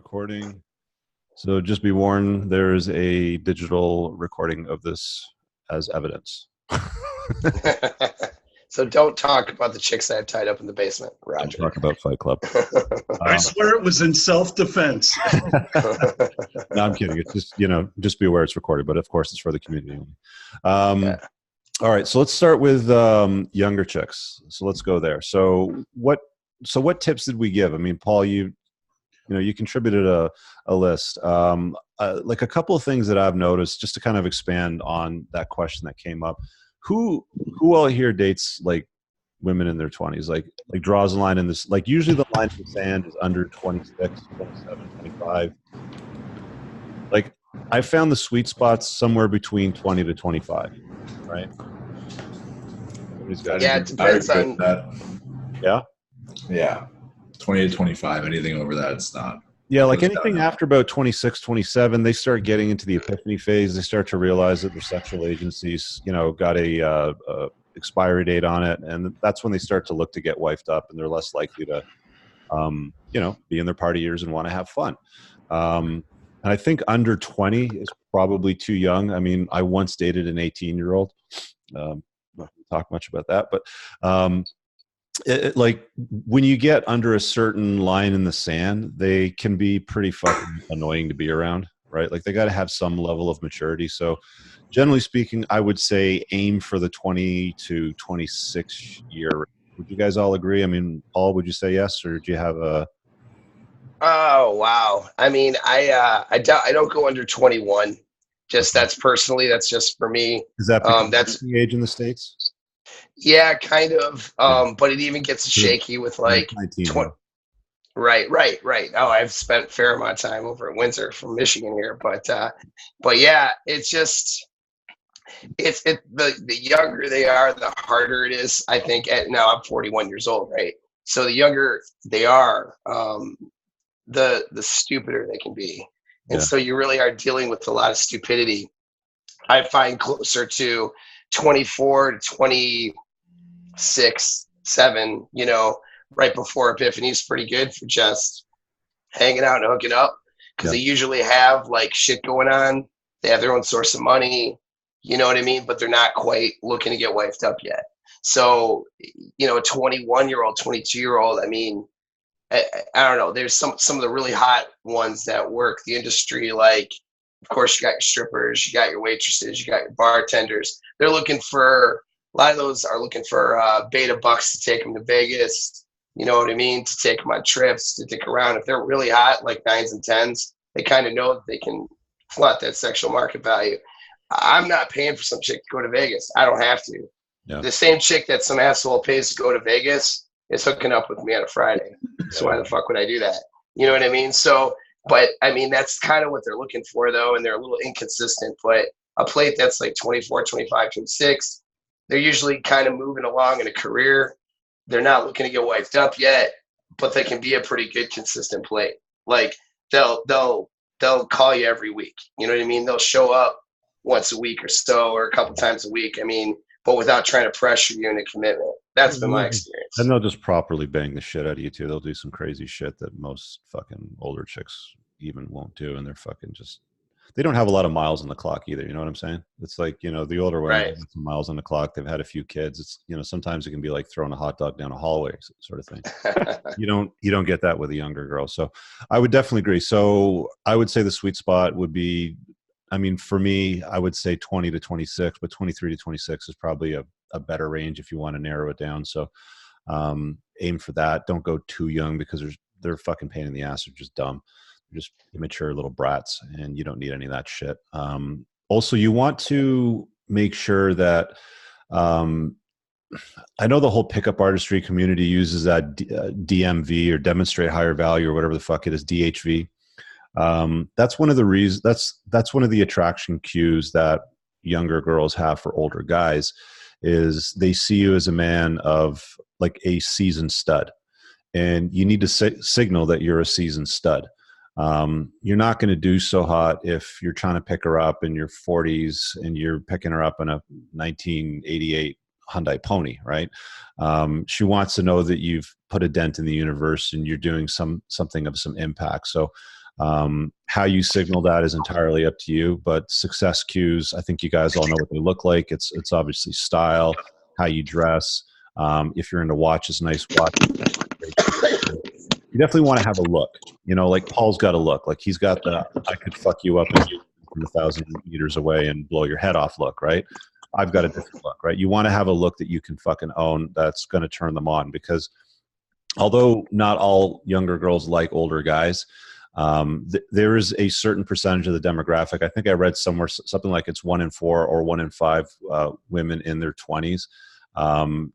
recording. So just be warned, there is a digital recording of this as evidence. So don't talk about the chicks I have tied up in the basement, Roger. Don't talk about Fight Club. I swear it was in self-defense. No, I'm kidding. It's just, just be aware it's recorded, but of course it's for the community only. Yeah. All right, so let's start with younger chicks. So let's go there. So what tips did we give? I mean, Paul, you contributed a list. Like a couple of things that I've noticed, just to kind of expand on that question that came up. Who all here dates like women in their 20s? Like draws a line in this. Like usually the line in the sand is under 26, 27, 25. Like I found the sweet spots somewhere between 20 to 25, right? Yeah, it depends on that. Yeah, 20 to 25. Anything over that, it's not. Yeah, like anything after about 26, 27, they start getting into the epiphany phase. They start to realize that their sexual agencies, got a expiry date on it, and that's when they start to look to get wifed up, and they're less likely to, be in their party years and want to have fun. And I think under 20 is probably too young. I mean, I once dated an 18-year-old. Not going to talk much about that, but like when you get under a certain line in the sand, they can be pretty fucking annoying to be around, right? Like they got to have some level of maturity. So generally speaking, I would say aim for the 20 to 26 year. Would you guys all agree? I mean, Paul, would you say yes, or do you have a? Oh wow! I mean, I don't go under 21. That's just for me. Is that that's the age in the States? Yeah, kind of. But it even gets shaky with like 19. Right. Oh, I've spent a fair amount of time over at Windsor from Michigan here, but yeah, it's just the younger they are, the harder it is. I think. Now I'm 41 years old, right? So the younger they are, the stupider they can be, and so you really are dealing with a lot of stupidity. I find closer to 24 to 26, 7, right before Epiphany is pretty good for just hanging out and hooking up, because they usually have like shit going on. They have their own source of money, you know what I mean? But they're not quite looking to get wifed up yet. So, a 21-year-old, 22-year-old, I mean, I don't know. There's some of the really hot ones that work the industry. Like, of course, you got your strippers, you got your waitresses, you got your bartenders. A lot of those are looking for beta bucks to take them to Vegas. You know what I mean? To take them on trips, to dick around. If they're really hot, like 9s and 10s, they kind of know that they can flaunt that sexual market value. I'm not paying for some chick to go to Vegas. I don't have to. Yeah. The same chick that some asshole pays to go to Vegas is hooking up with me on a Friday. So why the fuck would I do that? You know what I mean? So, but I mean, that's kind of what they're looking for though. And they're a little inconsistent, but a plate that's like 24, 25, 26, they're usually kind of moving along in a career. They're not looking to get wifed up yet, but they can be a pretty good, consistent plate. Like they'll call you every week. You know what I mean? They'll show up once a week or so, or a couple times a week. I mean, but without trying to pressure you into commitment. That's been my experience. And they'll just properly bang the shit out of you too. They'll do some crazy shit that most fucking older chicks even won't do. And they're fucking they don't have a lot of miles on the clock either. You know what I'm saying? It's like, the older women have some miles on the clock. They've had a few kids. It's, sometimes it can be like throwing a hot dog down a hallway sort of thing. You don't get that with a younger girl. So I would definitely agree. So I would say the sweet spot would be, I mean, for me, I would say 20 to 26, but 23 to 26 is probably a better range if you want to narrow it down. So aim for that. Don't go too young because they're fucking pain in the ass. They're just dumb. They're just immature little brats, and you don't need any of that shit. Also, you want to make sure that I know the whole pickup artistry community uses that DMV or demonstrate higher value or whatever the fuck it is, DHV. That's one of the reasons. That's one of the attraction cues that younger girls have for older guys, is they see you as a man of like a seasoned stud, and you need to signal that you're a seasoned stud. You're not going to do so hot if you're trying to pick her up in your 40s and you're picking her up in a 1988 Hyundai Pony, right? She wants to know that you've put a dent in the universe and you're doing something of some impact. So How you signal that is entirely up to you, but success cues, I think you guys all know what they look like. It's obviously style, how you dress. If you're into watches, nice watch. You definitely want to have a look. You know, like Paul's got a look. Like he's got the I could fuck you up from 1,000 meters away and blow your head off look, right? I've got a different look, right? You want to have a look that you can fucking own that's going to turn them on, because although not all younger girls like older guys, there is a certain percentage of the demographic. I think I read somewhere something like it's 1 in 4 or 1 in 5 women in their 20s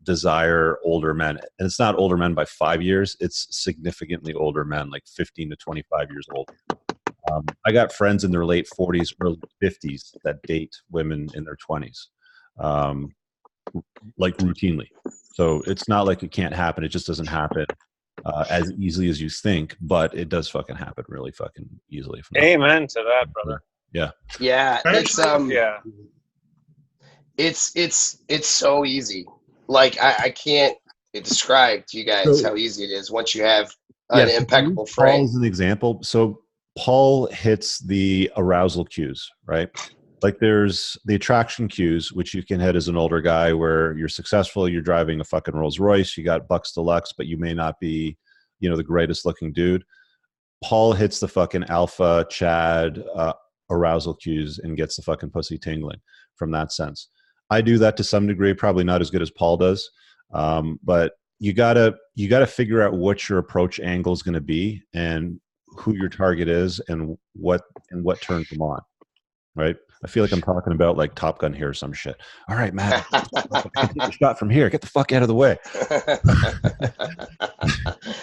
desire older men. And it's not older men by 5 years. It's significantly older men, like 15 to 25 years old. I got friends in their late 40s, early 50s that date women in their 20s, like routinely. So it's not like it can't happen. It just doesn't happen as easily as you think, but it does fucking happen really fucking easily. Amen to that, brother. Yeah. Yeah, it's Yeah. it's so easy. Like I can't describe to you guys how easy it is once you have an impeccable frame. Paul is an example. So Paul hits the arousal cues, right? Like there's the attraction cues, which you can hit as an older guy, where you're successful, you're driving a fucking Rolls Royce, you got bucks deluxe, but you may not be, you know, the greatest looking dude. Paul hits the fucking alpha Chad arousal cues and gets the fucking pussy tingling from that sense. I do that to some degree, probably not as good as Paul does, but you gotta figure out what your approach angle is going to be and who your target is and what turns them on, right? I feel like I'm talking about like Top Gun here or some shit. All right, Matt, I can take a shot from here. Get the fuck out of the way.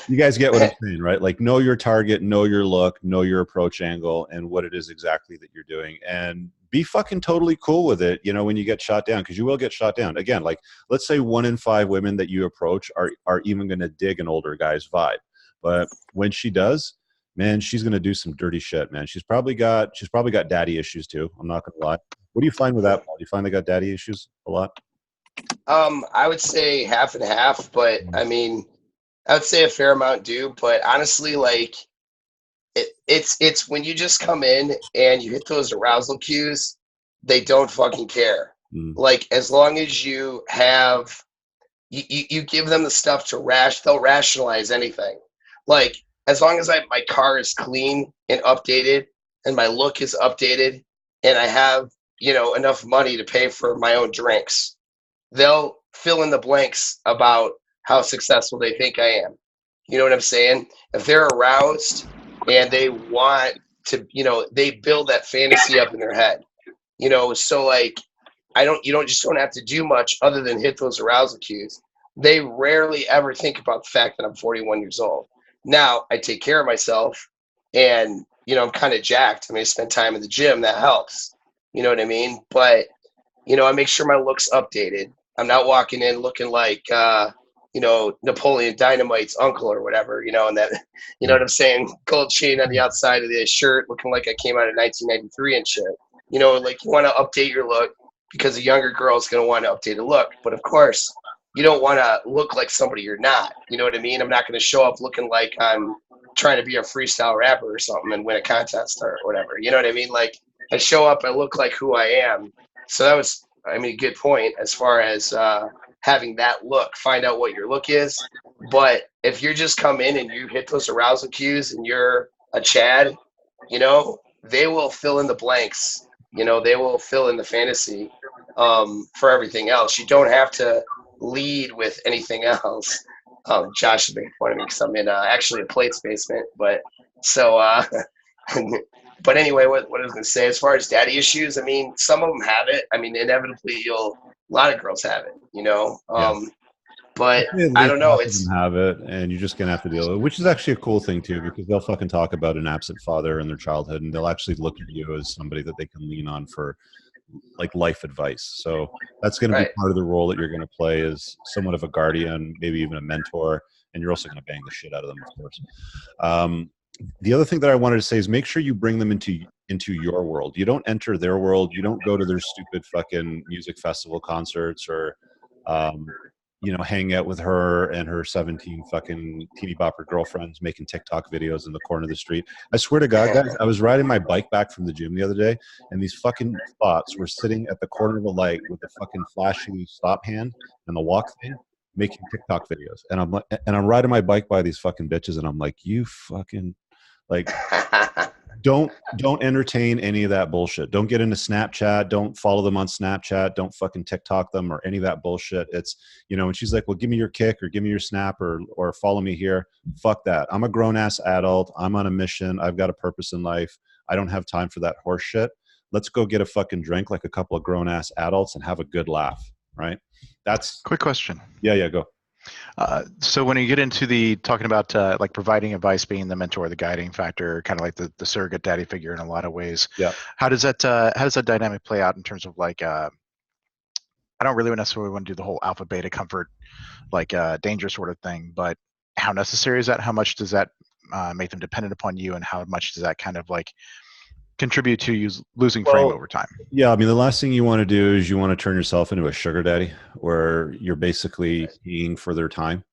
You guys get what I'm saying, right? Like know your target, know your look, know your approach angle, and what it is exactly that you're doing, and be fucking totally cool with it, you know, when you get shot down, because you will get shot down. Again, like let's say 1 in 5 women that you approach are even going to dig an older guy's vibe, but when she does, man, she's going to do some dirty shit, man. She's probably got daddy issues too. I'm not going to lie. What do you find with that, Paul? Do you find they got daddy issues a lot? I would say half and half, but I mean, I would say a fair amount do. But honestly, like it's when you just come in and you hit those arousal cues, they don't fucking care. Like as long as you have, you give them the stuff to they'll rationalize anything. Like as long as my car is clean and updated and my look is updated and I have, you know, enough money to pay for my own drinks, they'll fill in the blanks about how successful they think I am. You know what I'm saying? If they're aroused and they want to, you know, they build that fantasy up in their head, you know, so like, you don't have to do much other than hit those arousal cues. They rarely ever think about the fact that I'm 41 years old. Now I take care of myself and, you know, I'm kind of jacked. I mean, I spend time in the gym. That helps. You know what I mean? But, you know, I make sure my look's updated. I'm not walking in looking like, you know, Napoleon Dynamite's uncle or whatever, you know, and that, you know what I'm saying? Gold chain on the outside of the shirt looking like I came out of 1993 and shit. You know, like you want to update your look because a younger girl is going to want to update a look. But of course, you don't want to look like somebody you're not. You know what I mean? I'm not going to show up looking like I'm trying to be a freestyle rapper or something and win a contest or whatever. You know what I mean? Like I show up, I look like who I am. So that was, I mean, a good point as far as having that look. Find out what your look is. But if you just come in and you hit those arousal cues and you're a Chad, you know, they will fill in the blanks. You know, they will fill in the fantasy for everything else. You don't have to lead with anything else. Josh is making fun of me because I'm in actually a plates basement. But so, but anyway, what I was going to say, as far as daddy issues, I mean, some of them have it. I mean, inevitably, a lot of girls have it, you know. But I don't know. It's have it, and you're just gonna have to deal with it, which is actually a cool thing too, because they'll fucking talk about an absent father in their childhood, and they'll actually look at you as somebody that they can lean on for like life advice. So that's going to be part of the role that you're going to play as somewhat of a guardian, maybe even a mentor, and you're also going to bang the shit out of them, of course. The other thing that I wanted to say is make sure you bring them into your world. You don't enter their world. You don't go to their stupid fucking music festival concerts or hang out with her and her 17 fucking teeny bopper girlfriends making TikTok videos in the corner of the street. I swear to God, guys, I was riding my bike back from the gym the other day, and these fucking spots were sitting at the corner of a light with the fucking flashing stop hand and the walk thing, making TikTok videos. And I'm riding my bike by these fucking bitches, and I'm like, you fucking, like, don't entertain any of that bullshit. Don't get into Snapchat. Don't follow them on Snapchat. Don't fucking TikTok them or any of that bullshit. It's, and she's like, well, give me your kick or give me your snap or follow me here. Fuck that. I'm a grown ass adult. I'm on a mission. I've got a purpose in life. I don't have time for that horse shit. Let's go get a fucking drink like a couple of grown ass adults and have a good laugh. Right. That's quick question. Yeah. Go. So when you get into the talking about like providing advice, being the mentor, the guiding factor, kind of like the surrogate daddy figure in a lot of ways. Yeah. How does that dynamic play out in terms of like I don't really necessarily want to do the whole alpha beta comfort like danger sort of thing, but how necessary is that? How much does that make them dependent upon you, and how much does that kind of like contribute to you losing frame over time? Yeah, I mean, the last thing you want to do is you want to turn yourself into a sugar daddy where you're basically paying for their time,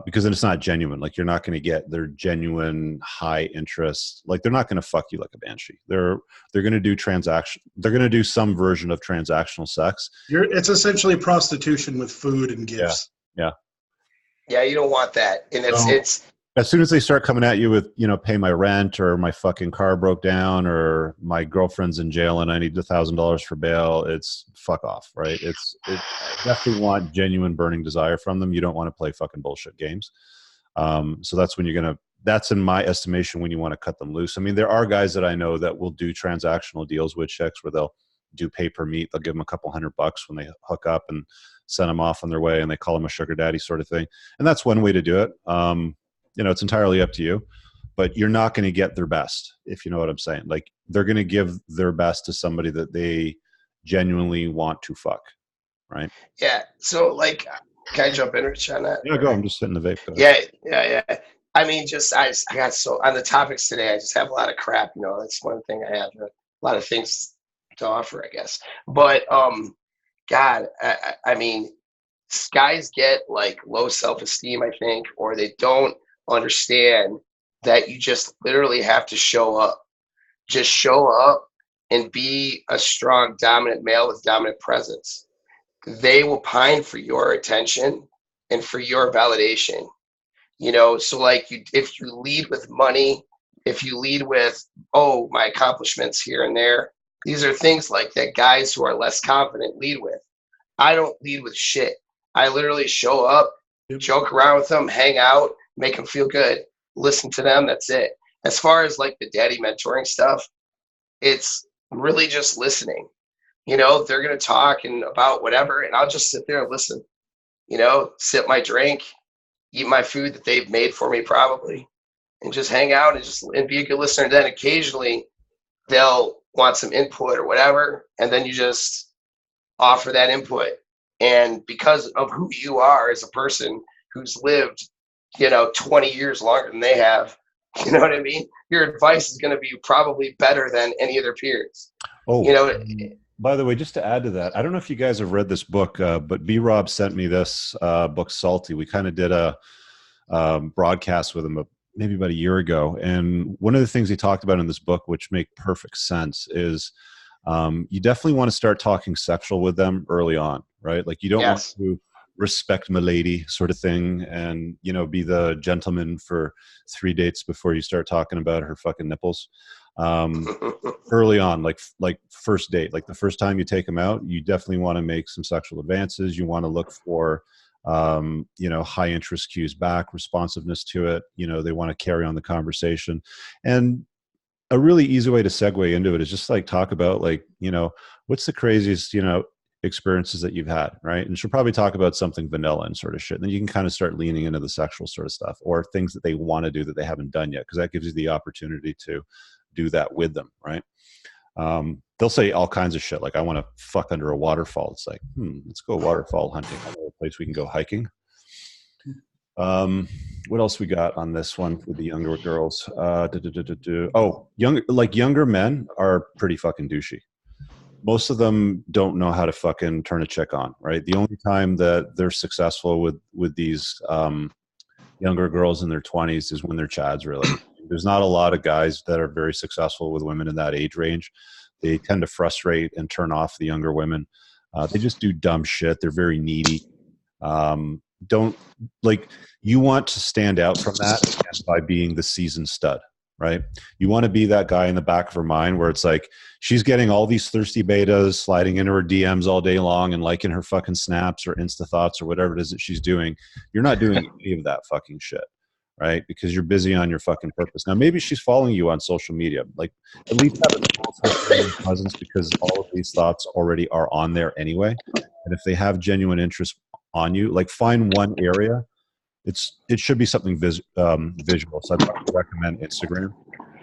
because then it's not genuine. Like, you're not going to get their genuine high interest. Like, they're not going to fuck you like a banshee. They're going to do transaction. They're going to do some version of transactional sex. It's essentially prostitution with food and gifts. Yeah. You don't want that, and it's as soon as they start coming at you with, pay my rent or my fucking car broke down or my girlfriend's in jail and I need $1,000 for bail, it's fuck off, right? You definitely want genuine burning desire from them. You don't want to play fucking bullshit games. So that's when that's in my estimation when you want to cut them loose. I mean, there are guys that I know that will do transactional deals with chicks where they'll do pay per meet. They'll give them a couple $100 when they hook up and send them off on their way, and they call them a sugar daddy sort of thing. And that's one way to do it. It's entirely up to you, but you're not going to get their best, if you know what I'm saying. Like, they're going to give their best to somebody that they genuinely want to fuck, right? Yeah. So, like, can I jump in, Rich, on that? Yeah, go. I'm just sitting in the vape. Yeah. I mean, I got so on the topics today. I just have a lot of crap. That's one thing I have. A lot of things to offer, I guess. But God, I mean, guys get like low self-esteem, I think, or they don't understand that you just literally have to show up. Just show up and be a strong, dominant male with dominant presence. They will pine for your attention and for your validation. So like if you lead with money, if you lead with, oh, my accomplishments here and there, these are things like that guys who are less confident lead with. I don't lead with shit. I literally show up, joke around with them, hang out, make them feel good, listen to them. That's it. As far as like the daddy mentoring stuff, it's really just listening. They're going to talk and about whatever, and I'll just sit there and listen, sip my drink, eat my food that they've made for me probably, and just hang out and be a good listener. And then occasionally they'll want some input or whatever, and then you just offer that input. And because of who you are as a person who's lived, 20 years longer than they have, you know what I mean? Your advice is going to be probably better than any of their peers. Oh, by the way, just to add to that, I don't know if you guys have read this book, but B-Rob sent me this book, Salty. We kind of did a broadcast with him maybe about a year ago. And one of the things he talked about in this book, which make perfect sense, is you definitely want to start talking sexual with them early on, right? Like, you don't want to respect my lady sort of thing and, be the gentleman for 3 dates before you start talking about her fucking nipples. Early on, like first date, like the first time you take them out, you definitely want to make some sexual advances. You want to look for, high interest cues back, responsiveness to it. They want to carry on the conversation. And a really easy way to segue into it is just like talk about like, what's the craziest, experiences that you've had, right? And she'll probably talk about something vanilla and sort of shit. And then you can kind of start leaning into the sexual sort of stuff or things that they want to do that they haven't done yet, because that gives you the opportunity to do that with them, right? They'll say all kinds of shit like, I want to fuck under a waterfall. It's like, let's go waterfall hunting. I know a place we can go hiking. What else we got on this one with the younger girls? Younger men are pretty fucking douchey. most of them don't know how to fucking turn a chick on, right? The only time that they're successful with these younger girls in their 20s is when they're chads, really. There's not a lot of guys that are very successful with women in that age range. They tend to frustrate and turn off the younger women. They just do dumb shit. They're very needy. Don't like, you want to stand out from that by being the seasoned stud, right? You want to be that guy in the back of her mind where it's like, she's getting all these thirsty betas sliding into her DMs all day long and liking her fucking snaps or Insta thoughts or whatever it is that she's doing. You're not doing any of that fucking shit, right? Because you're busy on your fucking purpose. Now, maybe she's following you on social media. Like, at least have a small social media presence, because all of these thoughts already are on there anyway. And if they have genuine interest on you, like, find one area. It should be something visual. So I'd probably recommend Instagram.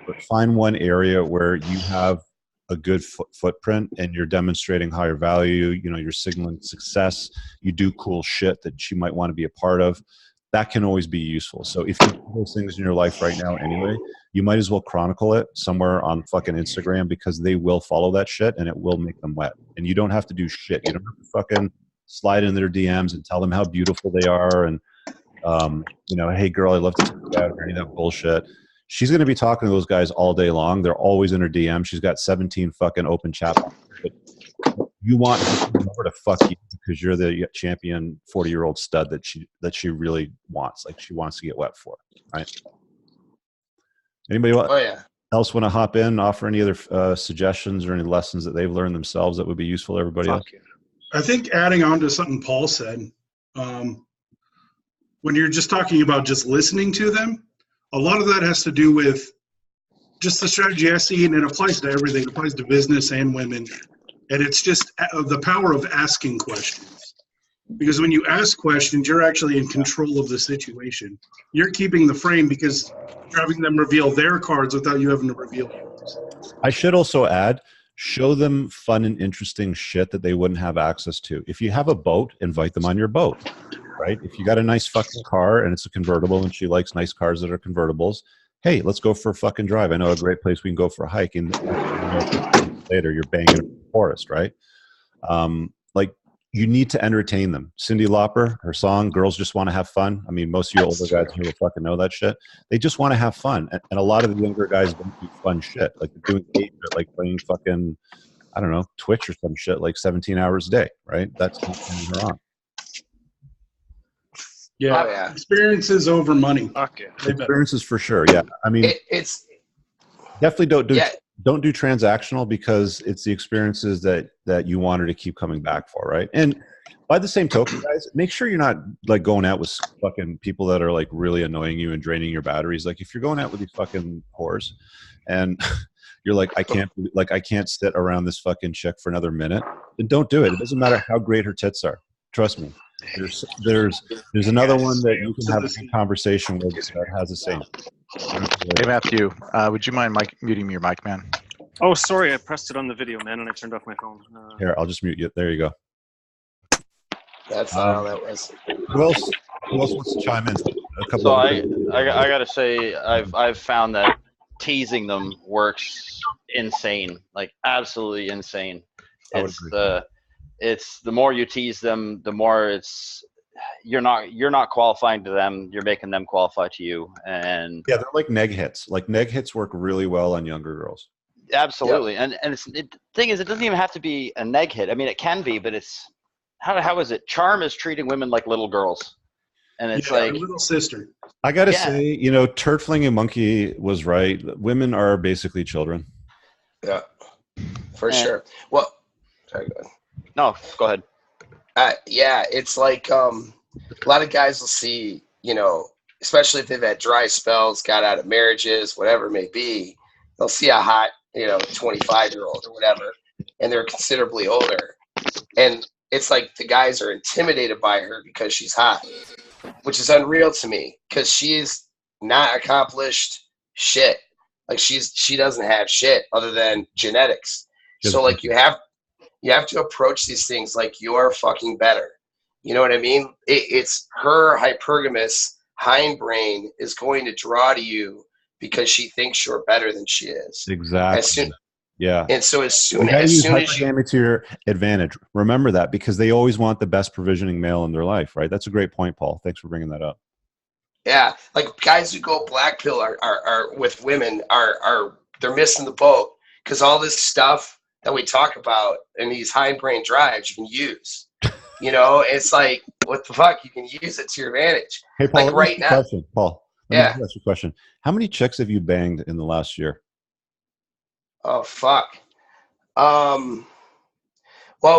But find one area where you have a good footprint and you're demonstrating higher value. You know, you're signaling success. You do cool shit that she might want to be a part of. That can always be useful. So if you do those things in your life right now anyway, you might as well chronicle it somewhere on fucking Instagram, because they will follow that shit and it will make them wet. And you don't have to do shit. You don't have to fucking slide in their DMs and tell them how beautiful they are and you know, hey girl, I'd love to take you out, or any of that bullshit. She's going to be talking to those guys all day long. They're always in her DM. She's got 17 fucking open chat. But you want her to fuck you because you're the champion 40-year-old stud that she really wants. Like, she wants to get wet for, right? Anybody else want to hop in, offer any other suggestions or any lessons that they've learned themselves that would be useful to everybody else? I think adding on to something Paul said, when you're just talking about just listening to them, a lot of that has to do with just the strategy I see, and it applies to everything. It applies to business and women. And it's just the power of asking questions. Because when you ask questions, you're actually in control of the situation. You're keeping the frame because you're having them reveal their cards without you having to reveal yours. I should also add, show them fun and interesting shit that they wouldn't have access to. If you have a boat, invite them on your boat. Right? If you got a nice fucking car and it's a convertible and she likes nice cars that are convertibles, hey, let's go for a fucking drive. I know a great place we can go for a hike, and later you're banging in the forest, right? Like, you need to entertain them. Cyndi Lauper, her song, Girls Just Want to Have Fun. I mean, most of you older guys here will fucking know that shit. They just want to have fun. And a lot of the younger guys don't do fun shit. Like, they're doing shit, like playing fucking, I don't know, Twitch or some shit, like 17 hours a day, right? That's not turning her on. Yeah, experiences over money. Okay. Experiences for sure. Yeah, I mean, it's definitely don't do transactional, because it's the experiences that you want her to keep coming back for, right? And by the same token, guys, make sure you're not like going out with fucking people that are like really annoying you and draining your batteries. Like, if you're going out with these fucking whores and you're like, I can't sit around this fucking chick for another minute, then don't do it. It doesn't matter how great her tits are. Trust me. There's another one that you can have a good conversation with that has the same. Hey Matthew, would you mind muting your mic, man? Oh, sorry, I pressed it on the video, man, and I turned off my phone. Here, I'll just mute you. There you go. That's not how that was. Who else wants to chime in? So I gotta say, I've found that teasing them works insane, like absolutely insane. It's the more you tease them, the more you're not qualifying to them, you're making them qualify to you. And yeah, they're like neg hits. Like, neg hits work really well on younger girls. Absolutely. Yep. And the thing is, it doesn't even have to be a neg hit. I mean, it can be, but it's how is it? Charm is treating women like little girls. And it's like little sister. I gotta say, you know, Turd Flinging Monkey was right. Women are basically children. Yeah, for sure. Well, sorry, go ahead. No, go ahead. Yeah, it's like a lot of guys will see, you know, especially if they've had dry spells, got out of marriages, whatever it may be, they'll see a hot, you know, 25-year-old or whatever, and they're considerably older. And it's like the guys are intimidated by her because she's hot, which is unreal to me, because she's not accomplished shit. Like, she doesn't have shit other than genetics. So like, you have to approach these things like you're fucking better. You know what I mean? It's her hypergamous hindbrain is going to draw to you because she thinks you're better than she is. Exactly. Yeah. And so as You soon got to as use soon as you hypergamy to your advantage. Remember that, because they always want the best provisioning male in their life, right? That's a great point, Paul. Thanks for bringing that up. yeah, like guys who go black pill are with women are they're missing the boat, because all this stuff that we talk about and these hindbrain drives you can use. You know, it's like, what the fuck? You can use it to your advantage. Hey, Paul, Like let me ask right you a now. question. Paul, let me Yeah. ask you a question. How many chicks have you banged in the last year? Oh fuck. Well,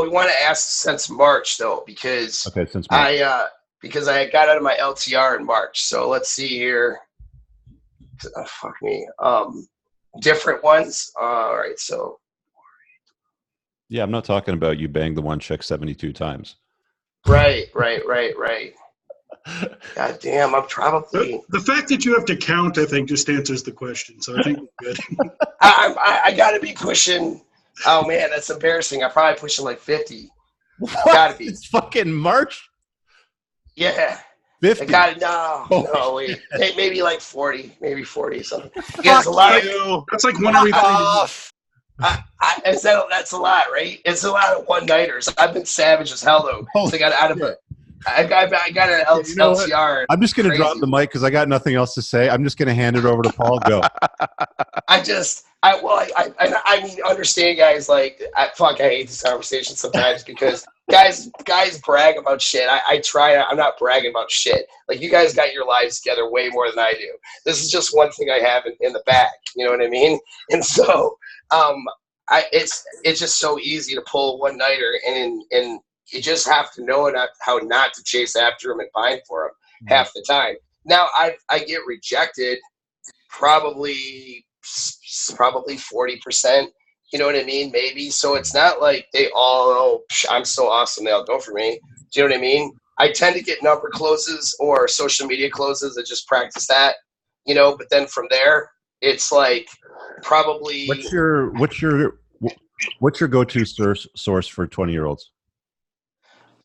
we want to ask since March though, because Okay, since March. because I got out of my LTR in March. So let's see here. Oh, fuck me. Different ones. All right. So Yeah, I'm not talking about you banged the one chick 72 times. right. God damn, I'm probably. The fact that you have to count, I think, just answers the question. So I think we're good. I got to be pushing. Oh man, that's embarrassing. I'm probably pushing like 50. What? Gotta be. It's fucking March. Yeah. 50. I got it. No, Oh, wait. Maybe like 40, maybe 40 something. Because a lot of That's like one every 3 years. that's a lot, right? It's a lot of one nighters. I've been savage as hell though. Holy So I got out of shit. it. I got an You know what? LTR. I'm just going to drop Crazy. the mic because I got nothing else to say. I'm just going to hand it over to Paul. Go. I mean, understand, guys. Like, I hate this conversation sometimes because guys brag about shit. I try. I'm not bragging about shit. Like, you guys got your lives together way more than I do. This is just one thing I have in the bag. You know what I mean? And so, it's just so easy to pull a one nighter, and you just have to know how not to chase after them and bind for them half the time. Now, I get rejected probably 40%. You know what I mean? Maybe. So it's not like they all, I'm so awesome, they all go for me. Do you know what I mean? I tend to get number closes or social media closes and just practice that, you know, but then from there, it's like probably. What's your go-to source for 20-year-olds?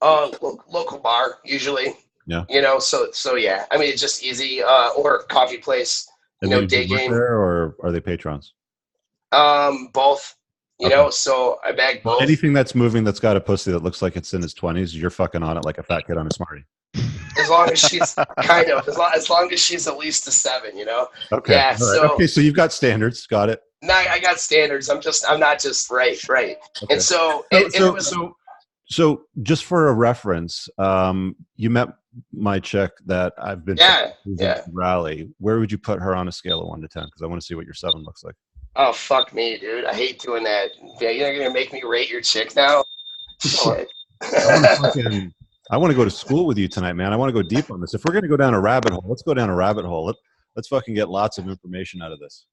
Local bar, usually. Yeah. You know, so yeah. I mean, it's just easy. Or coffee place, you know, day game. There, or are they patrons? Both. You know, so I bag both. Anything that's moving that's got a pussy that looks like it's in his 20s, you're fucking on it like a fat kid on a Smartie. As long as she's kind of, as long as she's at least a 7, you know? Okay. Yeah. Right. So, okay. So you've got standards. Got it. No, I got standards. I'm not just right. Okay. And so, so just for a reference, you met my chick that I've been rally. Where would you put her on a scale of 1 to 10? Because I want to see what your 7 looks like. Oh, fuck me, dude. I hate doing that. Yeah, you're going to make me rate your chick now? Shit. I want to go to school with you tonight, man. I want to go deep on this. If we're going to go down a rabbit hole, let's go down a rabbit hole. Let's fucking get lots of information out of this.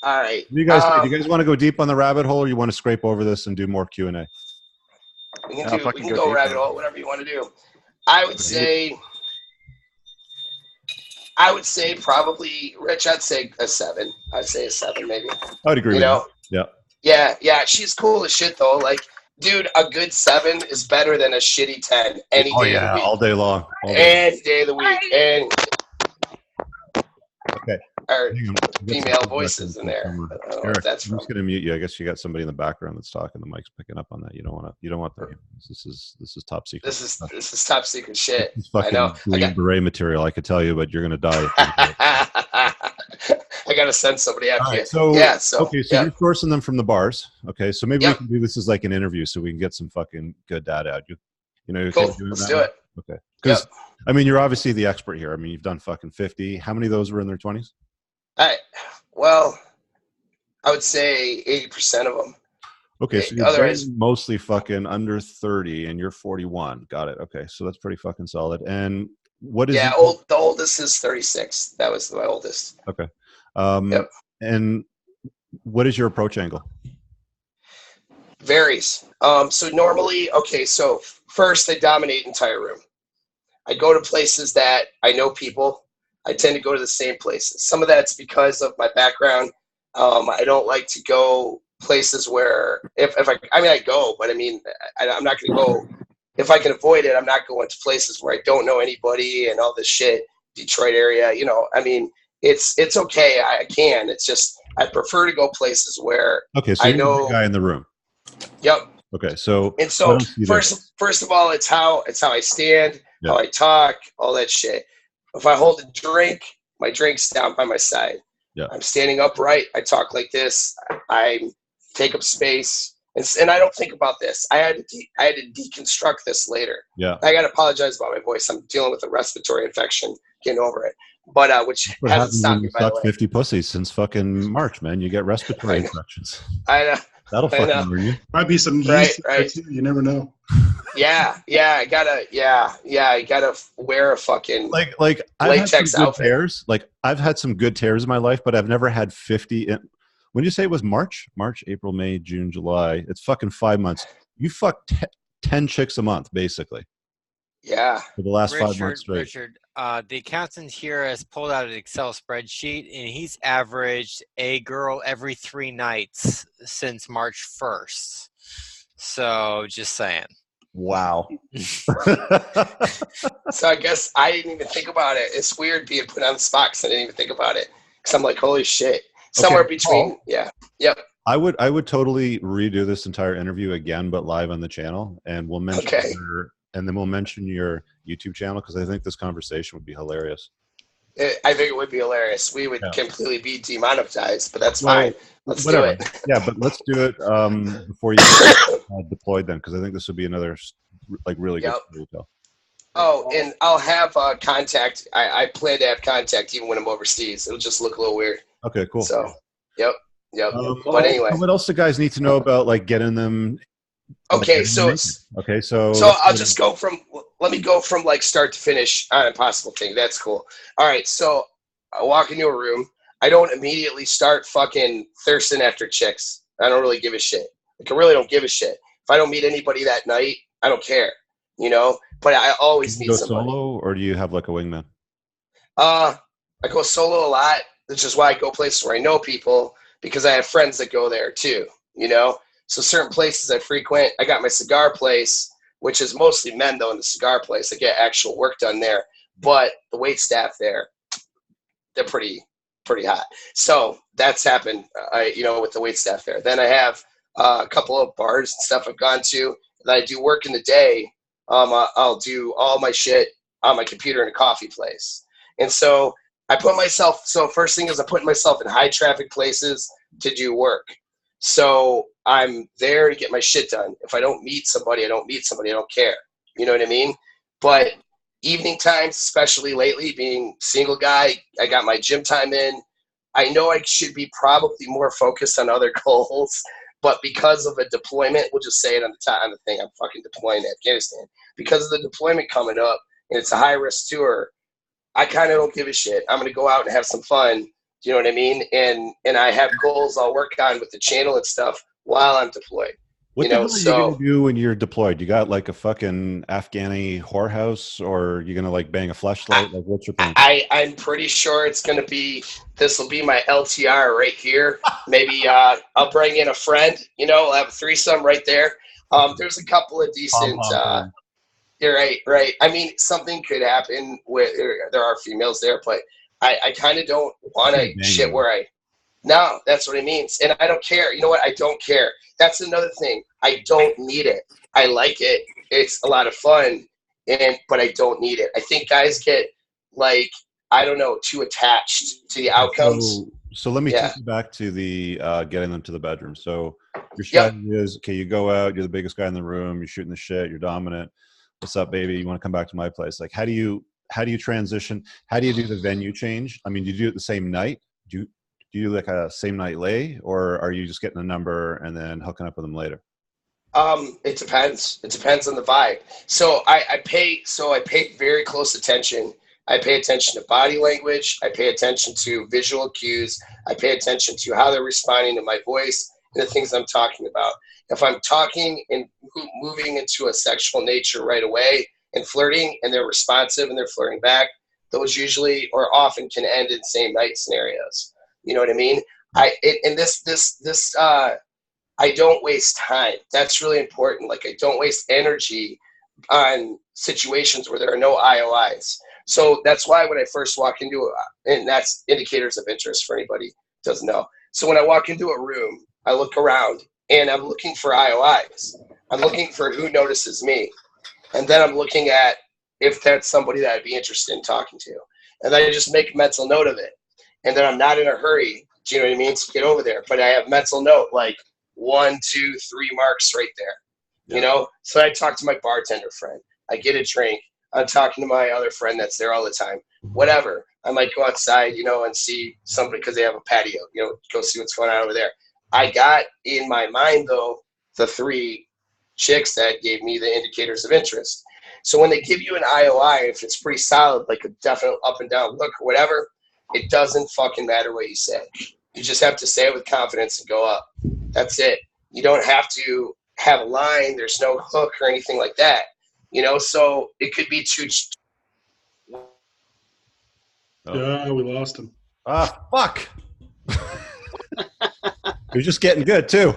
All right. Do you guys want to go deep on the rabbit hole, or you want to scrape over this and do more Q&A? We can go rabbit hole, whatever you want to do. I would say probably, Rich, I'd say a 7. I'd say a 7 maybe. I'd agree with you. Yeah. Yeah. She's cool as shit though. Like, dude, a good 7 is better than a shitty 10 any day of the week. All day long. Any day of the week. And okay. Our female voices in there. Eric, I'm just going to mute you. I guess you got somebody in the background that's talking. The mic's picking up on that. You don't want that. This is top secret. This is top secret shit. It's fucking I know. Green Beret material. I could tell you, but you're going to die. I got to send somebody after you. So you're sourcing them from the bars. Okay, so maybe we can do this as like an interview, so we can get some fucking good data out. You know, cool. Let's do it. Okay, because I mean, you're obviously the expert here. I mean, you've done fucking 50. How many of those were in their 20s? Well, I would say 80% of them. Okay, so you're mostly fucking under 30, and you're 41. Got it. Okay, so that's pretty fucking solid. And what is? The oldest is 36. That was my oldest. Okay. And what is your approach angle? Varies. So normally, so first I dominate entire room. I go to places that I know people. I tend to go to the same places. Some of that's because of my background. I don't like to go places where I go, but I mean, I'm not going to go. If I can avoid it, I'm not going to places where I don't know anybody and all this shit. Detroit area, you know. I mean, it's okay. I can. It's just I prefer to go places where Okay, so I you're the big know. guy in the room. Yep. Okay, so And I so don't see this. first of all, it's how I stand, Yeah. how I talk, all that shit. If I hold a drink, my drink's down by my side. Yeah. I'm standing upright. I talk like this. I take up space, and I don't think about this. I had to deconstruct this later. Yeah. I got to apologize about my voice. I'm dealing with a respiratory infection, getting over it, but which What hasn't happens stopped when me, you by the suck way. 50 pussies since fucking March, man? You get respiratory infections. I know. That'll I fucking know. ruin you. Might be some Right, yeast in there right. too. You never know. Yeah, I gotta wear a fucking Like I've had some latex good outfit. tears. Like I've had some good tears in my life, but I've never had 50. When you say it was March, April, May, June, July, it's fucking 5 months. You fucked 10 chicks a month, basically, Yeah. for the last 5 months straight. Richard, the accountant here has pulled out an Excel spreadsheet, and he's averaged a girl every 3 nights since March 1st. So, just saying. Wow. So I guess I didn't even think about it. It's weird being put on the spot because I didn't even think about it. Because I'm like, holy shit. Somewhere between, Paul, yeah. Yep. I would totally redo this entire interview again, but live on the channel, and we'll mention we'll mention your YouTube channel because I think this conversation would be hilarious. I think it would be hilarious. We would completely be demonetized, but that's fine. Let's do it. Yeah, but let's do it before you get deployed then, because I think this would be another like really good story to tell. Oh, and I'll have contact. I plan to have contact even when I'm overseas. It'll just look a little weird. Okay, cool. So, yep. But anyway, what else do guys need to know about like getting them? Okay, so I'll just go from. Let me go from like start to finish on Impossible Thing. That's cool. All right, so I walk into a room. I don't immediately start fucking thirsting after chicks. I don't really give a shit. Like I really don't give a shit. If I don't meet anybody that night, I don't care. You know, but I always meet somebody. Solo, or do you have like a wingman? I go solo a lot, which is why I go places where I know people because I have friends that go there too. You know, so certain places I frequent. I got my cigar place, which is mostly men though. In the cigar place, I get actual work done there. But the wait staff there, they're pretty hot. So that's happened. With the wait staff there. Then I have a couple of bars and stuff I've gone to that I do work in the day. I'll do all my shit on my computer in a coffee place. And so I put myself, so first thing is I put myself in high traffic places to do work. So I'm there to get my shit done. If I don't meet somebody, I don't meet somebody. I don't care. You know what I mean? But evening times, especially lately, being single guy, I got my gym time in. I know I should be probably more focused on other goals. But because of a deployment, we'll just say it on the thing, I'm fucking deploying to Afghanistan. Because of the deployment coming up, and it's a high-risk tour, I kind of don't give a shit. I'm going to go out and have some fun. Do you know what I mean? And I have goals I'll work on with the channel and stuff while I'm deployed. What the hell are you going to do when you're deployed? You got like a fucking Afghani whorehouse, or you're going to like bang a flashlight? Like, what's your plan? I'm pretty sure it's going to be, this will be my LTR right here. Maybe I'll bring in a friend, I'll have a threesome right there. There's a couple of decent, you're right. I mean, something could happen with, there are females there, but I kind of don't want to shit where no, that's what it means. And I don't care. You know what? I don't care. That's another thing. I don't need it. I like it. It's a lot of fun, but I don't need it. I think guys get like, I don't know, too attached to the outcomes. So let me take you back to the getting them to the bedroom. So your strategy is, okay, you go out, you're the biggest guy in the room, you're shooting the shit, you're dominant. What's up, baby? You want to come back to my place? Like, how do you transition? How do you do the venue change? I mean, do you do it the same night? Do you like a same night lay, or are you just getting a number and then hooking up with them later? It depends. It depends on the vibe. So I pay very close attention. I pay attention to body language. I pay attention to visual cues. I pay attention to how they're responding to my voice and the things I'm talking about. If I'm talking and moving into a sexual nature right away and flirting, and they're responsive and they're flirting back, those usually or often can end in same night scenarios. You know what I mean? I don't waste time. That's really important. Like, I don't waste energy on situations where there are no IOIs. So that's why when I first walk into and that's indicators of interest for anybody who doesn't know. So when I walk into a room, I look around and I'm looking for IOIs. I'm looking for who notices me. And then I'm looking at if that's somebody that I'd be interested in talking to. And then I just make a mental note of it. And then I'm not in a hurry, do you know what I mean, to get over there. But I have mental note, like 1, 2, 3 marks right there. Yeah. You know? So I talk to my bartender friend. I get a drink. I'm talking to my other friend that's there all the time. Whatever. I might go outside, you know, and see somebody because they have a patio, you know, go see what's going on over there. I got in my mind, though, the 3 chicks that gave me the indicators of interest. So when they give you an IOI, if it's pretty solid, like a definite up and down look or whatever, it doesn't fucking matter what you say. You just have to say it with confidence and go up. That's it. You don't have to have a line. There's no hook or anything like that. You know, so it could be 2. Yeah, we lost him. Ah, fuck. You're just getting good too.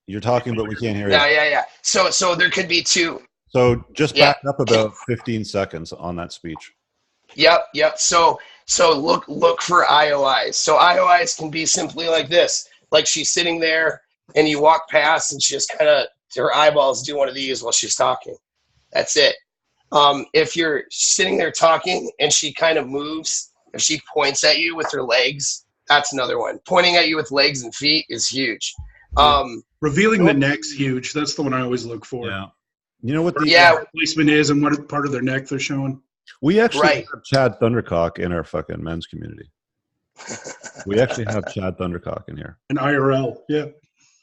You're talking, but we can't hear you. Yeah. So there could be 2. So just back up about 15 seconds on that speech. Yep. So look for IOIs. So IOIs can be simply like this. Like she's sitting there and you walk past and she just kind of, her eyeballs do one of these while she's talking. That's it. If you're sitting there talking and she kind of moves, if she points at you with her legs, that's another one. Pointing at you with legs and feet is huge. Revealing the neck's huge. That's the one I always look for. Yeah. You know what the placement is and what part of their neck they're showing? We actually have Chad Thundercock in our fucking men's community. We actually have Chad Thundercock in here. An IRL, yeah.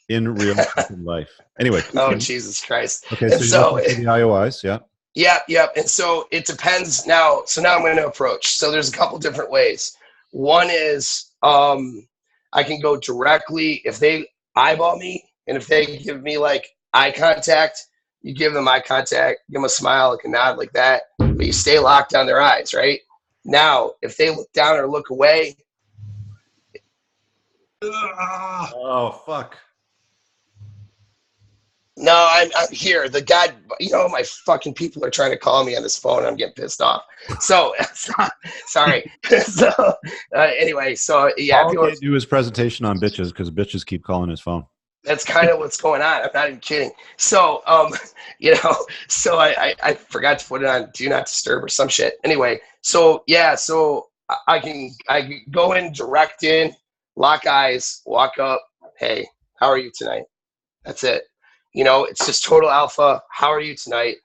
In real fucking life. Anyway. Oh, Jesus Christ. Okay, so you're the IOIs, yeah. Yep. And so it depends now. So now I'm going to approach. So there's a couple different ways. One is I can go directly if they eyeball me and if they give me like eye contact, you give them eye contact, give them a smile, like a nod like that, but you stay locked on their eyes, right? Now, if they look down or look away. Oh, fuck. No, I'm here. The guy, you know, my fucking people are trying to call me on this phone. I'm getting pissed off. So, sorry. So, anyway, so yeah. All he can't do his presentation on bitches because bitches keep calling his phone. That's kind of what's going on. I'm not even kidding. So, you know, so I forgot to put it on Do Not Disturb or some shit. Anyway, so yeah, so I can go in, direct in, lock eyes, walk up. Hey, how are you tonight? That's it. You know, it's just total alpha. How are you tonight?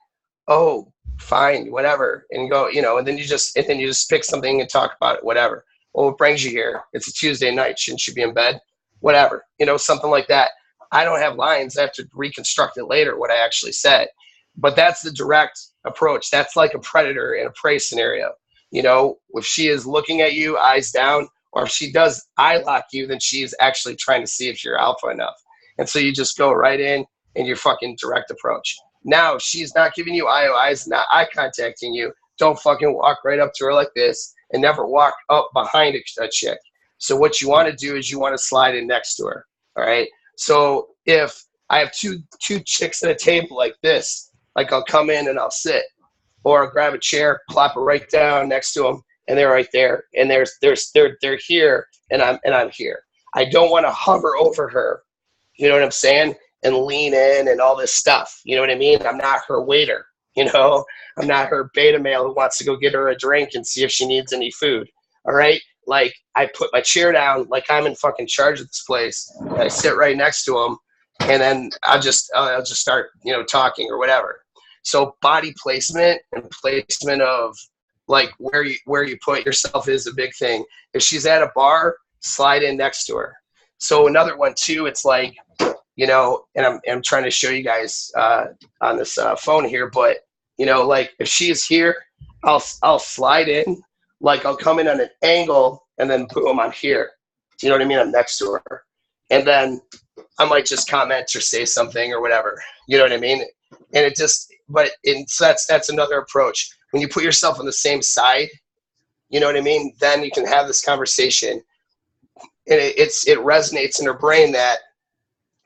Oh, fine, whatever. And go, you know, and then you just pick something and talk about it, whatever. Well, what brings you here? It's a Tuesday night. Shouldn't you be in bed? Whatever. You know, something like that. I don't have lines. I have to reconstruct it later, what I actually said. But that's the direct approach. That's like a predator in a prey scenario. You know, if she is looking at you, eyes down, or if she does eye lock you, then she's actually trying to see if you're alpha enough. And so you just go right in and your fucking direct approach. Now, if she's not giving you IOIs, not eye contacting you, don't fucking walk right up to her like this and never walk up behind a chick. So what you want to do is you want to slide in next to her. All right. So if I have two chicks at a table like this, like I'll come in and I'll sit, or I'll grab a chair, plop it right down next to them, and they're right there. And they're here, and I'm here. I don't want to hover over her. You know what I'm saying? And lean in and all this stuff. You know what I mean? I'm not her waiter. You know, I'm not her beta male who wants to go get her a drink and see if she needs any food. All right. Like I put my chair down, like I'm in fucking charge of this place. And I sit right next to him, and then I'll just start, you know, talking or whatever. So body placement and placement of like where you put yourself is a big thing. If she's at a bar, slide in next to her. So another one too. It's like, you know, and I'm trying to show you guys on this phone here, but you know, like if she's here, I'll slide in, like I'll come in on an angle and then boom, I'm here. Do you know what I mean? I'm next to her, and then I might just comment or say something or whatever. You know what I mean? And it just, so that's another approach. When you put yourself on the same side, you know what I mean? Then you can have this conversation, and it resonates in her brain that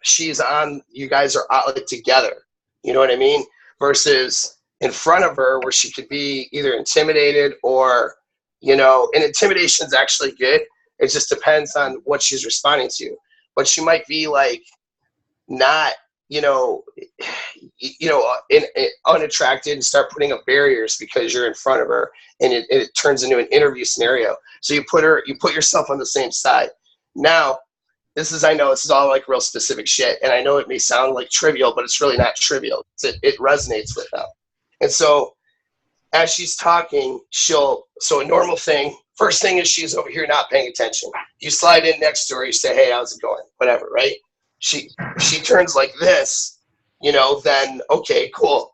she's on, you guys are out together. You know what I mean? Versus in front of her where she could be either intimidated or, you know, and intimidation is actually good It just depends on what she's responding to. But she might be like not, unattracted and start putting up barriers because you're in front of her, and it turns into an interview scenario. So you put yourself on the same side. Now, I know this is all like real specific shit, and I know it may sound like trivial, but it's really not trivial. It resonates with them. And so as she's talking, so a normal thing, first thing is she's over here not paying attention. You slide in next to her, you say, hey, how's it going? Whatever, right? She turns like this, then okay, cool.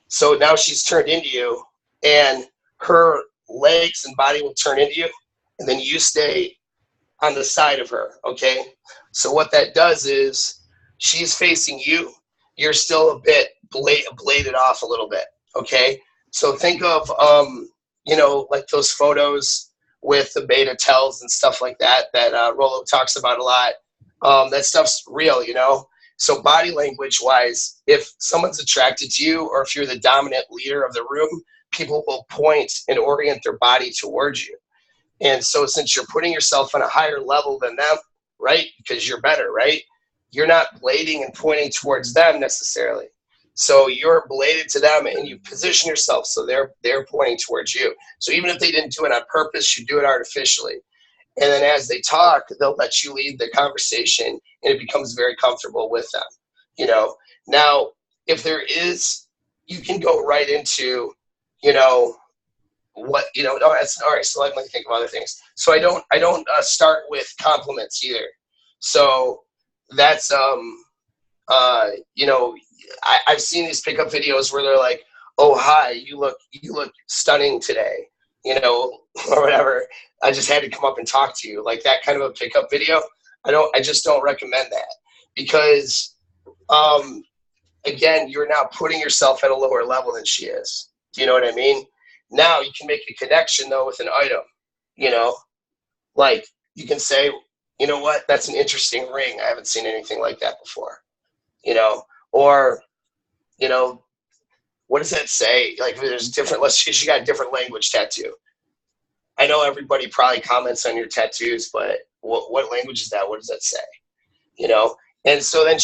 So now she's turned into you, and her legs and body will turn into you, and then you stay on the side of her, okay? So what that does is she's facing you. You're still a bit bladed off a little bit, okay? So think of, like those photos with the beta tells and stuff like that Rollo talks about a lot. That stuff's real, So body language wise, if someone's attracted to you, or if you're the dominant leader of the room, people will point and orient their body towards you. And so since you're putting yourself on a higher level than them, right? Because you're better, right? You're not blading and pointing towards them necessarily. So you're bladed to them, and you position yourself so they're pointing towards you. So even if they didn't do it on purpose, you do it artificially. And then as they talk, they'll let you lead the conversation, and it becomes very comfortable with them. Now, if there is, you can go right into, what, no, that's all right. So let me think of other things. So I don't start with compliments either. So that's, I've seen these pickup videos where they're like, oh, hi, you look stunning today, or whatever. I just had to come up and talk to you, like that kind of a pickup video. I just don't recommend that, because, again, you're now putting yourself at a lower level than she is. Do you know what I mean? Now you can make a connection though with an item, like you can say, you know what, that's an interesting ring. I haven't seen anything like that before, or, what does that say? Like there's different, she got a different language tattoo. I know everybody probably comments on your tattoos, but what language is that? What does that say? And so then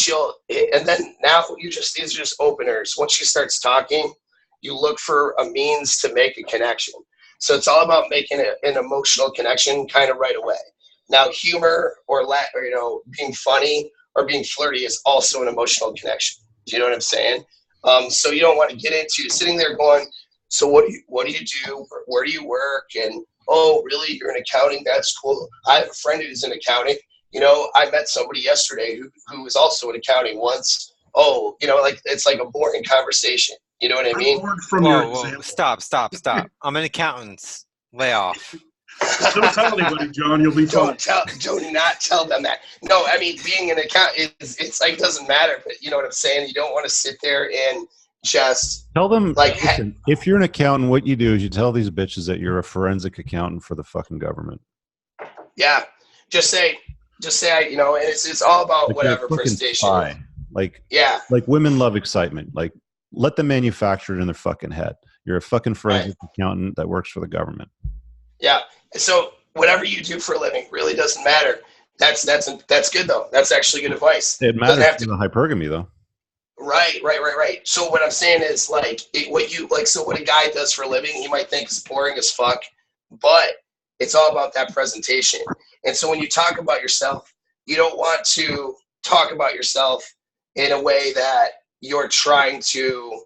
now these are just openers. Once she starts talking, you look for a means to make a connection. So it's all about making an emotional connection kind of right away. Now, humor or being funny or being flirty is also an emotional connection. Do you know what I'm saying? So you don't want to get into sitting there going, so what do you do? Where do you work? And, oh, really? You're in accounting? That's cool. I have a friend who's in accounting. I met somebody yesterday who was also in accounting once. Oh, it's like a boring conversation. You know what I mean? From Whoa, stop. I'm an accountant. Lay off. Don't tell anybody, John. You'll be fine. Do not tell them that. No, I mean, being an accountant, it's like, doesn't matter, but you know what I'm saying? You don't want to sit there and just tell them, like, listen, if you're an accountant, what you do is you tell these bitches that you're a forensic accountant for the fucking government. Yeah. Just say, and it's all about like whatever presentation. Like, yeah. Like women love excitement. Like, let them manufacture it in their fucking head. You're a fucking forensic accountant that works for the government. Yeah. So whatever you do for a living really doesn't matter. That's good though. That's actually good advice. It matters to the hypergamy though. Right. So what I'm saying is what a guy does for a living, you might think is boring as fuck, but it's all about that presentation. And so when you talk about yourself, you don't want to talk about yourself in a way that you're trying to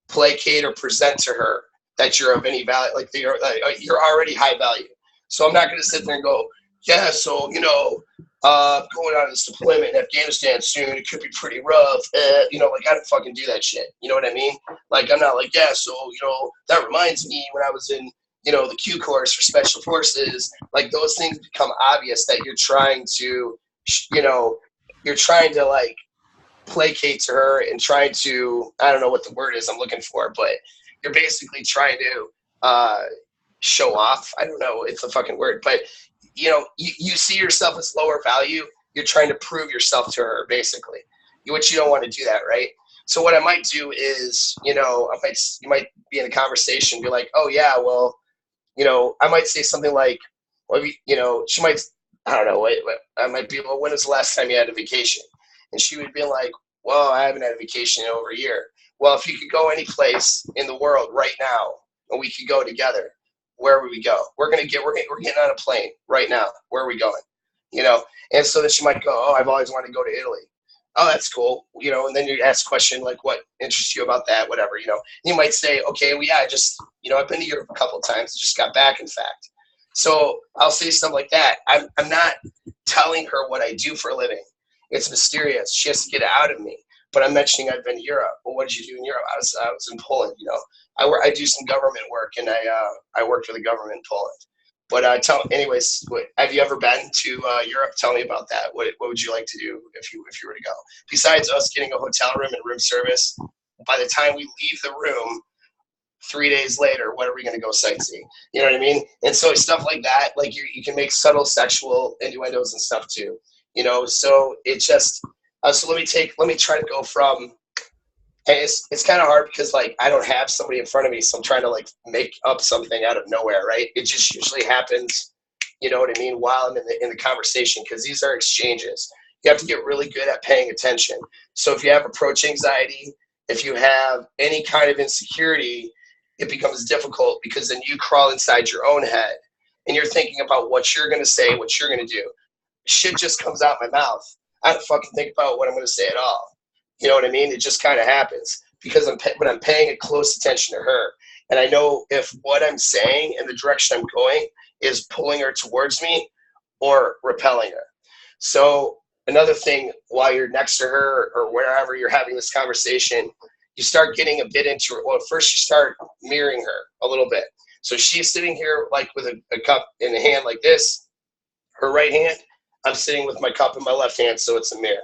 placate or present to her that you're of any value, like you're already high value. So I'm not going to sit there and go, yeah, so, going on this deployment in Afghanistan soon, it could be pretty rough. I don't fucking do that shit. You know what I mean? Like, I'm not like, yeah, so, that reminds me when I was in, the Q course for special forces, like those things become obvious that you're trying to, like placate to her and trying to, I don't know what the word is I'm looking for, but you're basically trying to show off. I don't know, it's a fucking word, but you see yourself as lower value. You're trying to prove yourself to her, basically, which you don't want to do that, right? So what I might do is, you might be in a conversation, be like, oh yeah, well, I might say something like, well, she might I don't know, I might be, well, when was the last time you had a vacation? And she would be like, well, I haven't had a vacation in over a year. Well, if you could go any place in the world right now and we could go together, where would we go? We're getting on a plane right now. Where are we going? You know? And so then she might go, oh, I've always wanted to go to Italy. Oh, that's cool. You know, and then you ask a question like, what interests you about that? Whatever, you know. You might say, okay, well, yeah, I've been to Europe a couple of times. Just got back, in fact. So I'll say something like that. I'm not telling her what I do for a living. It's mysterious. She has to get it out of me. But I'm mentioning I've been to Europe. Well, what did you do in Europe? I was in Poland. You know, I do some government work, and I worked for the government in Poland. But anyways, have you ever been to Europe? Tell me about that. What would you like to do if you were to go? Besides us getting a hotel room and room service, by the time we leave the room, 3 days later, what are we going to go sightseeing? You know what I mean? And so stuff like that, like you can make subtle sexual innuendos and stuff too. You know, so it just so let me try to go from. And it's kind of hard because like I don't have somebody in front of me, so I'm trying to like make up something out of nowhere, right? It just usually happens, you know what I mean, while I'm in the conversation, because these are exchanges. You have to get really good at paying attention. So if you have approach anxiety, if you have any kind of insecurity, it becomes difficult because then you crawl inside your own head and you're thinking about what you're going to say, what you're going to do. Shit just comes out my mouth. I don't fucking think about what I'm going to say at all. You know what I mean? It just kind of happens because I'm paying a close attention to her. And I know if what I'm saying and the direction I'm going is pulling her towards me or repelling her. So another thing, while you're next to her or wherever you're having this conversation, you start getting a bit into it. Well, first you start mirroring her a little bit. So she's sitting here like with a cup in a hand like this, her right hand. I'm sitting with my cup in my left hand, so it's a mirror.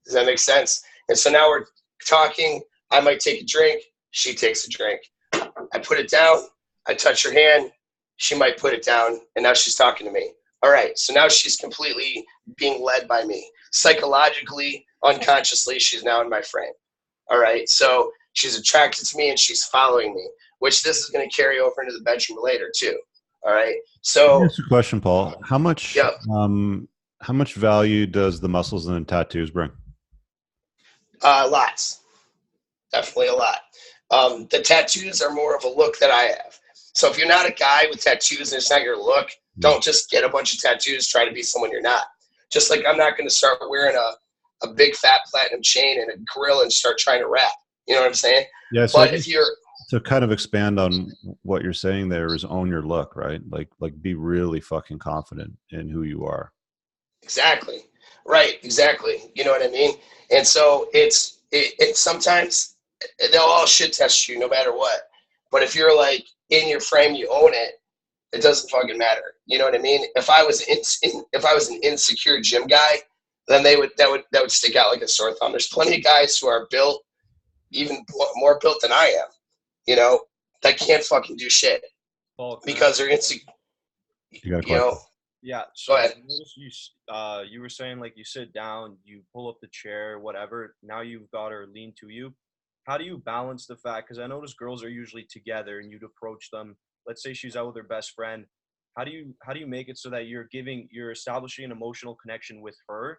Does that make sense? And so now we're talking. I might take a drink. She takes a drink. I put it down. I touch her hand. She might put it down. And now she's talking to me. All right. So now she's completely being led by me. Psychologically, unconsciously, she's now in my frame. All right. So she's attracted to me and she's following me, which this is going to carry over into the bedroom later too. All right. So here's a question, Paul. How much value does the muscles and tattoos bring? Lots. Definitely a lot. The tattoos are more of a look that I have. So if you're not a guy with tattoos and it's not your look, don't just get a bunch of tattoos, try to be someone you're not. Just like I'm not going to start wearing a big fat platinum chain and a grill and start trying to rap. You know what I'm saying? Yeah. So but if you're to kind of expand on what you're saying there is own your look, right? Like be really fucking confident in who you are. Exactly. Right. Exactly. You know what I mean? And so it's sometimes they'll all shit test you no matter what. But if you're like in your frame, you own it. It doesn't fucking matter. You know what I mean? If I was an insecure gym guy, then that would stick out like a sore thumb. There's plenty of guys who are built even more built than I am. You know, that can't fucking do shit because they're insecure. You know. Yeah. So go ahead. You were saying like you sit down, you pull up the chair, whatever. Now you've got her lean to you. How do you balance the fact? Because I notice girls are usually together, and you'd approach them. Let's say she's out with her best friend. How do you make it so that you're establishing an emotional connection with her,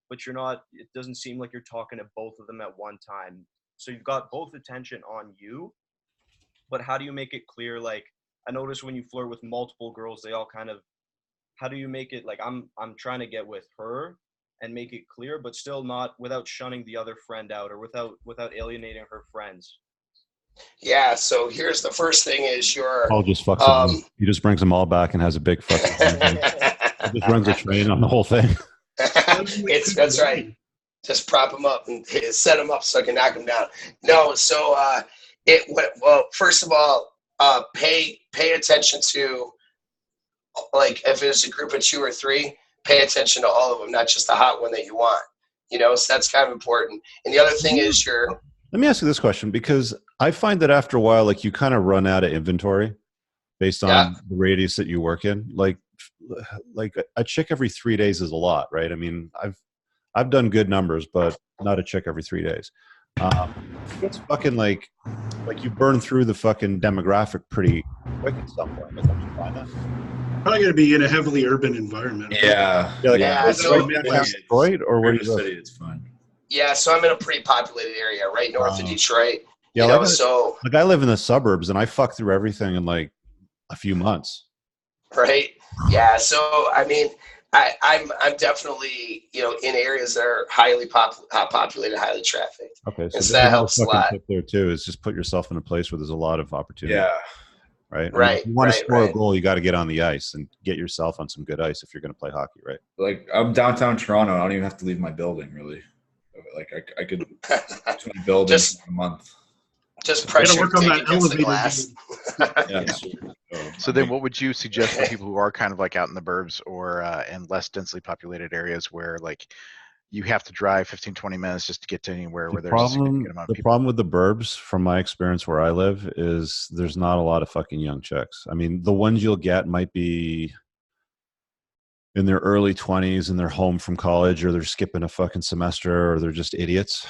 but you're not? It doesn't seem like you're talking to both of them at one time. So you've got both attention on you, but how do you make it clear? Like I notice when you flirt with multiple girls, they all kind of. How do you make it like I'm trying to get with her and make it clear, but still not without shunning the other friend out or without alienating her friends? Yeah. So here's the first thing: is Paul just fucks them. He just brings them all back and has a big fucking. He just runs a train on the whole thing. That's right. Just prop them up and set them up so I can knock them down. No. So first of all, pay attention to. Like if it's a group of 2 or 3, pay attention to all of them, not just the hot one that you want. You know, so that's kind of important. And the other thing is let me ask you this question, because I find that after a while, like you kind of run out of inventory based on the radius that you work in. Like a chick every 3 days is a lot, right? I mean, I've done good numbers, but not a chick every 3 days. It's fucking like you burn through the fucking demographic pretty quick at some point. Like, don't you find that? Probably going to be in a heavily urban environment. Yeah. Yeah, like, Yeah, so downtown Detroit, or where do you live? City, it's fine. yeah, so I'm in a pretty populated area, right north of Detroit. Yeah, You know, so like I live in the suburbs, and I fuck through everything in like a few months. right, yeah. So I mean, I'm definitely in areas that are highly populated, highly trafficked, Okay, and so there's that another helps a fucking lot. tip there too. Is just put yourself in a place where there's a lot of opportunity. Yeah. Right. I mean, Right, if you want to right, score a right. goal, you got to get on the ice and get yourself on some good ice if you're going to play hockey, right? Like I'm downtown Toronto. I don't even have to leave my building really. Like I could between buildings in a month. Just Gotta pressure work on dick that against the elevator glass. Yeah. So then, what would you suggest for people who are kind of like out in the burbs or in less densely populated areas where like you have to drive 15, 20 minutes just to get to anywhere where there's a significant amount of The people? problem with the burbs, from my experience where I live, is there's not a lot of fucking young chicks. I mean, the ones you'll get might be in their early 20s and they're home from college, or they're skipping a fucking semester, or they're just idiots.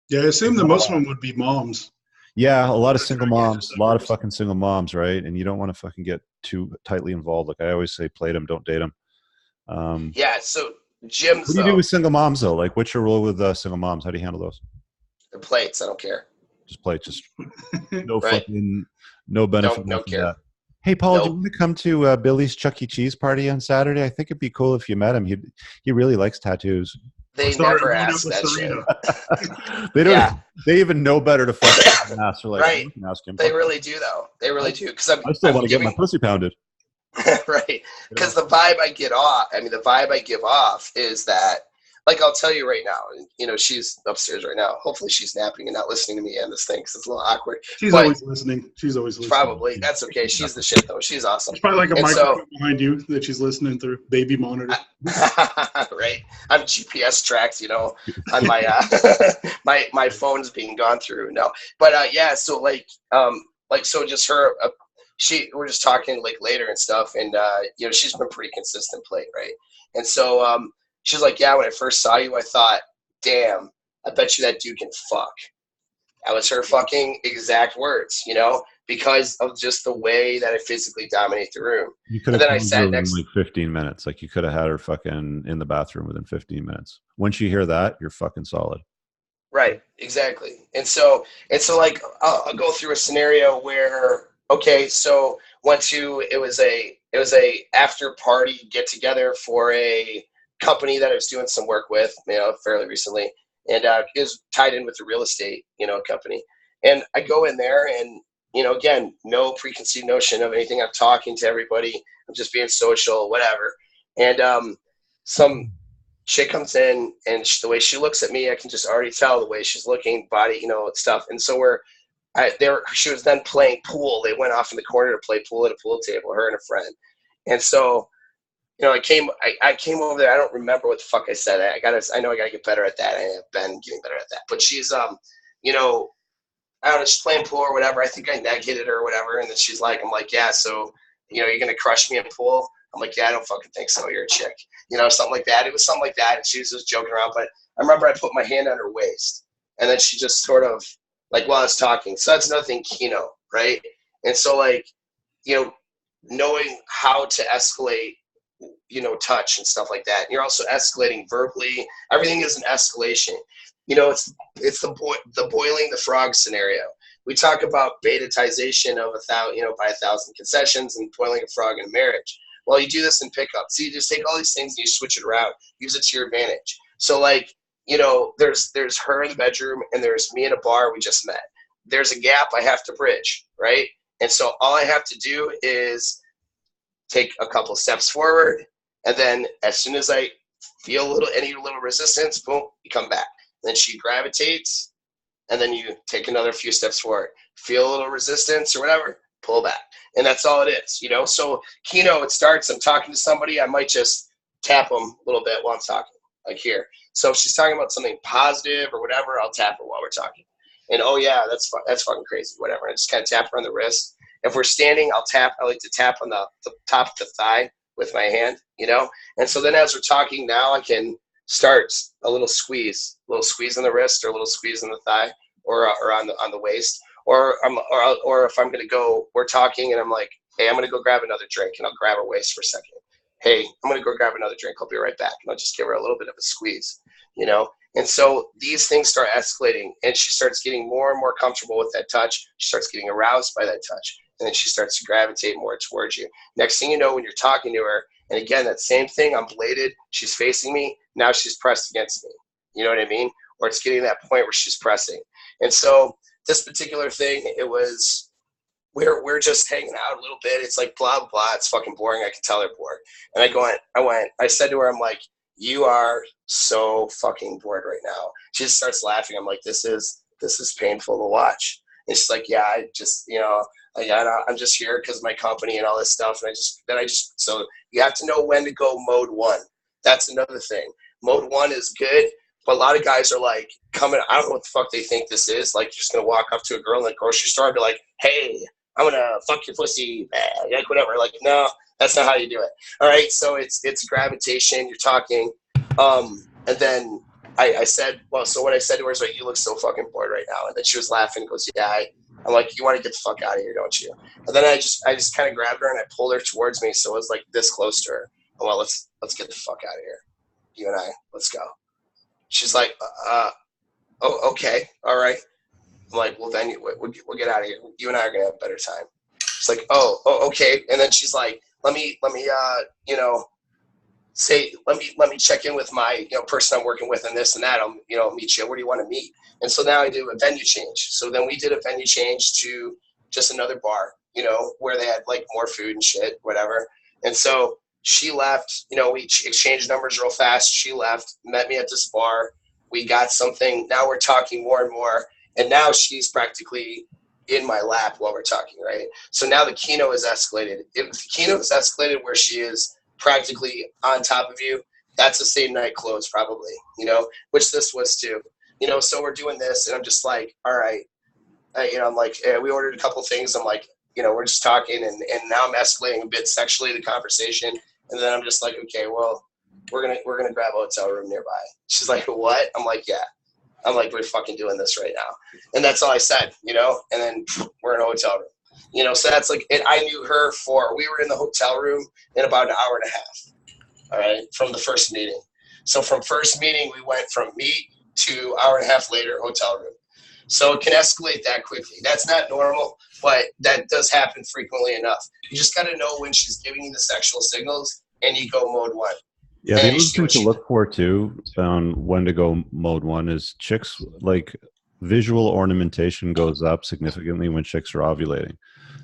Yeah, I assume the most of them would be moms. Yeah, a lot of single Trying to get moms, into a lot of suburbs. fucking single moms, right? And you don't want to fucking get too tightly involved. Like I always say, play them, don't date them. Yeah, so gyms What do you do though, with single moms though? Like, what's your role with single moms? How do you handle those? the plates, I don't care. Just play, just no Right. fucking, no benefit. Don't for care. that. Hey, Paul, do you Nope. want to come to Billy's Chuck E. Cheese party on Saturday? I think it'd be cool if you met him. He really likes tattoos. They Sorry, never I'm going out ask with that Serena. shit. They don't. Yeah. They even know better to fucking ask. They're like, Right. "You can ask him." They really do though. They really do. Because I still want to get my pussy pounded. right. Because the vibe I get off, the vibe I give off is that, like, I'll tell you right now, she's upstairs right now. Hopefully she's napping and not listening to me on this thing because it's a little awkward. She's But always listening. She's always listening. probably. That's okay. She's the shit, though. She's awesome. There's probably like a And microphone so, behind you that she's listening through. Baby monitor. right. I'm GPS tracked, on my my phone's being gone through. No. But yeah, so so just her we're just talking like later and stuff, and she's been pretty consistent plate, right? And so she's like, yeah, when I first saw you, I thought, damn, I bet you that dude can fuck. That was her fucking exact words, because of just the way that I physically dominate the room. You could And have then I called her sat in next. like 15 minutes. Like you could have had her fucking in the bathroom within 15 minutes. Once you hear that, you're fucking solid. Right, exactly. And so like I'll go through a scenario where, okay, so it was a after party get together for a company that I was doing some work with, fairly recently, and it was tied in with the real estate, company. And I go in there and, again, no preconceived notion of anything. I'm talking to everybody. I'm just being social, whatever. And some chick comes in, and the way she looks at me, I can just already tell the way she's looking, body, stuff. And so she was then playing pool. They went off in the corner to play pool at a pool table, her and a friend. And so, I came over there. I don't remember what the fuck I said. I know I gotta get better at that. I have been getting better at that. But she's, I don't know, she's playing pool or whatever. I think I neg-hitted her or whatever. And then I'm like, yeah, so, you're going to crush me in pool? I'm like, yeah, I don't fucking think so. You're a chick. Something like that. It was something like that. And she was just joking around. But I remember I put my hand on her waist. And then she just sort of, like, while I was talking. So that's another thing, Kino, right? And so, like, knowing how to escalate, touch and stuff like that. And you're also escalating verbally. Everything is an escalation. It's the boiling the frog scenario. We talk about betatization of 1,000, by 1,000 concessions and boiling a frog in a marriage. Well, you do this in pickup. So you just take all these things and you switch it around, use it to your advantage. So like, there's her in the bedroom and there's me in a bar we just met. There's a gap I have to bridge, right? And so all I have to do is take a couple steps forward, and then as soon as I feel any little resistance, boom, you come back. Then she gravitates, and then you take another few steps forward. Feel a little resistance or whatever, pull back. And that's all it is, So Kino, it starts, I'm talking to somebody, I might just tap them a little bit while I'm talking, like here. So if she's talking about something positive or whatever, I'll tap her while we're talking. And oh yeah, that's fucking crazy, whatever. I just kind of tap her on the wrist. If we're standing, I like to tap on the top of the thigh with my hand, And so then as we're talking now, I can starts a little squeeze on the wrist or a little squeeze on the thigh or on the waist, or if I'm gonna go, we're talking and I'm like, hey, I'm gonna go grab another drink, and I'll grab her waist for a second. Hey, I'm gonna go grab another drink. I'll be right back, and I'll just give her a little bit of a squeeze, you know. And so these things start escalating, and she starts getting more and more comfortable with that touch. She starts getting aroused by that touch, and then she starts to gravitate more towards you. Next thing you know, when you're talking to her, and again, that same thing, I'm bladed, she's facing me, now she's pressed against me. You know what I mean? Or it's getting to that point where she's pressing. And so this particular thing, it was, we're just hanging out a little bit. It's like blah, blah, blah. It's fucking boring. I can tell they're bored. And I said to her, I'm like, you are so fucking bored right now. She just starts laughing. I'm like, this is painful to watch. And she's like, yeah, I just, you know, I'm just here because of my company and all this stuff. And so you have to know when to go mode 1. That's another thing. Mode 1 is good, but a lot of guys are like coming, I don't know what the fuck they think this is. Like, you're just going to walk up to a girl in the grocery store and be like, hey, I'm going to fuck your pussy, like whatever. Like, no, that's not how you do it. All right. So it's gravitation. You're talking. And then I said, well, so what I said to her is like, you look so fucking bored right now. And then she was laughing and goes, yeah, I'm like, you want to get the fuck out of here, don't you? And then I just kind of grabbed her and I pulled her towards me. So it was like this close to her. Oh, well, let's get the fuck out of here. You and I, let's go. She's like, oh, okay. All right. I'm like, well, then we'll get out of here. You and I are going to have a better time. She's like, oh, okay. And then she's like, let me, you know, say, let me check in with my, you know, person I'm working with and this and that. I'll, you know, meet you. Where do you want to meet? And so now I do a venue change. So then we did a venue change to just another bar, you know, where they had like more food and shit, whatever. And so she left, you know, we exchanged numbers real fast. She left, met me at this bar. We got something. Now we're talking more and more. And now she's practically in my lap while we're talking, right? So now the keno is escalated. If the keno is escalated where she is practically on top of you, that's the same night close probably, you know, which this was too. You know, so we're doing this, and I'm just like, all right, you know, I'm like, we ordered a couple things. I'm like, you know, we're just talking, and now I'm escalating a bit sexually the conversation, and then I'm just like, okay, well, we're gonna grab a hotel room nearby. She's like, what? I'm like, yeah. I'm like, we're fucking doing this right now, and that's all I said, you know. And then we're in a hotel room, you know. So that's like, and I knew her we were in the hotel room in about an hour and a half, all right, from the first meeting. So from first meeting, we went from meet to hour and a half later hotel room. So it can escalate that quickly. That's not normal, but that does happen frequently enough. You just got to know when she's giving you the sexual signals, and you go mode 1. Yeah, the other thing to look for too on when to go mode 1 is chicks, like visual ornamentation goes up significantly when chicks are ovulating.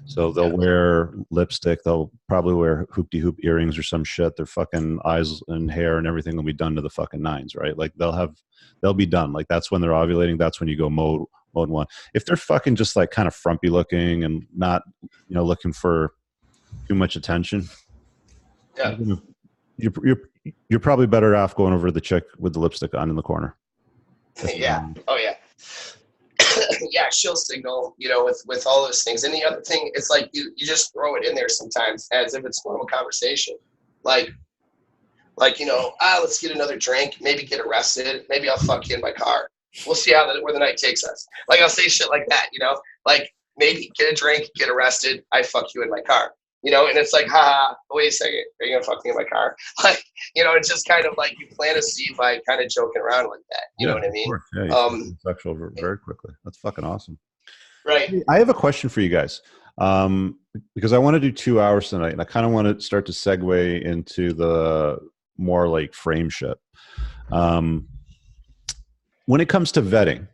So they'll wear lipstick, they'll probably wear hoop-de-hoop earrings or some shit. Their fucking eyes and hair and everything will be done to the fucking nines, right? Like they'll be done. Like that's when they're ovulating, that's when you go mode 1. If they're fucking just like kind of frumpy looking and not, you know, looking for too much attention, yeah, you're probably better off going over to the chick with the lipstick on in the corner. Yeah. Oh yeah. Yeah, she'll signal, you know, with all those things. And the other thing, it's like you just throw it in there sometimes as if it's normal conversation. Like, you know, let's get another drink, maybe get arrested, maybe I'll fuck you in my car. We'll see where the night takes us. Like, I'll say shit like that, you know, like maybe get a drink, get arrested, I fuck you in my car. You know, and it's like, haha, wait a second, are you gonna fuck me in my car? Like, you know, it's just kind of like you plant a seed by kind of joking around like that. You know what I mean? Yeah, sexual very quickly. That's fucking awesome. Right. I have a question for you guys, because I want to do 2 hours tonight, and I kind of want to start to segue into the more like frame shit. When it comes to vetting,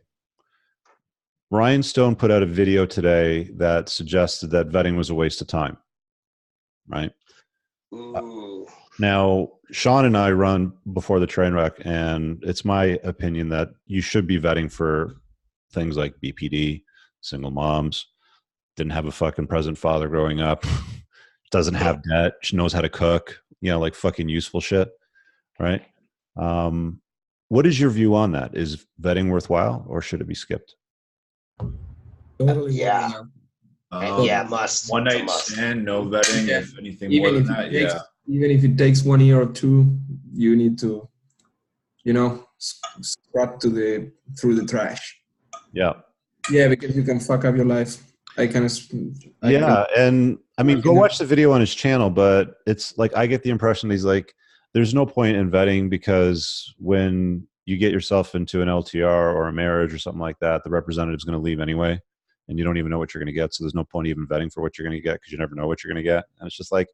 Ryan Stone put out a video today that suggested that vetting was a waste of time. Right. Now, Sean and I run before the train wreck, and it's my opinion that you should be vetting for things like BPD, single moms, didn't have a fucking present father growing up, doesn't have debt, she knows how to cook, you know, like fucking useful shit. Right. What is your view on that? Is vetting worthwhile, or should it be skipped? Totally. Yeah. Yeah, must. One night stand, no vetting. Yeah. If anything more than that, even if it takes 1 year or two, you need to scrap through the trash. Yeah. Yeah, because you can fuck up your life. Yeah, and I mean, go watch the video on his channel, but it's like I get the impression he's like, there's no point in vetting because when you get yourself into an LTR or a marriage or something like that, the representative's going to leave anyway, and you don't even know what you're going to get. So there's no point even vetting for what you're going to get because you never know what you're going to get. And it's just like,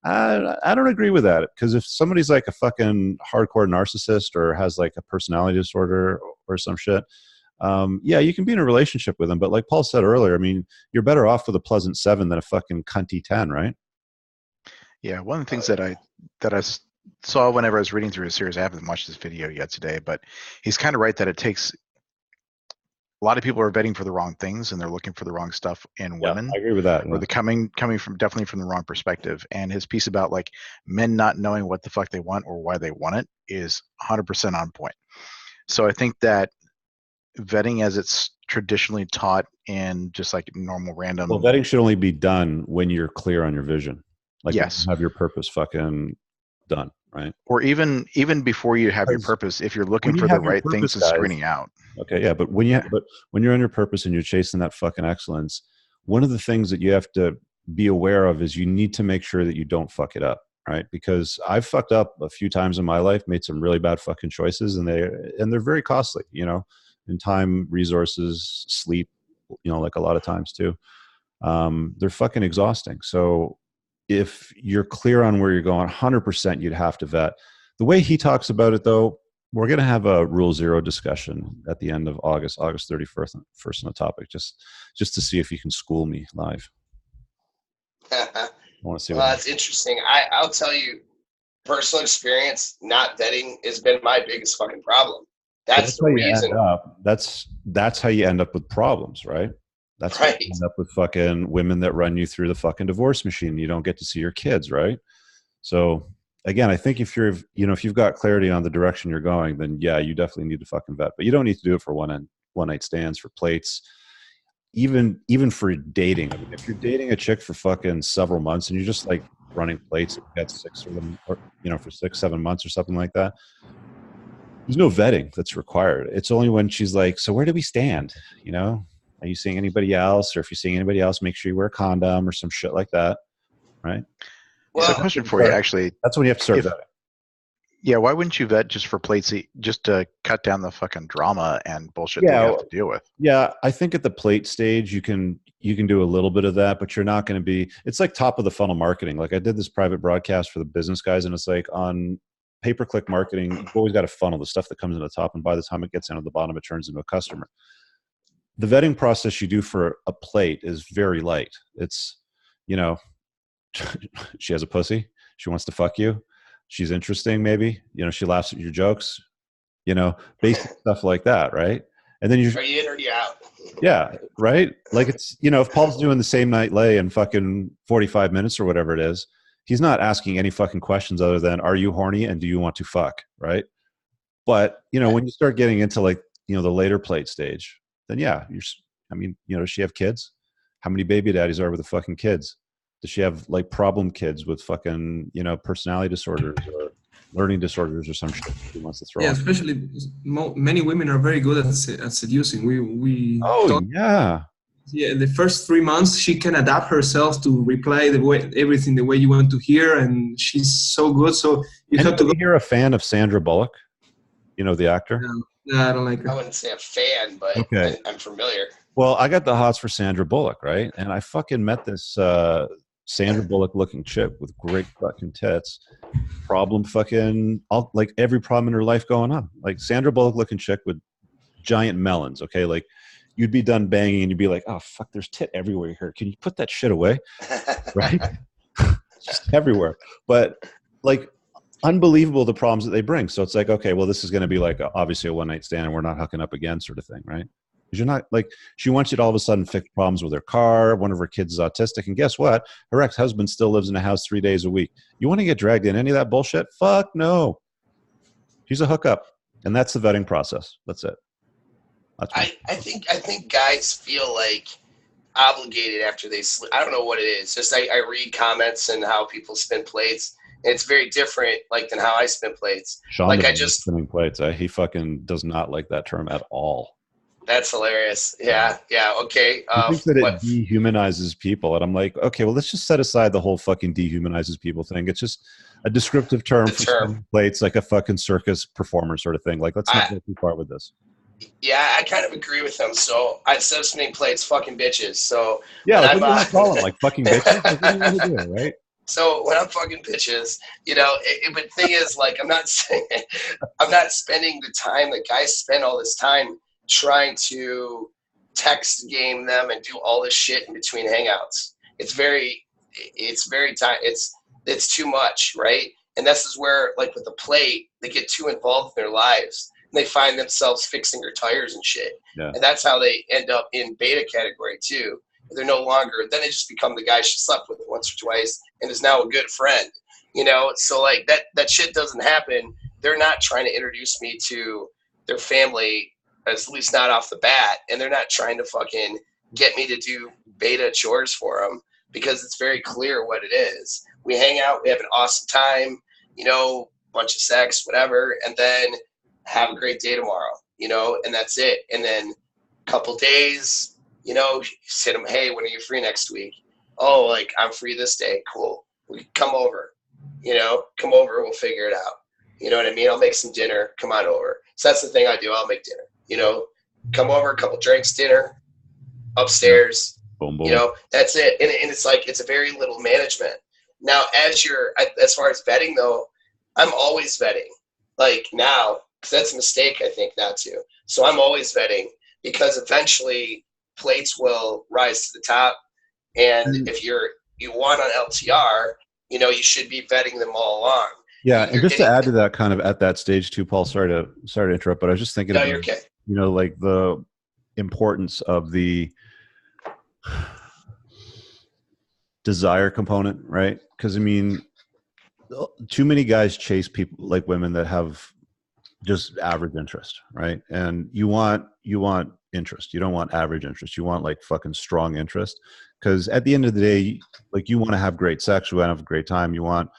I don't agree with that, because if somebody's like a fucking hardcore narcissist or has like a personality disorder or some shit, yeah, you can be in a relationship with them, but like Paul said earlier, I mean, you're better off with a pleasant 7 than a fucking cunty 10, right? Yeah, one of the things that I saw whenever I was reading through his series, I haven't watched this video yet today, but he's kind of right that it takes a lot of people are vetting for the wrong things and they're looking for the wrong stuff in women. I agree with that. Or the coming from definitely from the wrong perspective. And his piece about like men not knowing what the fuck they want or why they want it is 100% on point. So I think that vetting as it's traditionally taught in just like normal random. Well, vetting should only be done when you're clear on your vision. Like, yes, have your purpose fucking done, right? Or even before you have your purpose, if you're looking for the right things and screening out. Okay, yeah, but when you're on your purpose and you're chasing that fucking excellence, one of the things that you have to be aware of is you need to make sure that you don't fuck it up, right? Because I've fucked up a few times in my life, made some really bad fucking choices, and they're very costly, you know, in time, resources, sleep, you know, like a lot of times too. They're fucking exhausting. So if you're clear on where you're going, 100% you'd have to vet. The way he talks about it, though, we're going to have a Rule Zero discussion at the end of August 31st, first on the topic, just to see if you can school me live. I want to see. Well, that's interesting. I'll tell you, personal experience, not vetting has been my biggest fucking problem. That's the reason. That's how you end up with problems, right? That's right. How you end up with fucking women that run you through the fucking divorce machine. You don't get to see your kids, right? So again, I think if you've got clarity on the direction you're going, then yeah, you definitely need to fucking vet. But you don't need to do it for one night stands, for plates, even for dating. I mean, if you're dating a chick for fucking several months and you're just like running plates, you got 6 of them, or for 6-7 months or something like that, there's no vetting that's required. It's only when she's like, so where do we stand? You know, are you seeing anybody else? Or if you're seeing anybody else, make sure you wear a condom or some shit like that, right? Well, so a question for you, actually. That's when you have to start vetting. Yeah, why wouldn't you vet just for plates, just to cut down the fucking drama and bullshit that you have to deal with? Yeah, I think at the plate stage you can do a little bit of that, but you're not going to be. It's like top of the funnel marketing. Like I did this private broadcast for the business guys, and it's like on pay-per-click marketing, you've always got to funnel the stuff that comes in the top, and by the time it gets into the bottom, it turns into a customer. The vetting process you do for a plate is very light. It's, she has a pussy. She wants to fuck you. She's interesting, maybe. She laughs at your jokes. Basic stuff like that, right? And then are you in or you out? Yeah, right. Like it's if Paul's doing the same night lay in fucking 45 minutes or whatever it is, he's not asking any fucking questions other than, are you horny and do you want to fuck, right? But when you start getting into like the later plate stage, then yeah, does she have kids? How many baby daddies are with the fucking kids? Does she have like problem kids with fucking personality disorders or learning disorders or some shit she wants to throw? Yeah, especially many women are very good at seducing. We yeah, the first 3 months she can adapt herself to reply everything the way you want to hear, and she's so good. So you have to go. You're a fan of Sandra Bullock, the actor? No, I don't like her. I wouldn't say a fan, but okay. I'm familiar. Well, I got the hots for Sandra Bullock, right? And I fucking met this Sandra Bullock looking chick with great fucking tits. Like every problem in her life going on. Like Sandra Bullock looking chick with giant melons, okay? Like you'd be done banging and you'd be like, oh, fuck, there's tit everywhere here. Can you put that shit away? Right? Just everywhere. But like unbelievable the problems that they bring. So it's like, okay, well, this is going to be like obviously a one-night stand and we're not hooking up again sort of thing, right? Because you're not like, she wants you to all of a sudden fix problems with her car. One of her kids is autistic. And guess what? Her ex-husband still lives in the house 3 days a week. You want to get dragged in any of that bullshit? Fuck no. She's a hookup. And that's the vetting process. That's it. I think guys feel like obligated after they sleep. I don't know what it is. Just I read comments and how people spin plates. it's very different, like, than how I spin plates. Sean Like, doesn't like spinning plates. He fucking does not like that term at all. That's hilarious. Yeah. Okay. He thinks that What? it dehumanizes people, and I'm like, okay, well, let's just set aside the whole fucking dehumanizes people thing. It's just a descriptive term for spinning plates, like a fucking circus performer sort of thing. Like, let's not go too far with this. Yeah, I kind of agree with him. So instead of spinning plates, fucking bitches. So yeah, like, what do you want to call them? Like fucking bitches? Like, what do you want to do, right? So when I'm fucking bitches, you know, but the thing is, like, I'm not saying, I'm not spending the time that guys spend all this time trying to text game them and do all this shit in between hangouts. It's too much, right? And this is where, like, with the plate, they get too involved in their lives. And they find themselves fixing their tires and shit. Yeah. And that's how they end up in beta category too. They're no longer, then they just become the guy she slept with once or twice and is now a good friend, you know? So, like, that shit doesn't happen. They're not trying to introduce me to their family, at least not off the bat. And they're not trying to fucking get me to do beta chores for them, because it's very clear what it is. We hang out, we have an awesome time, you know, bunch of sex, whatever, and then have a great day tomorrow, you know, and that's it. And then a couple days, you know, hit them, hey, when are you free next week? Oh, like, I'm free this day. Cool. We come over, you know, come over. We'll figure it out. You know what I mean? I'll make some dinner. Come on over. So that's the thing I do. I'll make dinner, you know, come over, a couple drinks, dinner, upstairs, boom, boom. You know, that's it. And it's like, it's a very little management. Now, as far as vetting though, I'm always vetting, like, now, because that's a mistake, I think, not to. So I'm always vetting, because eventually plates will rise to the top. And if you want on LTR, you know, you should be vetting them all along. Yeah, and just to add to that, kind of at that stage too, Paul, sorry to interrupt, but I was just thinking No, about, you're okay. You know, like the importance of the desire component, right? Because, I mean, too many guys chase people, like women, that have just average interest, right? And you want interest. You don't want average interest. You want, like, fucking strong interest. Because at the end of the day, like, you want to have great sex. You want to have a great time. You want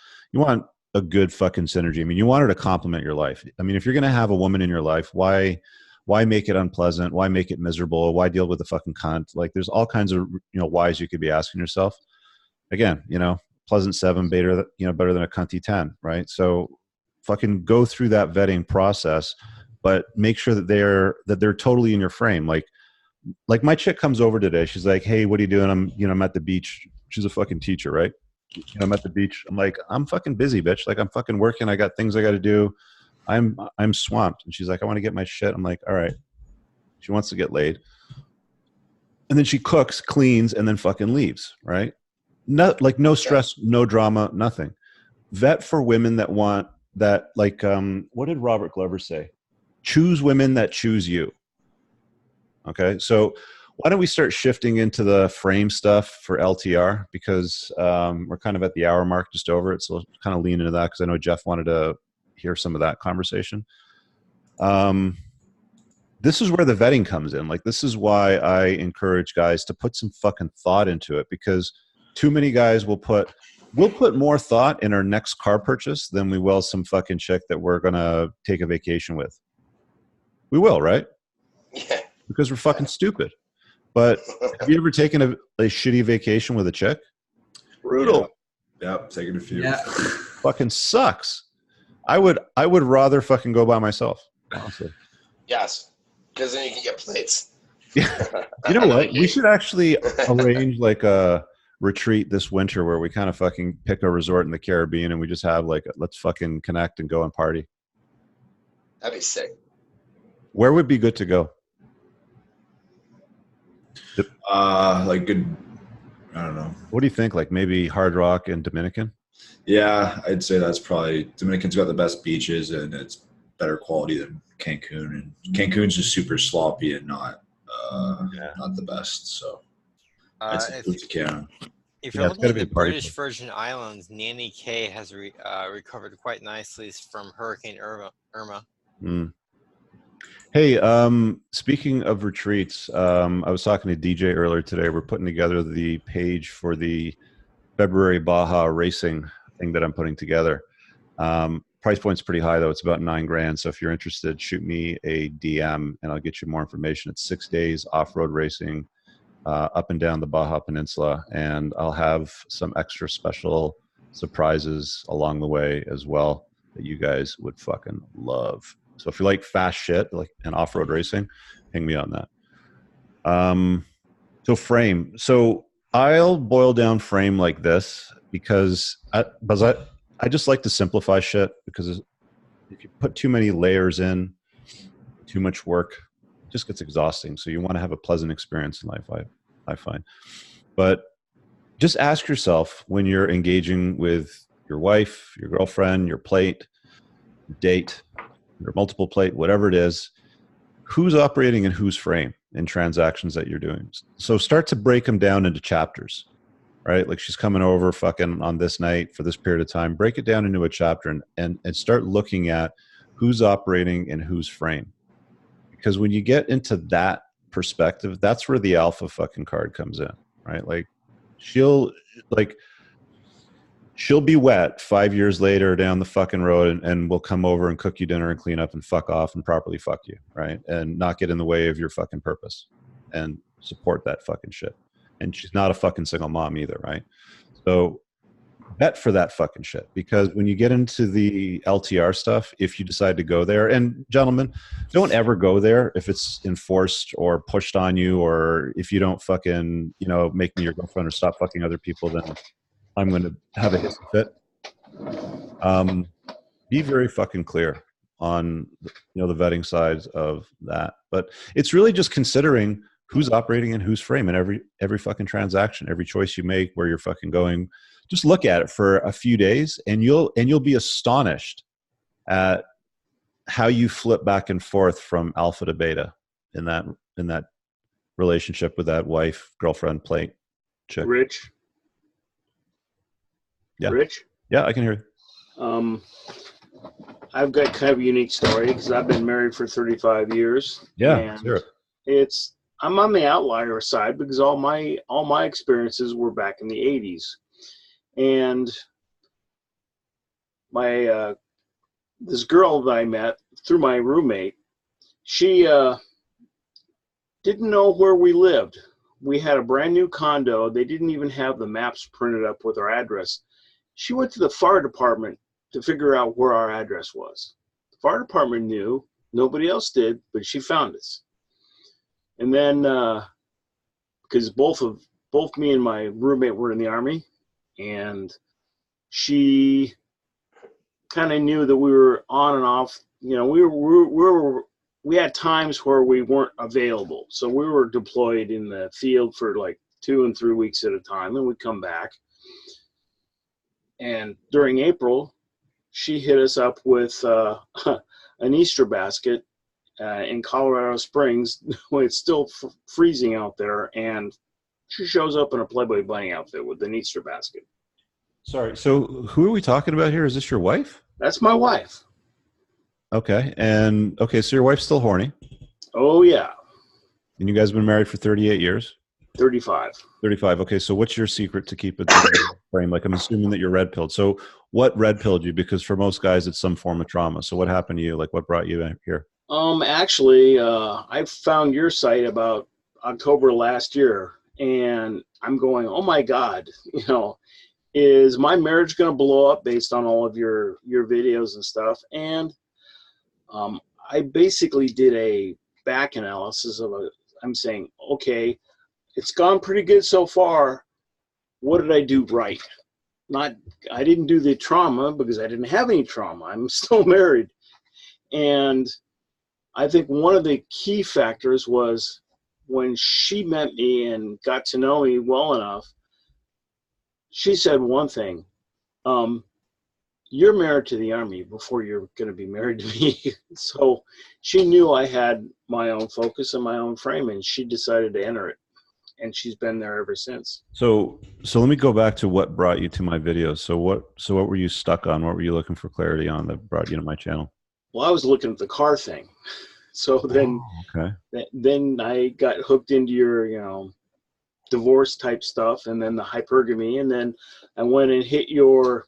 a good fucking synergy. I mean, you want her to complement your life. I mean, if you're going to have a woman in your life, why make it unpleasant? Why make it miserable? Why deal with the fucking cunt? Like, there's all kinds of, you know, whys you could be asking yourself. Again, you know, pleasant 7, better, you know, better than a cunty 10, right? So fucking go through that vetting process, but make sure that they're totally in your frame. Like my chick comes over today. She's like, hey, what are you doing? I'm at the beach. She's a fucking teacher, right? You know, I'm at the beach. I'm like, I'm fucking busy, bitch. Like, I'm fucking working. I got things I got to do. I'm swamped. And she's like, I want to get my shit. I'm like, all right. She wants to get laid. And then she cooks, cleans, and then fucking leaves, right? No stress, no drama, nothing. Vet for women that want that, like, what did Robert Glover say? Choose women that choose you. Okay, so why don't we start shifting into the frame stuff for LTR, because we're kind of at the hour mark, just over it. So we'll kind of lean into that, because I know Jeff wanted to hear some of that conversation. This is where the vetting comes in. Like, this is why I encourage guys to put some fucking thought into it, because too many guys will put more thought in our next car purchase than we will some fucking chick that we're gonna take a vacation with. We will, right? Yeah. Because we're fucking stupid. But have you ever taken a shitty vacation with a chick? Brutal. Yep, taking a few. Yeah. Fucking sucks. I would rather fucking go by myself, honestly. Yes, because then you can get plates. Yeah. You know what? We should actually arrange, like, a retreat this winter where we kind of fucking pick a resort in the Caribbean and we just have, like, let's fucking connect and go and party. That'd be sick. Where would be good to go? Like, good, I don't know. What do you think? Like, maybe Hard Rock and Dominican? Yeah, I'd say that's probably, Dominican's got the best beaches and it's better quality than Cancun. And Cancun's just super sloppy and not the best. So if you're looking at the British Virgin Islands, Nanny K has recovered quite nicely from Hurricane Irma. Mm. Hey, speaking of retreats, I was talking to DJ earlier today. We're putting together the page for the February Baja Racing thing that I'm putting together. Price point's pretty high though. It's about $9,000. So if you're interested, shoot me a DM and I'll get you more information. It's 6 days off-road racing up and down the Baja Peninsula, and I'll have some extra special surprises along the way as well that you guys would fucking love. So if you like fast shit like and off-road racing, hang me on that. So frame. So I'll boil down frame like this because I just like to simplify shit, because if you put too many layers in, too much work, it just gets exhausting. So you want to have a pleasant experience in life, I find. But just ask yourself when you're engaging with your wife, your girlfriend, your plate, your date, your multiple plate, whatever it is, who's operating in whose frame in transactions that you're doing. So start to break them down into chapters, right? Like she's coming over fucking on this night for this period of time. Break it down into a chapter and start looking at who's operating in whose frame. Because when you get into that perspective, that's where the alpha fucking card comes in, right? Like she'll be wet 5 years later down the fucking road and will come over and cook you dinner and clean up and fuck off and properly fuck you, right? And not get in the way of your fucking purpose and support that fucking shit. And she's not a fucking single mom either, right? So bet for that fucking shit, because when you get into the LTR stuff, if you decide to go there, and gentlemen, don't ever go there if it's enforced or pushed on you, or if you don't fucking, make me your girlfriend or stop fucking other people, then I'm going to have a hissy fit. Be very fucking clear on, the vetting side of that. But it's really just considering who's operating in whose frame in every fucking transaction, every choice you make, where you're fucking going. Just look at it for a few days, and you'll be astonished at how you flip back and forth from alpha to beta in that relationship with that wife, girlfriend, plate, chick. Rich. Yeah. Rich? Yeah, I can hear you. I've got kind of a unique story because I've been married for 35 years. Yeah, and let's hear it. I'm on the outlier side because all my experiences were back in the 80s. And my this girl that I met through my roommate, she didn't know where we lived. We had a brand new condo. They didn't even have the maps printed up with our address. She went to the fire department to figure out where our address was. The fire department knew, nobody else did, but she found us. And then, because both me and my roommate were in the Army, and she kind of knew that we were on and off. We had times where we weren't available, so we were deployed in the field for like 2 and 3 weeks at a time, and we'd come back. And during April, she hit us up with an Easter basket in Colorado Springs when it's still freezing out there, and she shows up in a Playboy bunny outfit with an Easter basket. Sorry, so who are we talking about here? Is this your wife? That's my wife. Okay, so your wife's still horny. Oh, yeah. And you guys have been married for 38 years? 35. 35. Okay, so what's your secret to keep it the frame? Like, I'm assuming that you're red pilled. So what red pilled you? Because for most guys, it's some form of trauma. So what happened to you? Like, what brought you here? Actually, I found your site about October last year, and I'm going, oh my God, is my marriage going to blow up based on all of your videos and stuff? And I basically did a back analysis I'm saying, okay, it's gone pretty good so far. What did I do right? I didn't do the trauma because I didn't have any trauma. I'm still married. And I think one of the key factors was when she met me and got to know me well enough, she said one thing, you're married to the Army before you're going to be married to me. So she knew I had my own focus and my own frame, and she decided to enter it. And she's been there ever since. So let me go back to what brought you to my videos. So what were you stuck on? What were you looking for clarity on that brought you to my channel? Well, I was looking at the car thing. So then, then I got hooked into your, divorce type stuff, and then the hypergamy, and then I went and hit your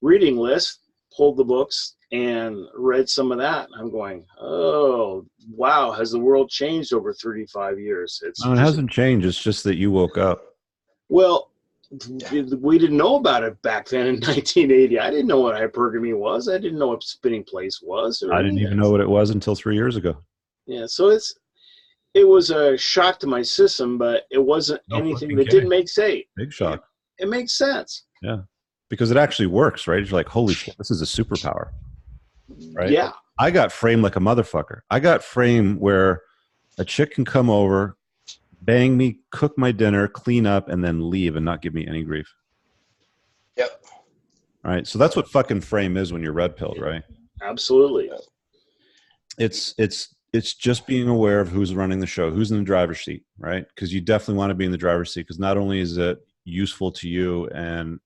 reading list, pulled the books, and read some of that. I'm going, oh, wow, has the world changed over 35 years? No, it hasn't changed. It's just that you woke up. Well, we didn't know about it back then in 1980. I didn't know what hypergamy was. I didn't know what spinning place was. I didn't even know what it was until 3 years ago. Yeah, so it was a shock to my system, but it wasn't anything that didn't make sense. Big shock. It makes sense. Yeah, because it actually works, right? You're like, holy shit, this is a superpower, right? Yeah. I got framed like a motherfucker. I got framed where a chick can come over, bang me, cook my dinner, clean up, and then leave and not give me any grief. Yep. All right. So that's what fucking frame is when you're red pilled, right? Absolutely. It's just being aware of who's running the show, who's in the driver's seat, right? Because you definitely want to be in the driver's seat, because not only is it useful to you and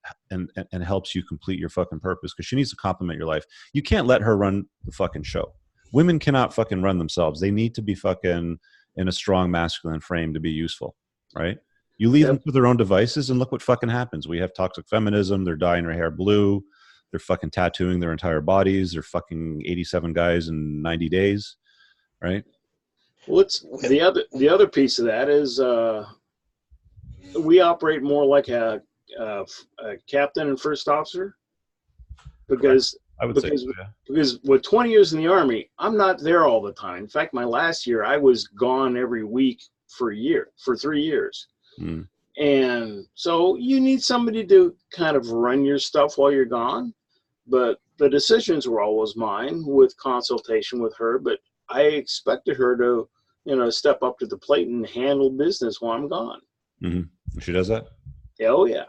helps you complete your fucking purpose, because she needs to complement your life. You can't let her run the fucking show. Women cannot fucking run themselves. They need to be fucking in a strong masculine frame to be useful, right? You leave them to their own devices, and look what fucking happens. We have toxic feminism. They're dyeing their hair blue. They're fucking tattooing their entire bodies. They're fucking 87 guys in 90 days, right? Well, it's the other piece of that is we operate more like a captain and first officer, because I would say so, yeah. Because with 20 years in the Army, I'm not there all the time. In fact, my last year, I was gone every week for 3 years. Mm. And so you need somebody to kind of run your stuff while you're gone. But the decisions were always mine, with consultation with her. But I expected her to, step up to the plate and handle business while I'm gone. Mm-hmm. She does that? Oh, yeah.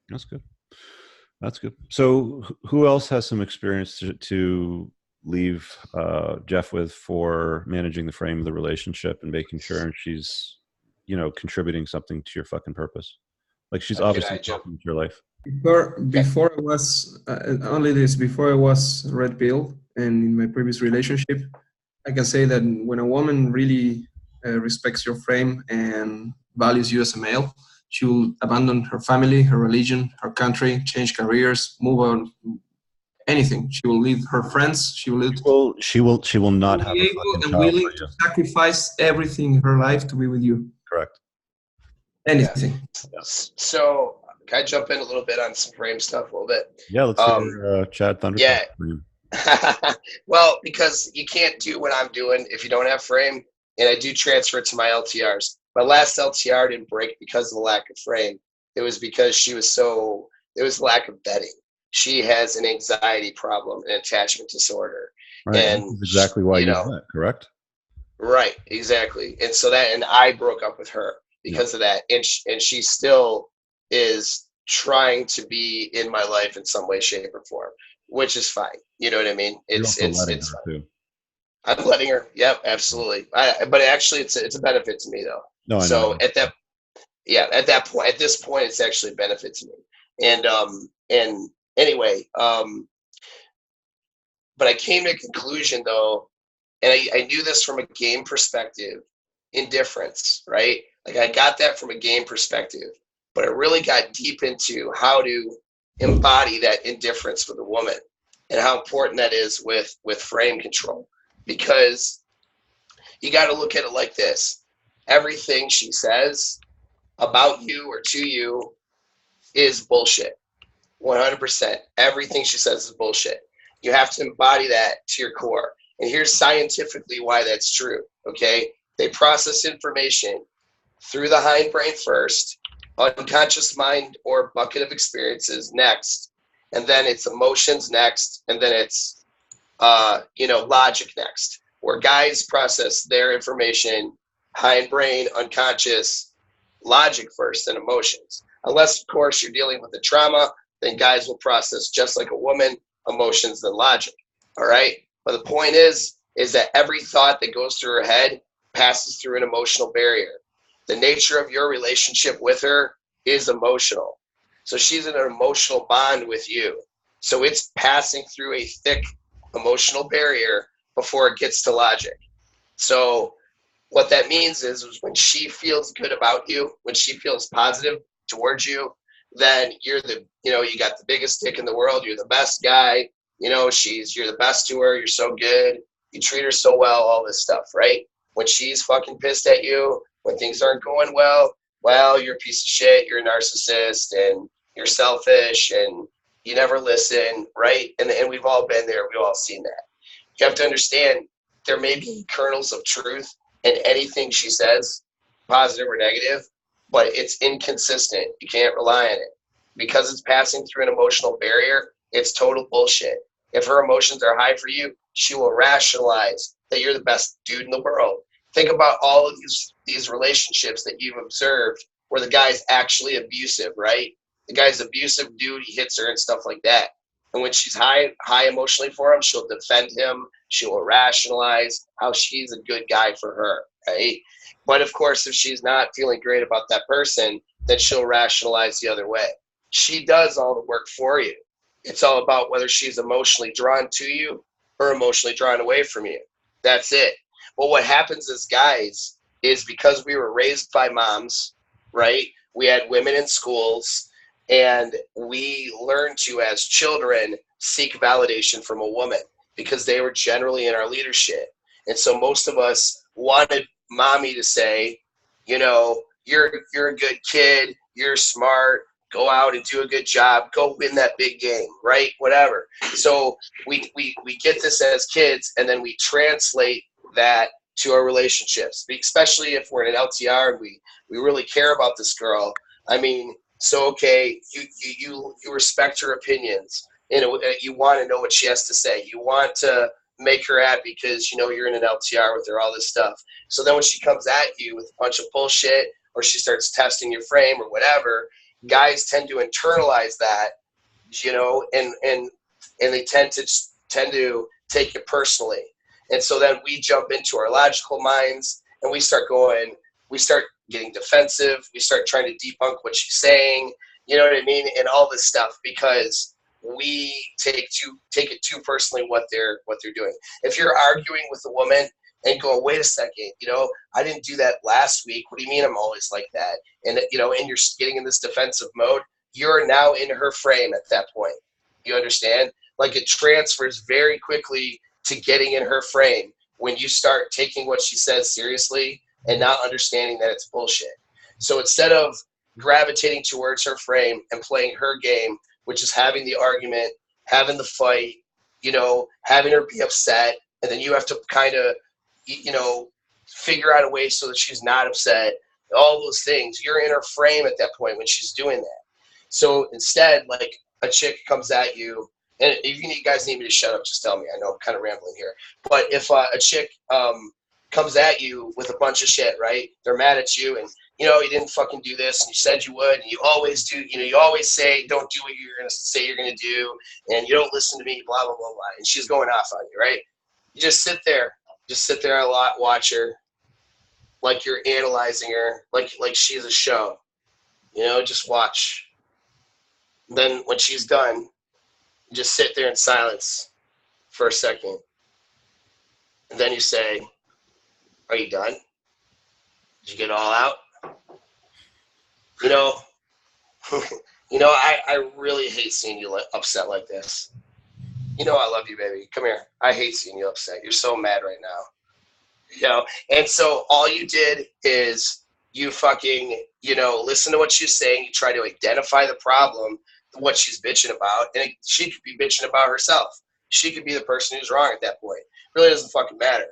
That's good. That's good. So who else has some experience to leave Jeff with for managing the frame of the relationship and making sure she's, contributing something to your fucking purpose? Like, she's obviously talking to your life. Before I was before I was red pill, and in my previous relationship, I can say that when a woman really respects your frame and values you as a male, she will abandon her family, her religion, her country, change careers, move on, anything. She will leave her friends. She will not have a fucking child willing for you. to sacrifice everything in her life to be with you. Correct. Anything. Yeah. So can I jump in a little bit on some frame stuff a little bit? Yeah, let's hear Chad Thunder. Yeah. Well, because you can't do what I'm doing if you don't have frame, and I do transfer it to my LTRs. My last LTR didn't break because of the lack of frame. It was because it was lack of bedding. She has an anxiety problem, an attachment disorder. Right. And that's exactly why you did that, correct? Right, exactly. And so and I broke up with her because of that. And she still is trying to be in my life in some way, shape, or form, which is fine. You know what I mean? It's fine. Too. I'm letting her. Yep, absolutely. But actually, it's a benefit to me, though. No, I so know. at this point, it's actually a benefit to me. And anyway, but I came to a conclusion, though, and I knew this from a game perspective, indifference, right? Like, I got that from a game perspective, but I really got deep into how to embody that indifference with a woman and how important that is with frame control. Because you got to look at it like this. Everything she says about you or to you is bullshit. 100%. Everything she says is bullshit. You have to embody that to your core. And here's scientifically why that's true, okay? They process information through the hindbrain first, unconscious mind or bucket of experiences next, and then it's emotions next, and then it's logic next, where guys process their information, hindbrain, unconscious, logic first, and emotions. Unless, of course, you're dealing with the trauma, then guys will process just like a woman, emotions, then logic. All right? But the point is that every thought that goes through her head passes through an emotional barrier. The nature of your relationship with her is emotional. So she's in an emotional bond with you. So it's passing through a thick emotional barrier before it gets to logic. So what that means is when she feels good about you, when she feels positive towards you, then you're the, you know, you got the biggest dick in the world. You're the best guy. You know, you're the best to her. You're so good. You treat her so well, all this stuff, right? When she's fucking pissed at you, when things aren't going well, you're a piece of shit. You're a narcissist and you're selfish and you never listen, right? And we've all been there. We've all seen that. You have to understand there may be kernels of truth in anything she says, positive or negative, but it's inconsistent. You can't rely on it. Because it's passing through an emotional barrier, it's total bullshit. If her emotions are high for you, she will rationalize that you're the best dude in the world. Think about all of these relationships that you've observed where the guy's actually abusive, right? The guy's abusive dude, he hits her and stuff like that. And when she's high emotionally for him, she'll defend him. She will rationalize how she's a good guy for her, right? But of course, if she's not feeling great about that person, then she'll rationalize the other way. She does all the work for you. It's all about whether she's emotionally drawn to you or emotionally drawn away from you. That's it. Well, what happens as guys is because we were raised by moms, right? We had women in schools, and we learned to, as children, seek validation from a woman because they were generally in our leadership. And so most of us wanted mommy to say, you know, you're a good kid, you're smart, go out and do a good job, go win that big game, right? Whatever. So we get this as kids, and then we translate that to our relationships, especially if we're in an LTR and we really care about this girl. I mean, so okay, you respect her opinions, and you want to know what she has to say. You want to make her happy because you know you're in an LTR with her, all this stuff. So then when she comes at you with a bunch of bullshit, or she starts testing your frame or whatever, guys tend to internalize that, you know, and they tend to take it personally. And so then we jump into our logical minds and we start getting defensive. We start trying to debunk what she's saying, you know what I mean? And all this stuff because we take it too personally what they're doing. If you're arguing with a woman and go, wait a second, you know, I didn't do that last week. What do you mean I'm always like that? And, you know, and you're getting in this defensive mode, you're now in her frame at that point. You understand? Like it transfers very quickly to getting in her frame when you start taking what she says seriously and not understanding that it's bullshit. So instead of gravitating towards her frame and playing her game, which is having the argument, having the fight, you know, having her be upset, and then you have to kind of, you know, figure out a way so that she's not upset, all those things. You're in her frame at that point when she's doing that. So instead, like a chick comes at you, and if you guys need me to shut up, just tell me. I know I'm kind of rambling here. But if a chick comes at you with a bunch of shit, right? They're mad at you, and you know you didn't fucking do this, and you said you would, and you always do. You know, you always say don't do what you're gonna say you're gonna do, and you don't listen to me, blah blah blah blah. And she's going off on you, right? You just sit there a lot, watch her, like you're analyzing her, like she's a show. You know, just watch. Then when she's done, just sit there in silence for a second. And then you say, are you done? Did you get it all out? You know, I really hate seeing you upset like this. You know I love you, baby. Come here. I hate seeing you upset. You're so mad right now. You know, and so all you did is you fucking, you know, listen to what she's saying. You try to identify the problem, what she's bitching about, and she could be bitching about herself. She could be the person who's wrong at that point. It really doesn't fucking matter.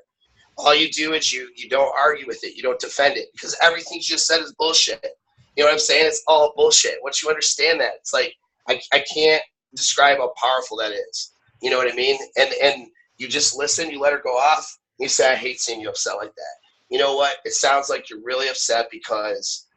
All you do is you don't argue with it. You don't defend it because everything she just said is bullshit. You know what I'm saying? It's all bullshit. Once you understand that, it's like I can't describe how powerful that is. You know what I mean? And you just listen. You let her go off. You say, I hate seeing you upset like that. You know what? It sounds like you're really upset because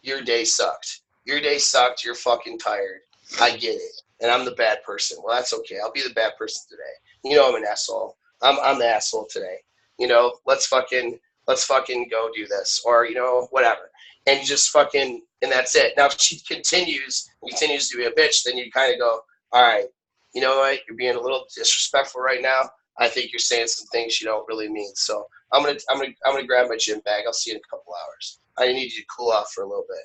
your day sucked. Your day sucked. You're fucking tired. I get it. And I'm the bad person. Well, that's okay. I'll be the bad person today. You know I'm an asshole. I'm the asshole today. You know, let's fucking go do this. Or, you know, whatever. And you just fucking, and that's it. Now, if she continues to be a bitch, then you kind of go, all right, you know what? You're being a little disrespectful right now. I think you're saying some things you don't really mean. So I'm gonna grab my gym bag. I'll see you in a couple hours. I need you to cool off for a little bit.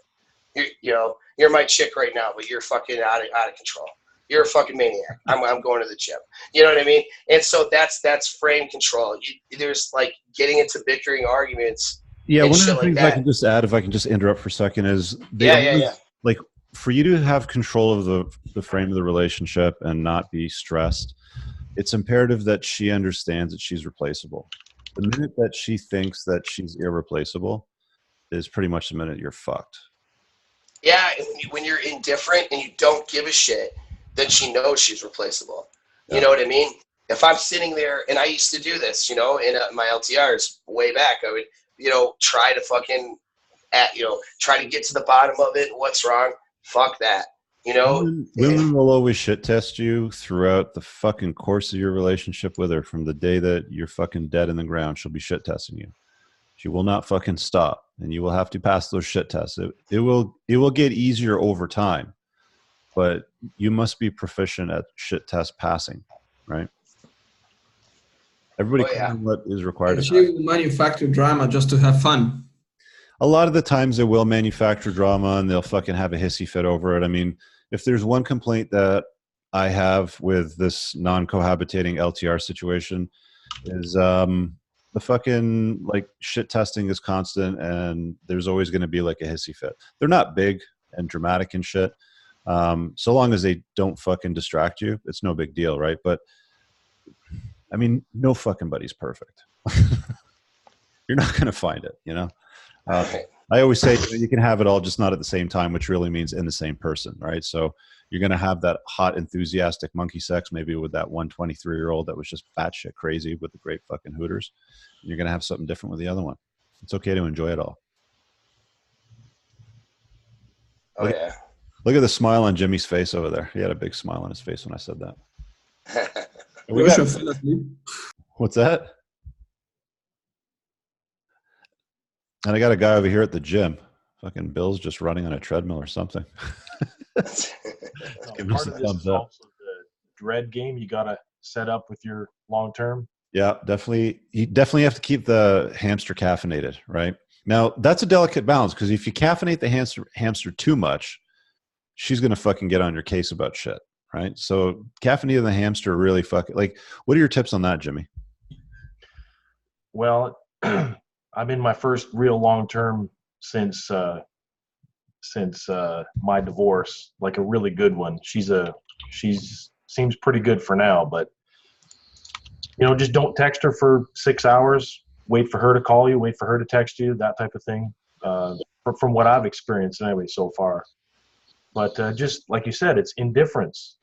You're my chick right now, but you're fucking out of control. You're a fucking maniac. I'm going to the gym. You know what I mean? And so that's frame control. There's like getting into bickering arguments. Yeah, and one of shit the like things I that. can just add, if I can just interrupt for a second, is like for you to have control of the frame of the relationship and not be stressed, it's imperative that she understands that she's replaceable. The minute that she thinks that she's irreplaceable is pretty much the minute you're fucked. Yeah, when you're indifferent and you don't give a shit, then she knows she's replaceable. You know what I mean? If I'm sitting there, and I used to do this, in my LTRs way back, I would, try to fucking, try to get to the bottom of it. What's wrong? Fuck that. Women will always shit test you throughout the fucking course of your relationship with her. From the day that you're fucking dead in the ground, she'll be shit testing you. She will not fucking stop, and you will have to pass those shit tests. It will get easier over time, but you must be proficient at shit test passing, right? Everybody can what is required. And she will manufacture drama just to have fun. A lot of the times they will manufacture drama and they'll fucking have a hissy fit over it. I mean, if there's one complaint that I have with this non-cohabitating LTR situation is the fucking like shit testing is constant and there's always going to be like a hissy fit. They're not big and dramatic and shit. So long as they don't fucking distract you, it's no big deal, right? But I mean, no fucking buddy's perfect. You're not going to find it, I always say you can have it all, just not at the same time, which really means in the same person, right? So you're going to have that hot, enthusiastic monkey sex, maybe with that 123-year-old that was just batshit crazy with the great fucking hooters. And you're going to have something different with the other one. It's okay to enjoy it all. Look at the smile on Jimmy's face over there. He had a big smile on his face when I said that. What's that? And I got a guy over here at the gym. Fucking Bill's just running on a treadmill or something. Part of this is also the dread game you got to set up with your long term. Yeah, definitely. You definitely have to keep the hamster caffeinated, right? Now, that's a delicate balance because if you caffeinate the hamster too much, she's going to fucking get on your case about shit, right? So caffeinating the hamster really fucking, like, what are your tips on that, Jimmy? Well, I'm in my first real long term since my divorce, like a really good one. She's seems pretty good for now, but just don't text her for 6 hours. Wait for her to call you. Wait for her to text you. That type of thing. From what I've experienced anyway so far. But just like you said, it's indifference.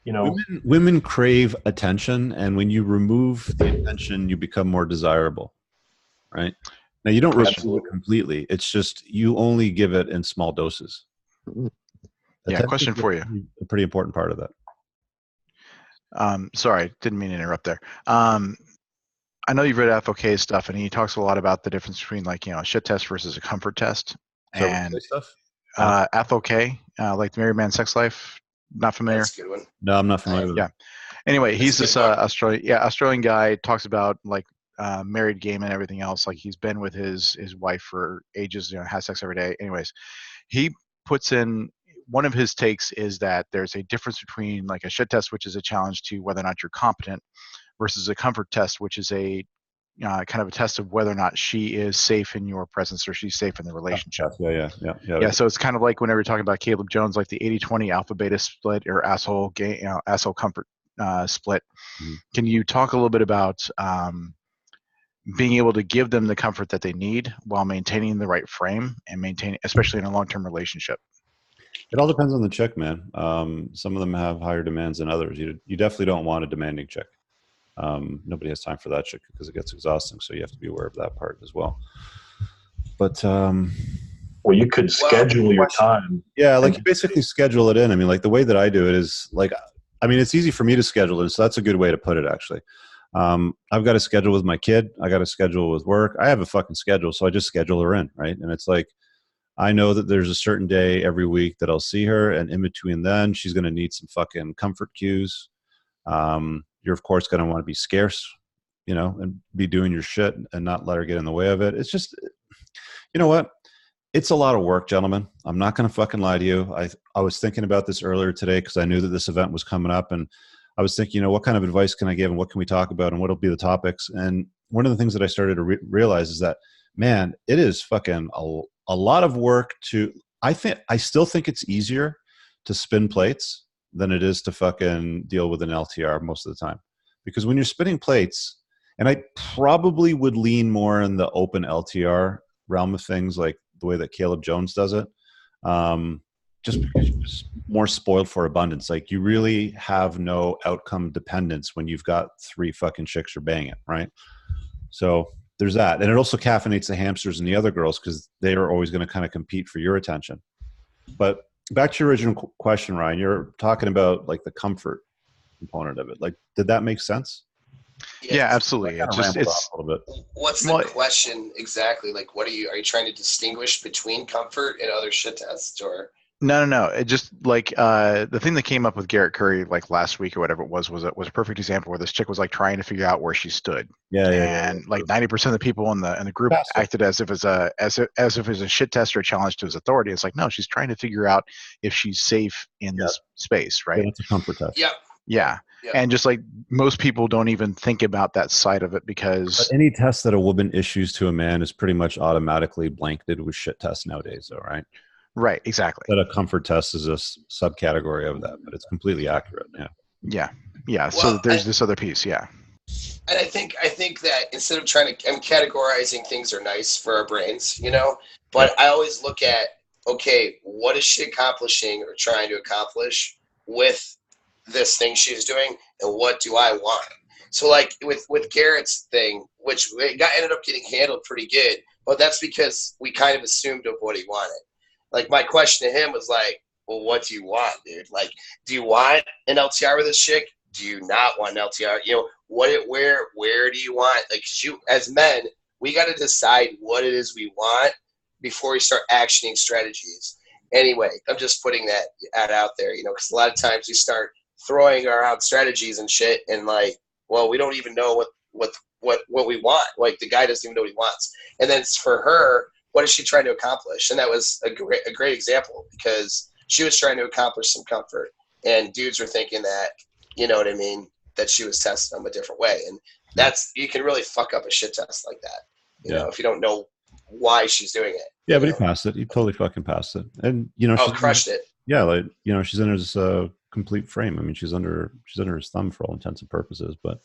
Women crave attention, and when you remove the attention, you become more desirable, right? Now, you don't remove it completely. It's just you only give it in small doses. Yeah, question for you. A pretty important part of that. Sorry, didn't mean to interrupt there. I know you've read FOK's stuff, and he talks a lot about the difference between a shit test versus a comfort test. And FOK, like the Married Man Sex Life, not familiar? That's a good one. No, I'm not familiar with it. Yeah. Anyway, he's this Australian guy, talks about married game and everything else. Like he's been with his wife for ages, has sex every day. Anyways, he puts in one of his takes is that there's a difference between like a shit test, which is a challenge to whether or not you're competent, versus a comfort test, which is a kind of a test of whether or not she is safe in your presence or she's safe in the relationship. Yeah. So it's kind of like whenever you're talking about Caleb Jones, like the 80-20 alpha beta split or asshole comfort split. Mm-hmm. Can you talk a little bit about being able to give them the comfort that they need while maintaining the right frame and maintaining, especially in a long-term relationship? It all depends on the chick, man. Some of them have higher demands than others. You definitely don't want a demanding chick. Nobody has time for that chick because it gets exhausting. So you have to be aware of that part as well. But well, you could schedule your time. Yeah, like you basically schedule it in. I mean, like the way that I do it is like, I mean, it's easy for me to schedule it. So that's a good way to put it, actually. I've got a schedule with my kid. I got a schedule with work. I have a fucking schedule. So I just schedule her in, right? And it's like, I know that there's a certain day every week that I'll see her. And in between then, she's going to need some fucking comfort cues. You're, of course, going to want to be scarce, and be doing your shit and not let her get in the way of it. It's just, you know what? it's a lot of work, gentlemen. I'm not going to fucking lie to you. I was thinking about this earlier today because I knew that this event was coming up, and I was thinking, what kind of advice can I give, and what can we talk about, and what'll be the topics? And one of the things that I started to realize is that, man, it is fucking a lot of work to. I still think it's easier to spin plates than it is to fucking deal with an LTR most of the time, because when you're spinning plates, and I probably would lean more in the open LTR realm of things, like the way that Caleb Jones does it, just because you're just more spoiled for abundance. Like, you really have no outcome dependence when you've got 3 fucking chicks you're banging, right? So there's that. And it also caffeinates the hamsters and the other girls because they are always going to kind of compete for your attention. But back to your original question, Ryan, you're talking about like the comfort component of it. Like, did that make sense? Yeah, absolutely. It's a little bit. What's the question exactly? Like, are you trying to distinguish between comfort and other shit tests, or? No. It just like the thing that came up with Garrett Curry like last week or whatever it was a perfect example where this chick was like trying to figure out where she stood. And like 90% of the people in the group acted as if it's as if it's a shit test or a challenge to his authority. It's like, no, she's trying to figure out if she's safe in this space, right? Yeah, it's a comfort test. Yeah. And just like most people don't even think about that side of it because but any test that a woman issues to a man is pretty much automatically blanketed with shit tests nowadays, though, right? Right, exactly. That a comfort test is a subcategory of that, but it's completely accurate. Yeah. So there's this other piece. Yeah. And I think that instead of trying to, categorizing things are nice for our brains, but I always look at, okay, what is she accomplishing or trying to accomplish with this thing she's doing, and what do I want? So like with Garrett's thing, which ended up getting handled pretty good, but that's because we kind of assumed of what he wanted. Like, my question to him was like, well, what do you want, dude? Like, do you want an LTR with this chick? Do you not want an LTR? Where do you want? Like, 'cause as men, we got to decide what it is we want before we start actioning strategies. Anyway, I'm just putting that out there, because a lot of times we start throwing around strategies and shit, and like, well, we don't even know what we want. Like, the guy doesn't even know what he wants. And then for her, what is she trying to accomplish? And that was a great example, because she was trying to accomplish some comfort, and dudes were thinking that, you know what I mean, that she was testing them a different way. And you can really fuck up a shit test like that, you know, if you don't know why she's doing it. Yeah, but he passed it. He totally fucking passed it. And, she crushed it. Yeah, like, she's in his complete frame. I mean, she's under his thumb for all intents and purposes. But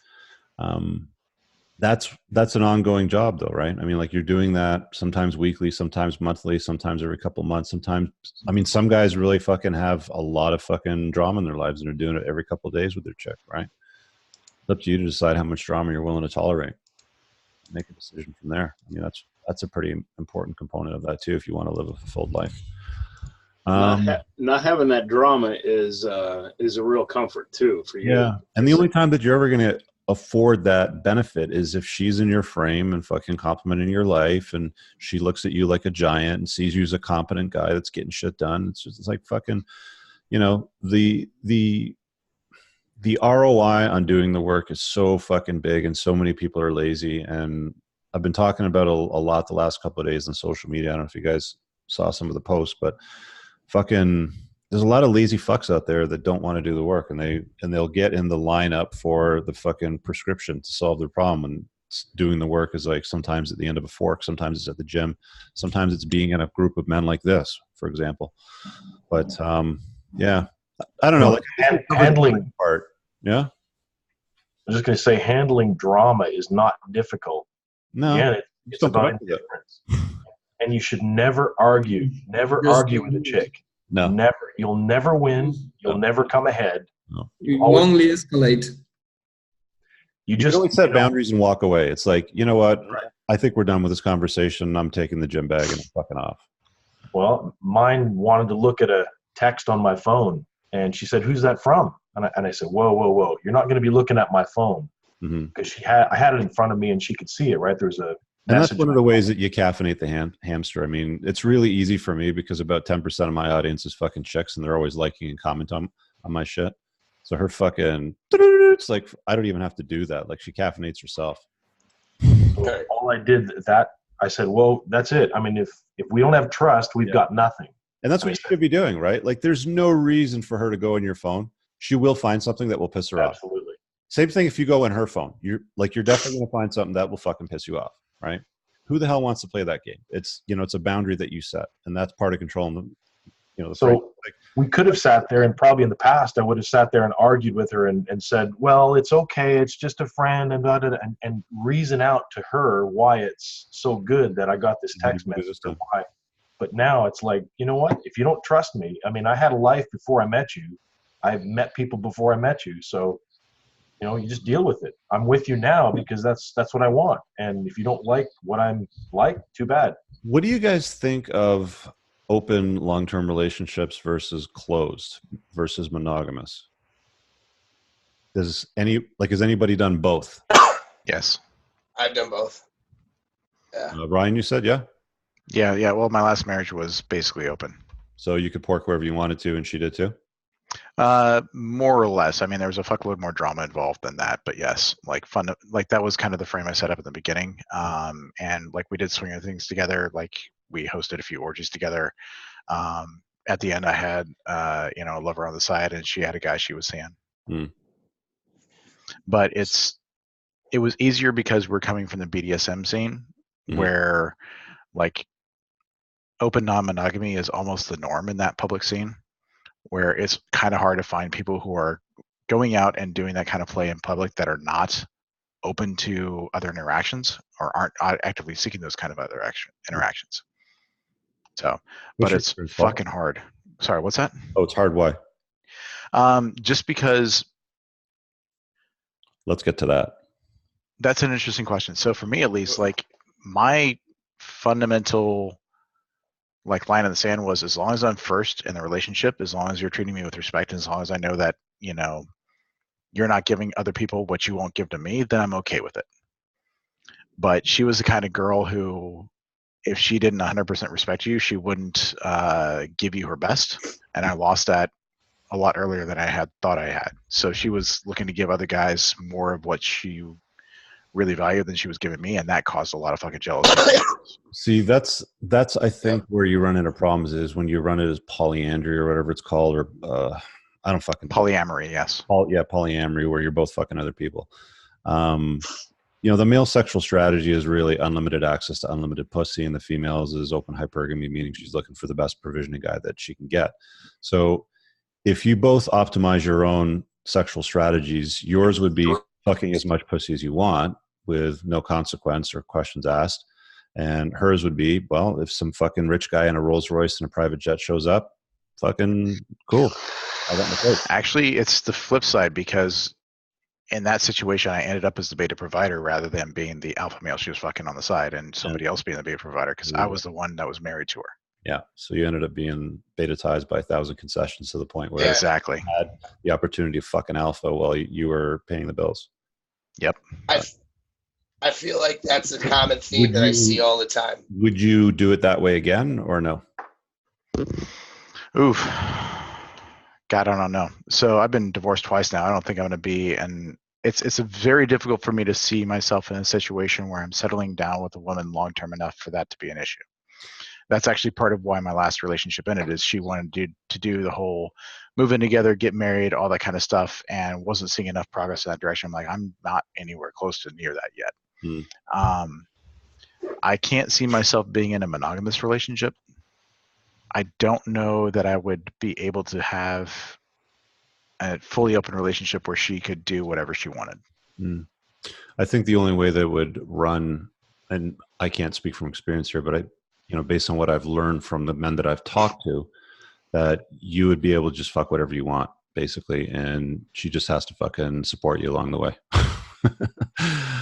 that's an ongoing job, though, right? I mean, like, you're doing that sometimes weekly, sometimes monthly, sometimes every couple months. Sometimes, I mean, some guys really fucking have a lot of fucking drama in their lives, and are doing it every couple of days with their chick, right? It's up to you to decide how much drama you're willing to tolerate. Make a decision from there. I mean, that's a pretty important component of that too, if you want to live a fulfilled life. Not having that drama is a real comfort too for you. Yeah, and the only time that you're ever going to afford that benefit is if she's in your frame and fucking complimenting your life, and she looks at you like a giant and sees you as a competent guy that's getting shit done. It's like fucking, the ROI on doing the work is so fucking big, and so many people are lazy. And I've been talking about a lot the last couple of days on social media. I don't know if you guys saw some of the posts, but fucking, there's a lot of lazy fucks out there that don't want to do the work, and they'll get in the lineup for the fucking prescription to solve their problem. And doing the work is like sometimes at the end of a fork, sometimes it's at the gym, sometimes it's being in a group of men like this, for example. But yeah, I don't know. Like, handling part. Yeah. I was just going to say, handling drama is not difficult. No. Again, it's about indifference. And you should never argue. Never argue with a chick. No. Never. You'll never win. You'll never come ahead. No. You only escalate. You just only set boundaries and walk away. It's like, you know what? I think we're done with this conversation. I'm taking the gym bag and I'm fucking off. Well, mine wanted to look at a text on my phone, and she said, "Who's that from?" And I said, whoa. You're not going to be looking at my phone. Because I had it in front of me and she could see it, right? There's a And that's one of the ways that you caffeinate the hamster. I mean, it's really easy for me because about 10% of my audience is fucking chicks, and they're always liking and commenting on my shit. So her fucking, it's like, I don't even have to do that. Like, she caffeinates herself. So all I did that, I said, well, that's it. I mean, if we don't have trust, we've got nothing. And that's what you should be doing, right? Like, there's no reason for her to go on your phone. She will find something that will piss her off. Absolutely. Same thing if you go on her phone. You're definitely going to find something that will fucking piss you off, right? Who the hell wants to play that game? It's, it's a boundary that you set, and that's part of controlling them. So we could have sat there, and probably in the past, I would have sat there and argued with her and said, well, it's okay. It's just a friend, and and reason out to her why it's so good that I got this text message or why. But now it's like, you know what? If you don't trust me, I mean, I had a life before I met you. I've met people before I met you. So, you just deal with it. I'm with you now because that's what I want. And if you don't like what I'm like, too bad. What do you guys think of open long-term relationships versus closed versus monogamous? Has anybody done both? Yes. I've done both. Yeah. Ryan, you said yeah? Yeah. Well, my last marriage was basically open. So you could pork wherever you wanted to, and she did too? More or less. I mean, there was a fuckload more drama involved than that, but yes, that was kind of the frame I set up at the beginning. And like we did swinger things together, like we hosted a few orgies together. At the end I had, a lover on the side, and she had a guy she was seeing. But it was easier because we're coming from the BDSM scene where like open non-monogamy is almost the norm in that public scene, where it's kind of hard to find people who are going out and doing that kind of play in public that are not open to other interactions or aren't actively seeking those kind of other interactions. So, but it's fucking hard. Sorry, what's that? Oh, it's hard. Why? Just because. Let's get to that. That's an interesting question. So for me, at least, like my fundamental line in the sand was, as long as I'm first in the relationship, as long as you're treating me with respect, and as long as I know that, you're not giving other people what you won't give to me, then I'm okay with it. But she was the kind of girl who, if she didn't 100% respect you, she wouldn't give you her best. And I lost that a lot earlier than I had thought I had. So she was looking to give other guys more of what she really valued than she was giving me, and that caused a lot of fucking jealousy. See, that's I think where you run into problems is when you run it as polyandry or whatever it's called, or I don't fucking polyamory. Yes. Polyamory, where you're both fucking other people. The male sexual strategy is really unlimited access to unlimited pussy, and the females is open hypergamy, meaning she's looking for the best provisioning guy that she can get. So if you both optimize your own sexual strategies, yours would be fucking as much pussy as you want with no consequence or questions asked. And hers would be, well, if some fucking rich guy in a Rolls Royce and a private jet shows up, fucking cool. I got my place. Actually, it's the flip side, because in that situation, I ended up as the beta provider rather than being the alpha male she was fucking on the side and somebody else being the beta provider, because I was the one that was married to her. Yeah. So you ended up being beta-tized by 1,000 concessions to the point where exactly you had the opportunity of fucking alpha while you were paying the bills. Yep. I feel like that's a common theme that I see all the time. Would you do it that way again or no? Oof. God, I don't know. So I've been divorced twice now. I don't think I'm going to be, and it's very difficult for me to see myself in a situation where I'm settling down with a woman long-term enough for that to be an issue. That's actually part of why my last relationship ended, is she wanted to do the whole move in together, get married, all that kind of stuff, and wasn't seeing enough progress in that direction. I'm like, I'm not anywhere close to near that yet. I can't see myself being in a monogamous relationship. I don't know that I would be able to have a fully open relationship where she could do whatever she wanted. I think the only way that would run, and I can't speak from experience here, but based on what I've learned from the men that I've talked to, that you would be able to just fuck whatever you want, basically, and she just has to fucking support you along the way.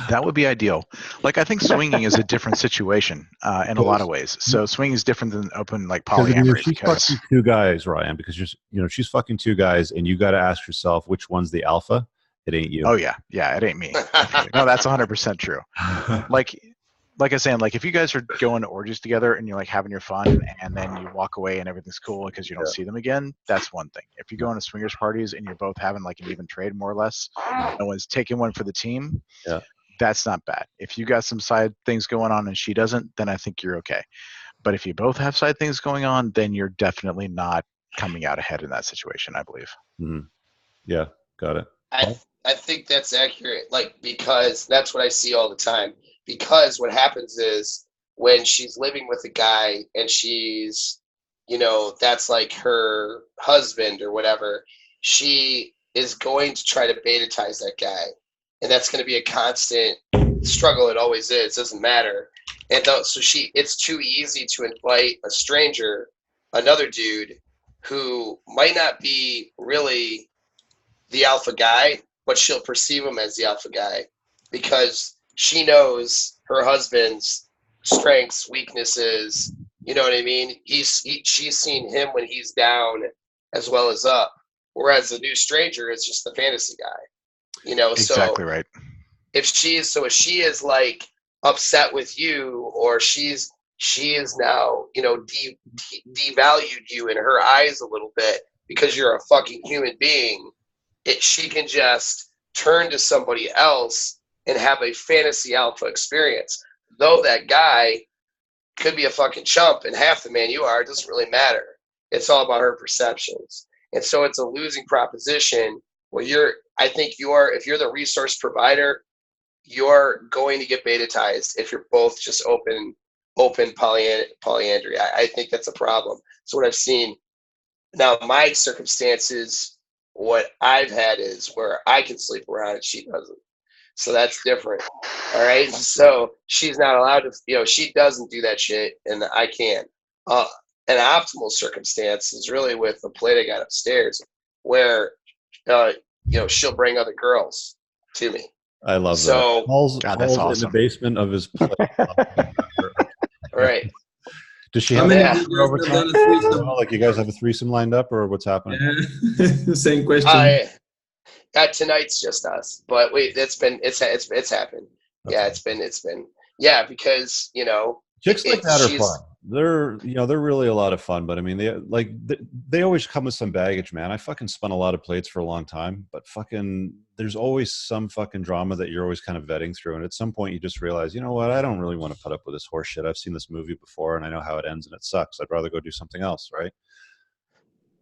That would be ideal. Like, I think swinging is a different situation in a lot of ways. So swinging is different than open, like polyamory. She's fucking two guys, Ryan, because she's fucking two guys, and you got to ask yourself which one's the alpha. It ain't you. Oh yeah, it ain't me. No, that's 100% true. Like I was saying, like if you guys are going to orgies together and you're like having your fun, and then you walk away and everything's cool because you don't see them again, that's one thing. If you go into swingers parties and you're both having like an even trade, more or less, no one's taking one for the team, that's not bad. If you got some side things going on and she doesn't, then I think you're okay. But if you both have side things going on, then you're definitely not coming out ahead in that situation, I believe. Mm-hmm. Yeah, got it. I think that's accurate, like, because that's what I see all the time. Because what happens is when she's living with a guy and she's, that's like her husband or whatever, she is going to try to beta-tize that guy. And that's going to be a constant struggle. It always is. It doesn't matter. And so it's too easy to invite a stranger, another dude, who might not be really the alpha guy, but she'll perceive him as the alpha guy because she knows her husband's strengths, weaknesses. You know what I mean? She's seen him when he's down as well as up, whereas the new stranger is just the fantasy guy. Exactly right. If she is like upset with you, or she is now devalued you in her eyes a little bit because you're a fucking human being, she can just turn to somebody else and have a fantasy alpha experience. Though that guy could be a fucking chump and half the man you are, it doesn't really matter. It's all about her perceptions. And so it's a losing proposition where if you're the resource provider, you're going to get beta-tized if you're both just open polyandry. I think that's a problem. So what I've seen now, my circumstances, what I've had is where I can sleep around and she doesn't. So that's different. All right. So she's not allowed to, she doesn't do that shit and I can. An optimal circumstance is really with the plate I got upstairs where, she'll bring other girls to me. I love that. Paul's awesome. in the basement of his plate. Right. Does she have overtime? Like you guys have a threesome lined up, or what's happening? Yeah. Same question. Tonight's just us, but wait, it's happened. That's it's been because chicks like that are fun. They're really a lot of fun, but I mean they always come with some baggage, man. I fucking spun a lot of plates for a long time, but fucking there's always some fucking drama that you're always kind of vetting through, and at some point you just realize, you know what, I don't really want to put up with this horse shit. I've seen this movie before and I know how it ends and it sucks. I'd rather go do something else, right?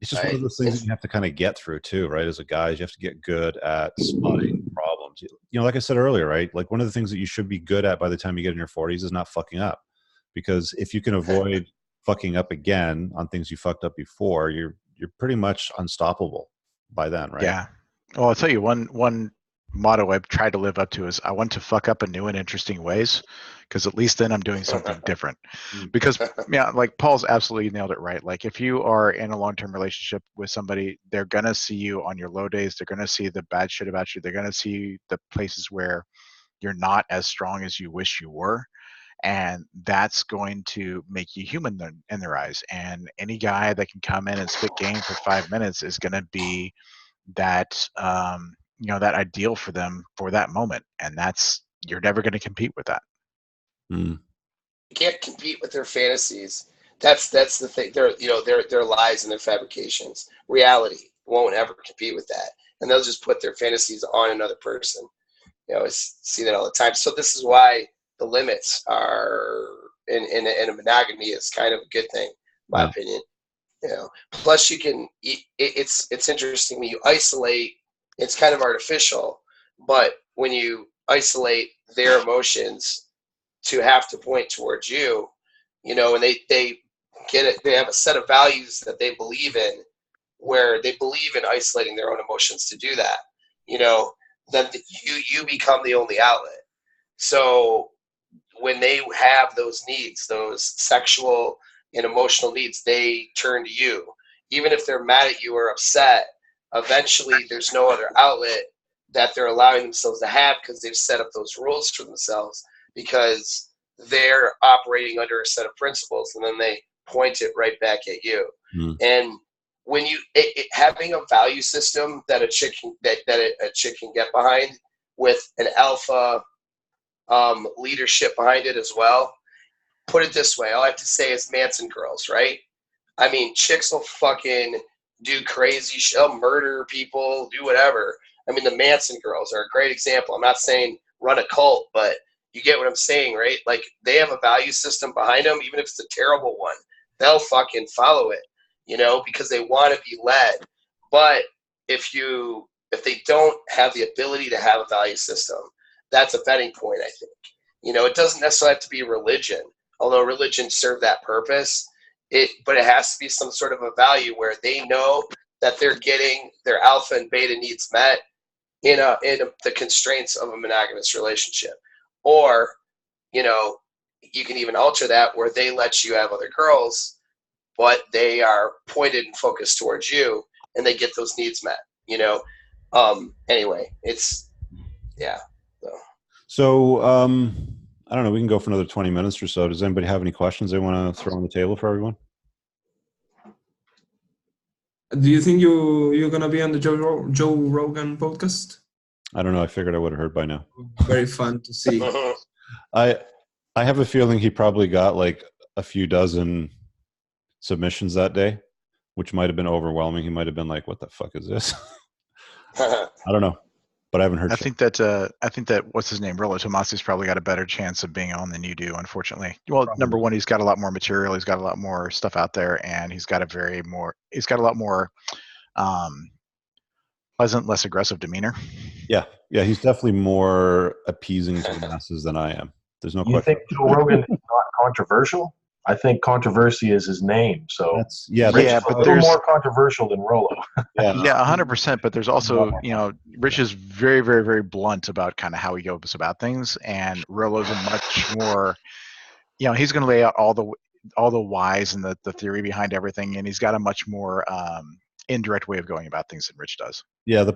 It's just one of those things that you have to kind of get through too, right? As a guy, you have to get good at spotting problems. Like I said earlier, right? Like one of the things that you should be good at by the time you get in your 40s is not fucking up. Because if you can avoid fucking up again on things you fucked up before, you're pretty much unstoppable by then, right? Yeah. Well, I'll tell you one motto I've tried to live up to is I want to fuck up in new and interesting ways, because at least then I'm doing something different. Because like Paul's absolutely nailed it right. Like if you are in a long-term relationship with somebody, they're gonna see you on your low days. They're gonna see the bad shit about you. They're gonna see the places where you're not as strong as you wish you were. And that's going to make you human in their eyes. And any guy that can come in and spit game for 5 minutes is going to be that that ideal for them for that moment. And you're never going to compete with that. You can't compete with their fantasies. That's the thing. Their lies and their fabrications. Reality won't ever compete with that, and they'll just put their fantasies on another person. I see that all the time. So this is why the limits are in a monogamy is kind of a good thing, in my opinion. Plus you can. It's interesting when you isolate. It's kind of artificial, but when you isolate their emotions to have to point towards you, and they get it. They have a set of values that they believe in, where they believe in isolating their own emotions to do that. Then you become the only outlet. So when they have those needs, those sexual and emotional needs, they turn to you. Even if they're mad at you or upset, eventually there's no other outlet that they're allowing themselves to have because they've set up those rules for themselves, because they're operating under a set of principles, and then they point it right back at you. And when you having a value system that a chick can get behind with an alpha leadership behind it as well. Put it this way, all I have to say is Manson girls, right? I mean, chicks will fucking do crazy shit, murder people, do whatever. I mean, the Manson girls are a great example. I'm not saying run a cult, but you get what I'm saying, right? Like they have a value system behind them, even if it's a terrible one, they'll fucking follow it, because they want to be led. But if they don't have the ability to have a value system, that's a betting point, I think. It doesn't necessarily have to be religion, although religion serve that purpose. But it has to be some sort of a value where they know that they're getting their alpha and beta needs met in the constraints of a monogamous relationship. Or, you can even alter that where they let you have other girls, but they are pointed and focused towards you, and they get those needs met. Anyway, it's So I don't know. We can go for another 20 minutes or so. Does anybody have any questions they want to throw on the table for everyone? Do you think you're gonna be on the Joe Rogan podcast? I don't know. I figured I would have heard by now. Very fun to see. I have a feeling he probably got like a few dozen submissions that day, which might have been overwhelming. He might have been like, "What the fuck is this?" I don't know, but I haven't heard. I think that what's his name, Rollo Tomasi's probably got a better chance of being on than you do, unfortunately. Well, probably. Number one, he's got a lot more material. He's got a lot more stuff out there, and he's got a lot more pleasant, less aggressive demeanor. Yeah, he's definitely more appeasing to the masses than I am. There's no question. You think Joe Rogan is not controversial? I think controversy is his name. So Rich is a little more controversial than Rollo. Yeah, 100%. But there's also, Rich is very, very, very blunt about kind of how he goes about things, and Rollo's a much more, he's going to lay out all the whys and the theory behind everything, and he's got a much more indirect way of going about things than Rich does. Yeah. The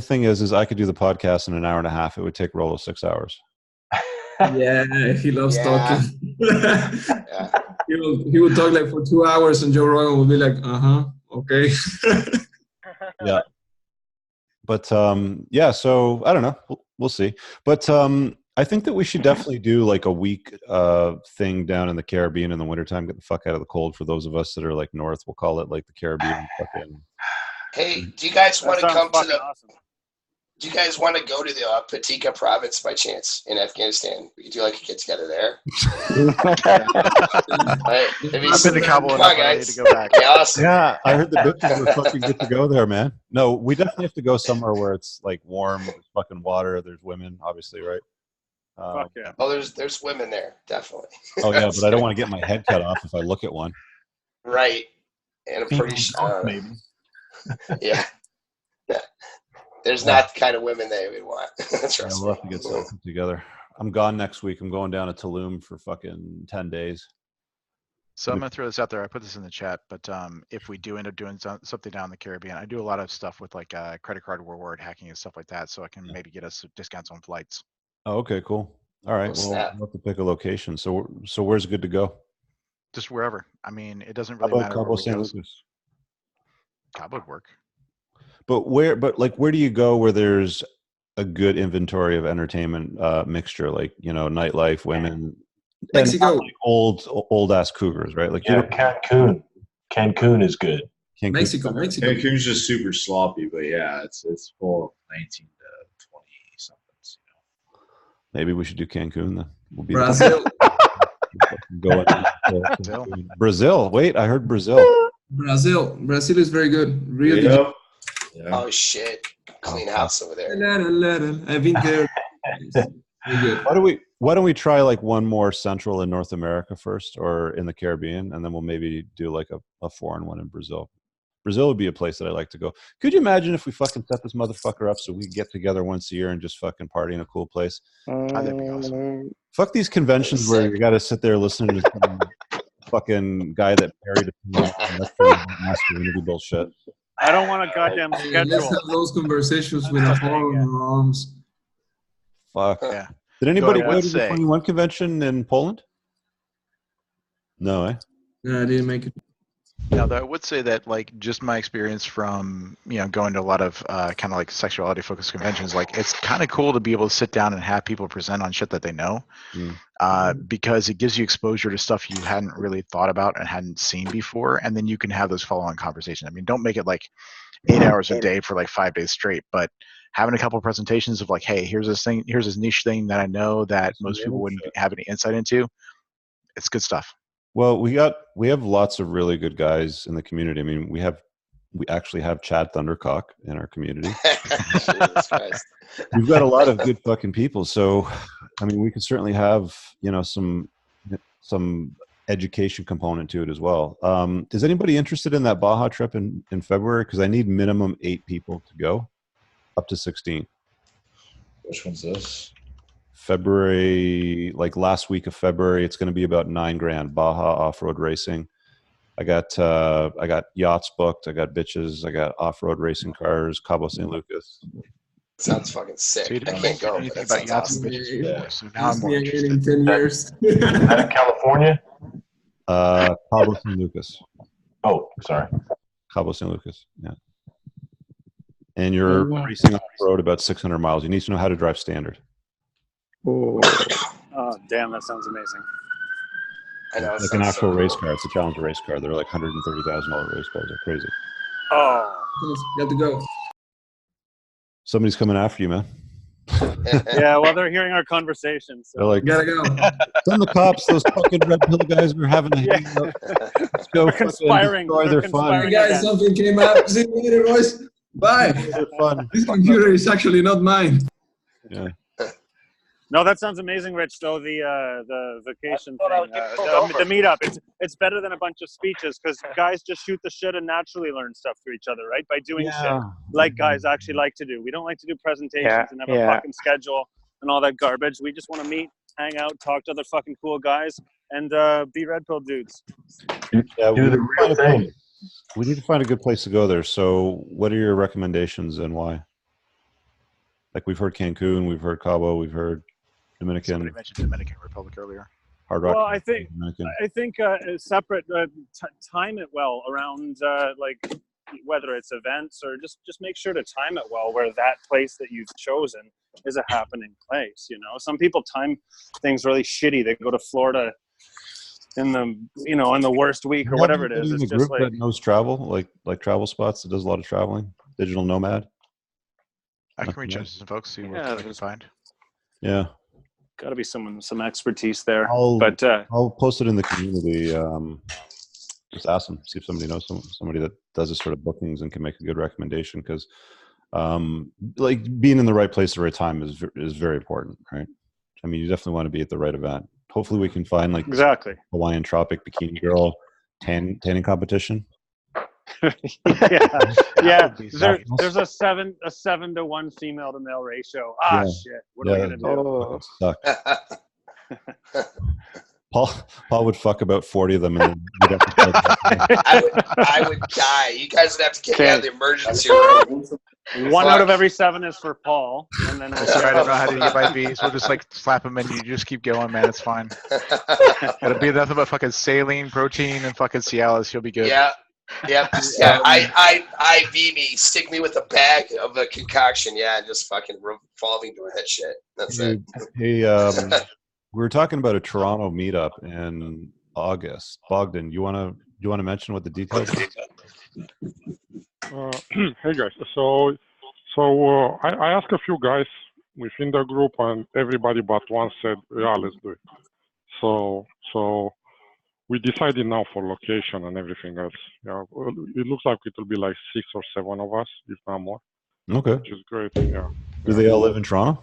thing is I could do the podcast in an hour and a half. It would take Rollo 6 hours. Yeah, he loves talking. He would talk like for 2 hours, and Joe Rogan would be like, okay. Yeah. But so I don't know. We'll see. But I think that we should definitely do like a week thing down in the Caribbean in the wintertime. Get the fuck out of the cold for those of us that are like north. We'll call it like the Caribbean. Hey, do you guys want to come to the? Awesome. Do you guys want to go to the Patika province by chance in Afghanistan? We could do like a get together there. Right? I've been to Kabul enough. I need to go back. Yeah, awesome. Yeah, I heard the bitches were fucking good to go there, man. No, we definitely have to go somewhere where it's like warm, there's fucking water, there's women, obviously, right? Fuck yeah. Oh, there's women there, definitely. Oh yeah, but I don't want to get my head cut off if I look at one. Right, and I'm pretty sure. Maybe. Yeah. There's not the kind of women they would want. We'll have to get something together. I'm gone next week. I'm going down to Tulum for fucking 10 days. So I'm going to throw this out there. I put this in the chat, but if we do end up doing something down in the Caribbean, I do a lot of stuff with like credit card reward hacking and stuff like that, so I can maybe get us discounts on flights. Oh, okay, cool. All right, well, we'll have to pick a location. So where's good to go? Just wherever. I mean, it doesn't really matter. Cabo San Lucas. Cabo would work. But where do you go where there's a good inventory of entertainment mixture, like nightlife, women, Mexico, like old ass cougars, right? Like Cancun. Cancun is good. Mexico. Cancun's just super sloppy, but yeah, it's full of 19 to 20 somethings. Maybe we should do Cancun then. We'll be Brazil. Brazil. Wait, I heard Brazil. Brazil is very good. Really. Yeah. Oh shit! Clean house over there. I've been there. Why don't we try like one more Central in North America first, or in the Caribbean, and then we'll maybe do like a foreign one in Brazil. Brazil would be a place that I'd like to go. Could you imagine if we fucking set this motherfucker up so we get together once a year and just fucking party in a cool place? That'd be awesome. Fuck these conventions where you got to sit there listening to some fucking guy that married a masculinity bullshit. I don't want a goddamn schedule. Let's have those conversations with a horror in our arms. Fuck. Yeah. Did anybody go to the 21 convention in Poland? No, eh? No, I didn't make it. Now, I would say that, like, just my experience from, going to a lot of kind of like sexuality-focused conventions, like, it's kind of cool to be able to sit down and have people present on shit that they know, because it gives you exposure to stuff you hadn't really thought about and hadn't seen before, and then you can have those follow-on conversations. I mean, don't make it like 8 hours a day for like 5 days straight, but having a couple of presentations of like, hey, here's this thing, here's this niche thing that I know that most people wouldn't have any insight into. It's good stuff. Well, we have lots of really good guys in the community. I mean, we actually have Chad Thundercock in our community. Jesus Christ. We've got a lot of good fucking people. So, I mean, we could certainly have, some education component to it as well. Is anybody interested in that Baja trip in February? Because I need minimum 8 people to go, up to 16. Which one's this? February, like last week of February. It's going to be about $9,000. Baja off-road racing. I got yachts booked. I got bitches. I got off-road racing cars. Cabo San Lucas. Sounds fucking sick. So you I didn't can't go. anything But that about sounds yachts and awesome. bitches before, so now I'm Ask more me again interested. in 10 years. Is that in California? Cabo San Lucas. Oh, sorry. Cabo San Lucas. Yeah. And you're racing off-road about 600 miles. You need to know how to drive standard. Oh, damn, that sounds amazing. I know. It's like an actual race car. It's a Challenger race car. They're like $130,000 race cars. They're crazy. Oh. Got to go. Somebody's coming after you, man. Yeah, well, they're hearing our conversation. So. They're like, Gotta go. send the cops. Those fucking Red Pill guys are having a hangout. Let's go. They're conspiring. They're fun. Hey guys, something came up. See you later, boys. Bye. They're fun. This computer is actually not mine. Yeah. No, that sounds amazing, Rich. Though the vacation thing, the meetup, it's better than a bunch of speeches because guys just shoot the shit and naturally learn stuff to each other, right? By doing shit like guys actually like to do. We don't like to do presentations and have a fucking schedule and all that garbage. We just want to meet, hang out, talk to other fucking cool guys, and be Red Pill dudes. Yeah, Do the real thing. We need to find a good place to go there. So, what are your recommendations and why? Like we've heard Cancun, we've heard Cabo, we've heard Dominican. Somebody mentioned Dominican Republic earlier. Hard Rock. Well, I think Dominican. separate time it well around like whether it's events or just make sure to time it well where that place that you've chosen is a happening place. Some people time things really shitty. They go to Florida in the worst week or whatever it is. It's just group like that knows travel, like travel spots that does a lot of traveling. Digital nomad. I can reach out to some folks, see what I can find. Yeah. Got to be some expertise there. I'll post it in the community. Just ask them, see if somebody knows somebody that does this sort of bookings and can make a good recommendation. Because, like being in the right place at the right time is very important, right? I mean, you definitely want to be at the right event. Hopefully, we can find like exactly Hawaiian Tropic Bikini Girl tanning competition. yeah. There's a 7 to 1 female to male ratio. Shit. What are we gonna do? Paul would fuck about 40 of them, and then I would die. You guys would have to get me out of the emergency room. 1 out of every 7 is for Paul, and then I don't know how to get my B's. We'll just like slap him in. You just keep going, man. It's fine. It'll be nothing but fucking saline, protein, and fucking Cialis. You'll be good. Yeah. Yeah. I IV me. Stick me with a bag of a concoction. Yeah, and just fucking revolving door that shit. That's it. Hey, we were talking about a Toronto meetup in August. Bogdan, you want to mention what the details are? Hey guys, so I asked a few guys within the group, and everybody but one said, "Yeah, let's do it." So we decided now for location and everything else. Yeah, it looks like it will be like 6 or 7 of us, if not more. Okay, which is great. Yeah. Do they all live in Toronto?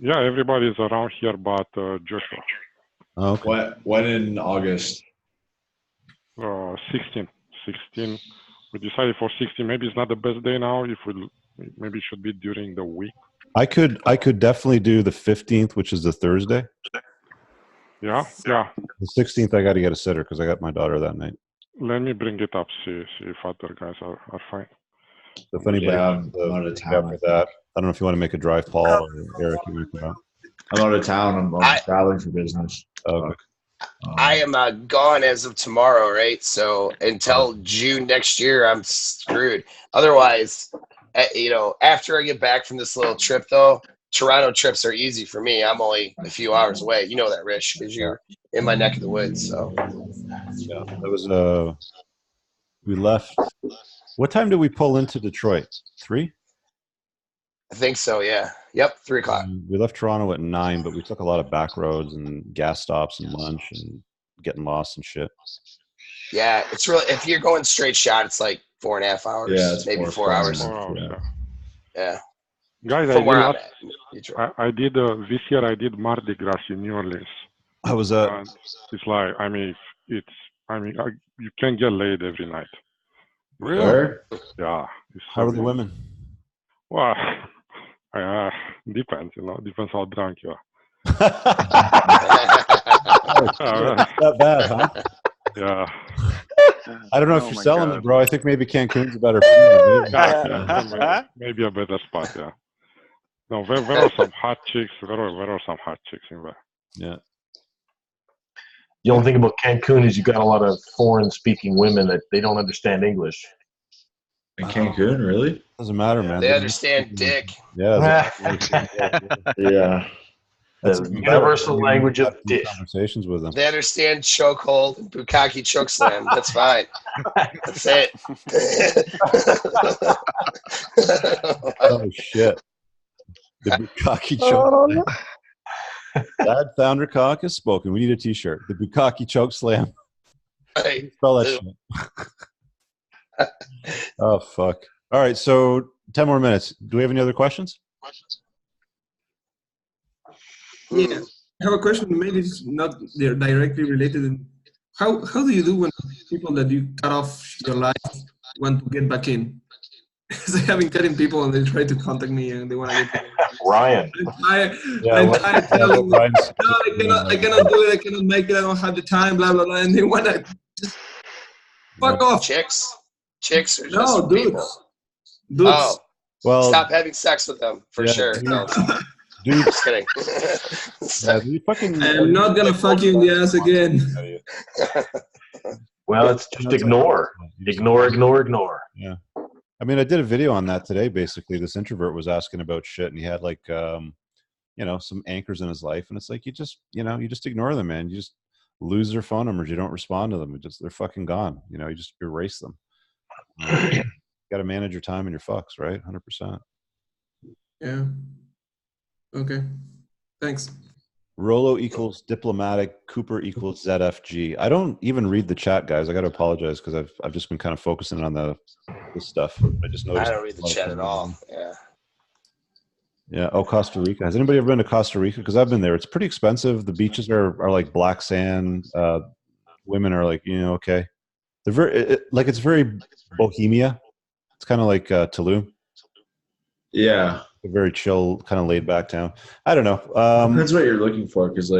Yeah, everybody is around here, but Joshua. Oh, okay. When in August? 16. We decided for 16. Maybe it's not the best day now. Maybe it should be during the week. I could definitely do the 15th, which is the Thursday. Yeah. The 16th, I got to get a sitter because I got my daughter that night. Let me bring it up. See if other guys are fine. So if anybody I'm out of town for that, I don't know if you want to make a drive, Paul or Eric. You want to come out? I'm out of town. I'm traveling for business. Okay. I am gone as of tomorrow, right? So until June next year, I'm screwed. Otherwise, after I get back from this little trip, though, Toronto trips are easy for me. I'm only a few hours away. You know that, Rich, because you're in my neck of the woods. So yeah, that was we left. What time did we pull into Detroit? 3? I think so. Yeah. Yep. 3 o'clock. We left Toronto at 9, but we took a lot of back roads and gas stops and lunch and getting lost and shit. Yeah, it's really, if you're going straight shot, it's like 4.5 hours. Yeah, it's maybe 4 hours. 4 hours. Yeah. Guys, From where I'm at. I did this year. I did Mardi Gras in New Orleans. How was that? It's like, I mean, you can get laid every night. Really? Where? Yeah. How are the women? Well, depends. Depends how drunk you are. Not bad, huh? Yeah. I don't know if you're selling it, bro. I think maybe Cancun's a better. Maybe a better spot. Yeah. No, there are some hot chicks. There are some hot chicks in there. Yeah. The only thing about Cancun is you got a lot of foreign-speaking women that they don't understand English. In Cancun, really? Doesn't matter, man. They understand dick. Yeah. Yeah. That's the universal language of dick. Conversations with them. They understand chokehold and bukkake choke slam. That's fine. That's it. Oh shit! The bukkake choke slam. Dad Founder Cock has spoken. We need a T-shirt. The bukkake choke slam. Hey. Spell that shit. Oh fuck! All right, so 10 more minutes. Do we have any other questions? Yeah, I have a question. Maybe it's not directly related. How do you do when people that you cut off your life want to get back in? Because I have been cutting people and they try to contact me and they want to get back in. Ryan. I tell them, no, I cannot do it. I cannot make it. I don't have the time. Blah blah blah. And they want to just fuck off. Chicks or just no, dudes. people? Dudes. Oh, well, stop having sex with them for sure. No. Dude, just kidding. I'm not gonna fuck you in the ass again. Well, it's just ignore. Yeah. I mean, I did a video on that today. Basically, this introvert was asking about shit, and he had like, some anchors in his life, and it's like you just ignore them, man. You just lose their phone numbers. You don't respond to them. They're fucking gone. You just erase them. You got to manage your time and your fucks, right? 100%. Yeah. Okay. Thanks. Rolo equals diplomatic. Cooper equals ZFG. I don't even read the chat, guys. I got to apologize because I've just been kind of focusing on this stuff. I just noticed. I don't read the chat at all. Yeah. Yeah. Oh, Costa Rica. Has anybody ever been to Costa Rica? Because I've been there. It's pretty expensive. The beaches are like black sand. Women are like, okay. They're very it's very Bohemia. It's kind of like Tulum. Yeah. A very chill, kind of laid back town. I don't know. Depends what you're looking for, because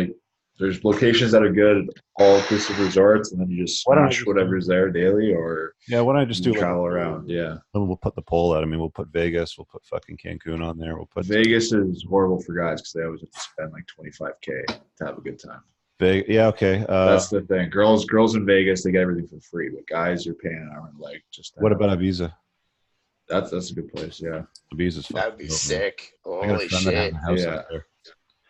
there's locations that are good, all inclusive resorts, and then you just smash whatever's there daily, or why don't I just do travel around? Yeah. Then we'll put the poll out. I mean, we'll put Vegas, we'll put fucking Cancun on there. We'll put Vegas is horrible for guys because they always have to spend like $25K to have a good time. Yeah, okay. That's the thing. Girls in Vegas, they get everything for free, but guys, you're paying an arm and leg. What about Ibiza? That's a good place. Yeah, Ibiza's fun. That'd be sick. Holy shit! Yeah.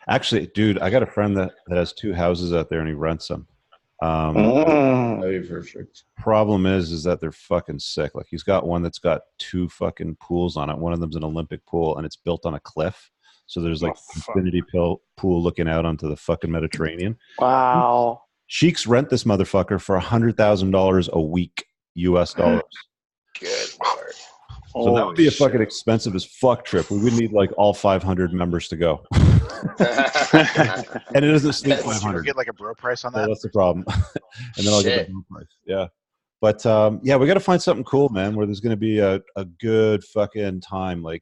Actually, dude, I got a friend that has 2 houses out there and he rents them. That'd be perfect. Problem is that they're fucking sick. Like he's got one that's got 2 fucking pools on it. One of them's an Olympic pool and it's built on a cliff. So there's like infinity pool looking out onto the fucking Mediterranean. Wow. Sheiks rent this motherfucker for $100,000 a week, US dollars. Good Lord. So that would be a fucking expensive as fuck trip. We would need like all 500 members to go. And it doesn't sleep 500. Get like a bro price on that. Yeah, that's the problem. And then I'll get the bro price. Yeah. But we got to find something cool, man, where there's going to be a good fucking time. Like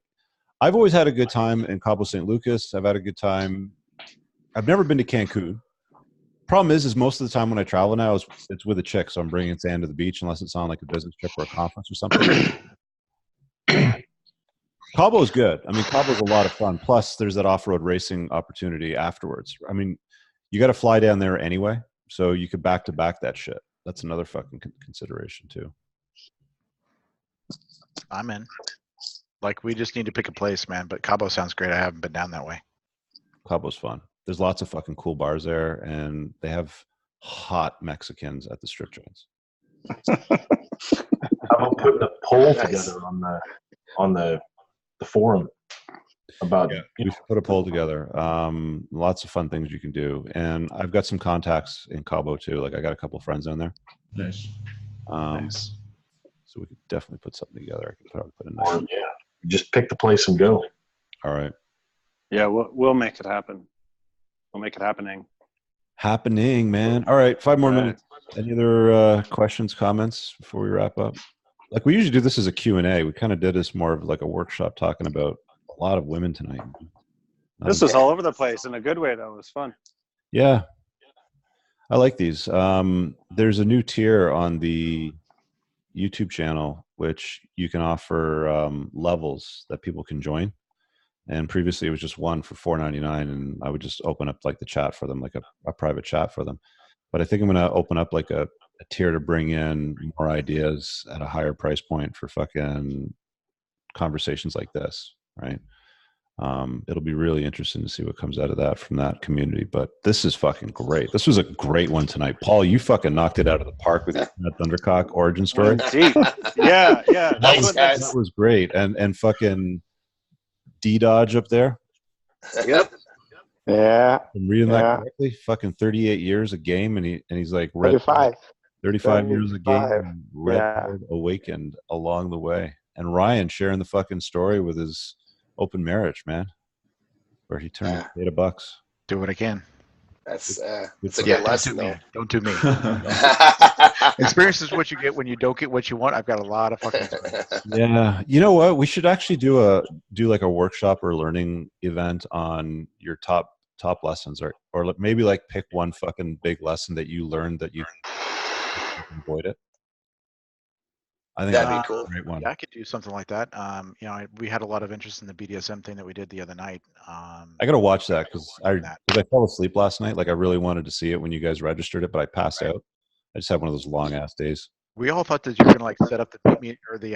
I've always had a good time in Cabo San Lucas. I've had a good time. I've never been to Cancun. Problem is most of the time when I travel now, it's with a chick. So I'm bringing Sand to the beach unless it's on like a business trip or a conference or something. Cabo is good. I mean, Cabo is a lot of fun. Plus, there's that off-road racing opportunity afterwards. I mean, you got to fly down there anyway, so you could back-to-back that shit. That's another fucking consideration too. I'm in. Like, we just need to pick a place, man. But Cabo sounds great. I haven't been down that way. Cabo's fun. There's lots of fucking cool bars there, and they have hot Mexicans at the strip joints. How about putting a poll together on the forum? about. Yeah, we should put a poll together. Lots of fun things you can do, and I've got some contacts in Cabo too. Like I got a couple of friends down there. Nice. Nice. So we could definitely put something together. I could probably put a nice. Yeah, just pick the place and go. All right. Yeah, we'll make it happen. We'll make it happening. Happening, man. All right, 5 more minutes. Any other questions, comments before we wrap up? Like we usually do this as a Q&A. We kind of did this more of like a workshop talking about a lot of women tonight. This was all over the place in a good way, though. It was fun. Yeah. I like these. There's a new tier on the YouTube channel, which you can offer levels that people can join. And previously it was just one for $4.99, and I would just open up like the chat for them, like a private chat for them. But I think I'm going to open up like a tier to bring in more ideas at a higher price point for fucking conversations like this, right? It'll be really interesting to see what comes out of that from that community. But this is fucking great. This was a great one tonight. Paul, you fucking knocked it out of the park with that Thundercock origin story. Yeah. That was great. And fucking D-Dodge up there. Yep. Yeah. I'm reading that correctly. Fucking 38 years a game, and he's like 35 years a game, red awakened along the way. And Ryan sharing the fucking story with his open marriage, man, where he turned $8. Do it again. That's a good lesson, though. Don't do me. Experience is what you get when you don't get what you want. I've got a lot of fucking experience. Yeah, you know what? We should actually do like a workshop or learning event on your top lessons, or maybe like pick one fucking big lesson that you learned that you avoid it. I think that'd be cool. A great one. Yeah, I could do something like that. We had a lot of interest in the BDSM thing that we did the other night. I got to watch that because I fell asleep last night. Like I really wanted to see it when you guys registered it, but I passed out. I just had one of those long ass days. We all thought that you were gonna like set up the meet or the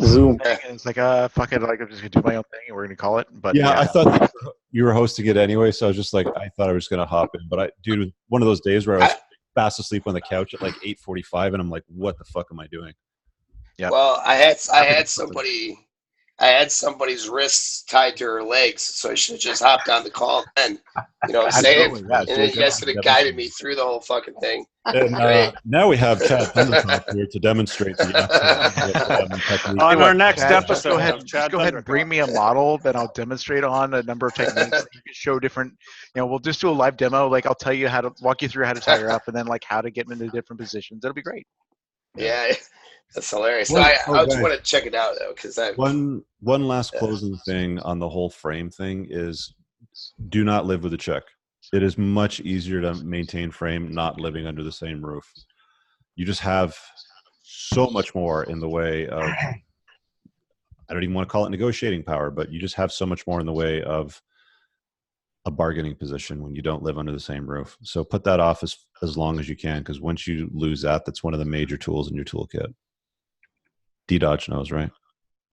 Zoom thing, and it's like fuck it, like I'm just gonna do my own thing and we're gonna call it. But yeah, I thought that you were hosting it anyway, so I was just like, I thought I was gonna hop in, but dude, one of those days where I was fast asleep on the couch at like 8:45, and I'm like, what the fuck am I doing? Yeah. Well, I had somebody's wrists tied to her legs, so I should have just hopped on the call then. You know what I'm saying? And then you guys could have guided me through the whole fucking thing. And now we have Chad Thundercock here to demonstrate the technique. On our next episode, go ahead and bring me a model that I'll demonstrate on a number of techniques. You can show different. We'll just do a live demo. Like I'll tell you how to walk you through how to tie her up, and then like how to get them into different positions. It'll be great. Yeah. That's hilarious. I just want to check it out though, because one last closing thing on the whole frame thing is, do not live with a chick. It is much easier to maintain frame not living under the same roof. You just have so much more in the way of, I don't even want to call it negotiating power, but you just have so much more in the way of a bargaining position when you don't live under the same roof. So put that off as long as you can, because once you lose that, that's one of the major tools in your toolkit. D-Dodge knows, right?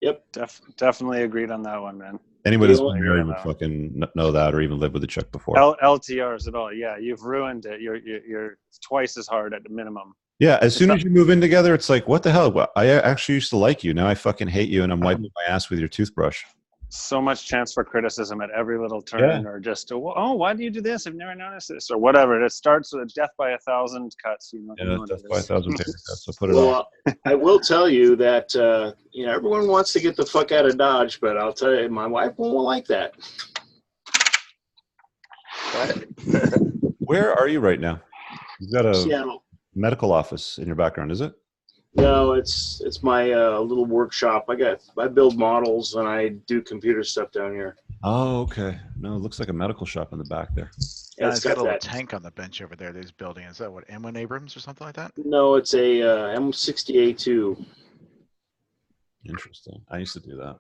Yep. Definitely agreed on that one, man. Anybody that's been married would fucking know that, or even lived with a chick before. LTRs at all. Yeah, you've ruined it. You're twice as hard at the minimum. Yeah, as soon as you move in together, it's like, what the hell? Well, I actually used to like you. Now I fucking hate you, and I'm wiping my ass with your toothbrush. So much chance for criticism at every little turn, or just, oh, why do you do this? I've never noticed this, or whatever. It starts with death by 1,000 cuts. Yeah, death by 1,000 paper cuts. So put it on. I will tell you that everyone wants to get the fuck out of Dodge, but I'll tell you, my wife won't like that. Where are you right now? You've got a Seattle medical office in your background, is it? No, it's my little workshop. I build models and I do computer stuff down here. Oh, okay. No, it looks like a medical shop in the back there. Yeah, it's got a little tank on the bench over there that he's building. Is that what, M1 Abrams or something like that? No, it's a M60A2. Interesting. I used to do that.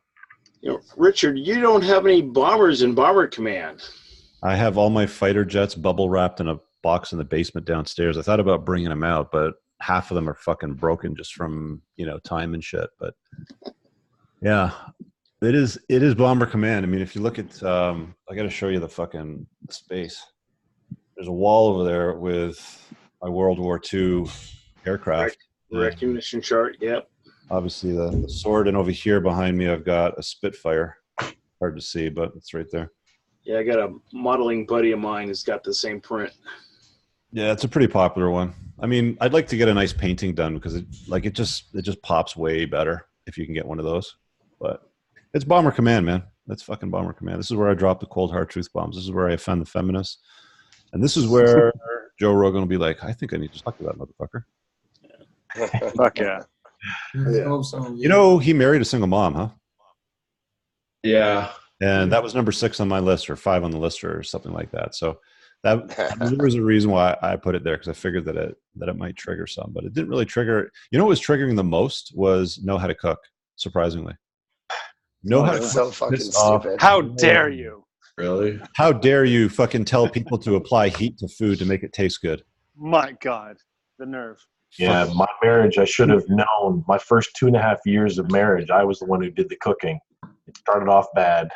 Richard, you don't have any bombers in Bomber Command. I have all my fighter jets bubble wrapped in a box in the basement downstairs. I thought about bringing them out, but half of them are fucking broken just from time and shit. But yeah, it is Bomber Command. I mean, if you look at I got to show you the fucking space. There's a wall over there with my World War II aircraft recognition chart. Yep. Obviously the sword, and over here behind me I've got a Spitfire. hard to see, but it's right there. Yeah, I got a modeling buddy of mine who's got the same print. Yeah, it's a pretty popular one. I mean, I'd like to get a nice painting done because it just pops way better if you can get one of those. But it's Bomber Command, man. That's fucking Bomber Command. This is where I drop the cold hard truth bombs. This is where I offend the feminists, and this is where Joe Rogan will be like, "I think I need to talk to that motherfucker." Fuck yeah. You know, he married a single mom, huh? Yeah. And that was number 6 on my list, or 5 on the list, or something like that. So that there was a reason why I put it there, because I figured that it might trigger some, but it didn't really trigger. You know what was triggering the most was know how to cook. Surprisingly, know how to cook. So fucking stupid. How dare you? Really? How dare you fucking tell people to apply heat to food to make it taste good? My God, the nerve. Yeah, my marriage, I should have known. My first 2.5 years of marriage, I was the one who did the cooking. It started off bad.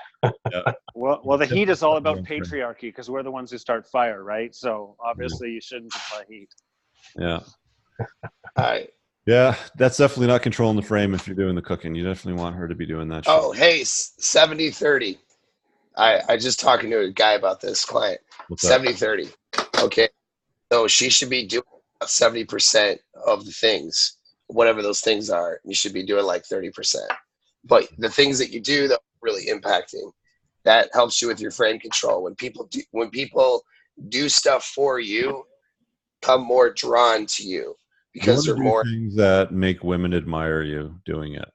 Yeah. Well, the heat is all about patriarchy because we're the ones who start fire, right? So obviously you shouldn't apply heat. Yeah. All right. Yeah, that's definitely not controlling the frame if you're doing the cooking. You definitely want her to be doing that shit. Oh, hey, 70-30. I just talking to a guy about this client. 70-30. Okay. So she should be doing 70% of the things, whatever those things are. You should be doing like 30%. But the things that you do that are really impacting, that helps you with your frame control. When people do stuff for you, come more drawn to you because they're more things that make women admire you doing it.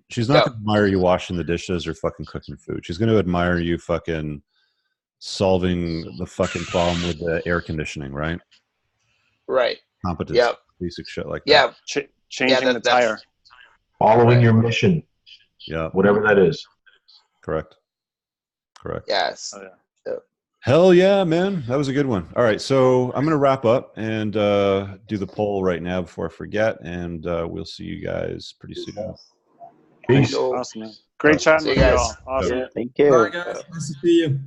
She's not going to admire you washing the dishes or fucking cooking food. She's going to admire you fucking solving the fucking problem with the air conditioning, right? Right. Competence. Yep. Basic shit like that. Yeah. Changing the tire. Following your mission. Yeah. Whatever that is. Correct. Yes. Oh, yeah. Hell yeah, man. That was a good one. All right. So I'm going to wrap up and do the poll right now before I forget. And we'll see you guys pretty soon. Peace. Awesome, man. Great chatting with you all. Awesome. Yeah, thank you. Bye, guys. Nice to see you.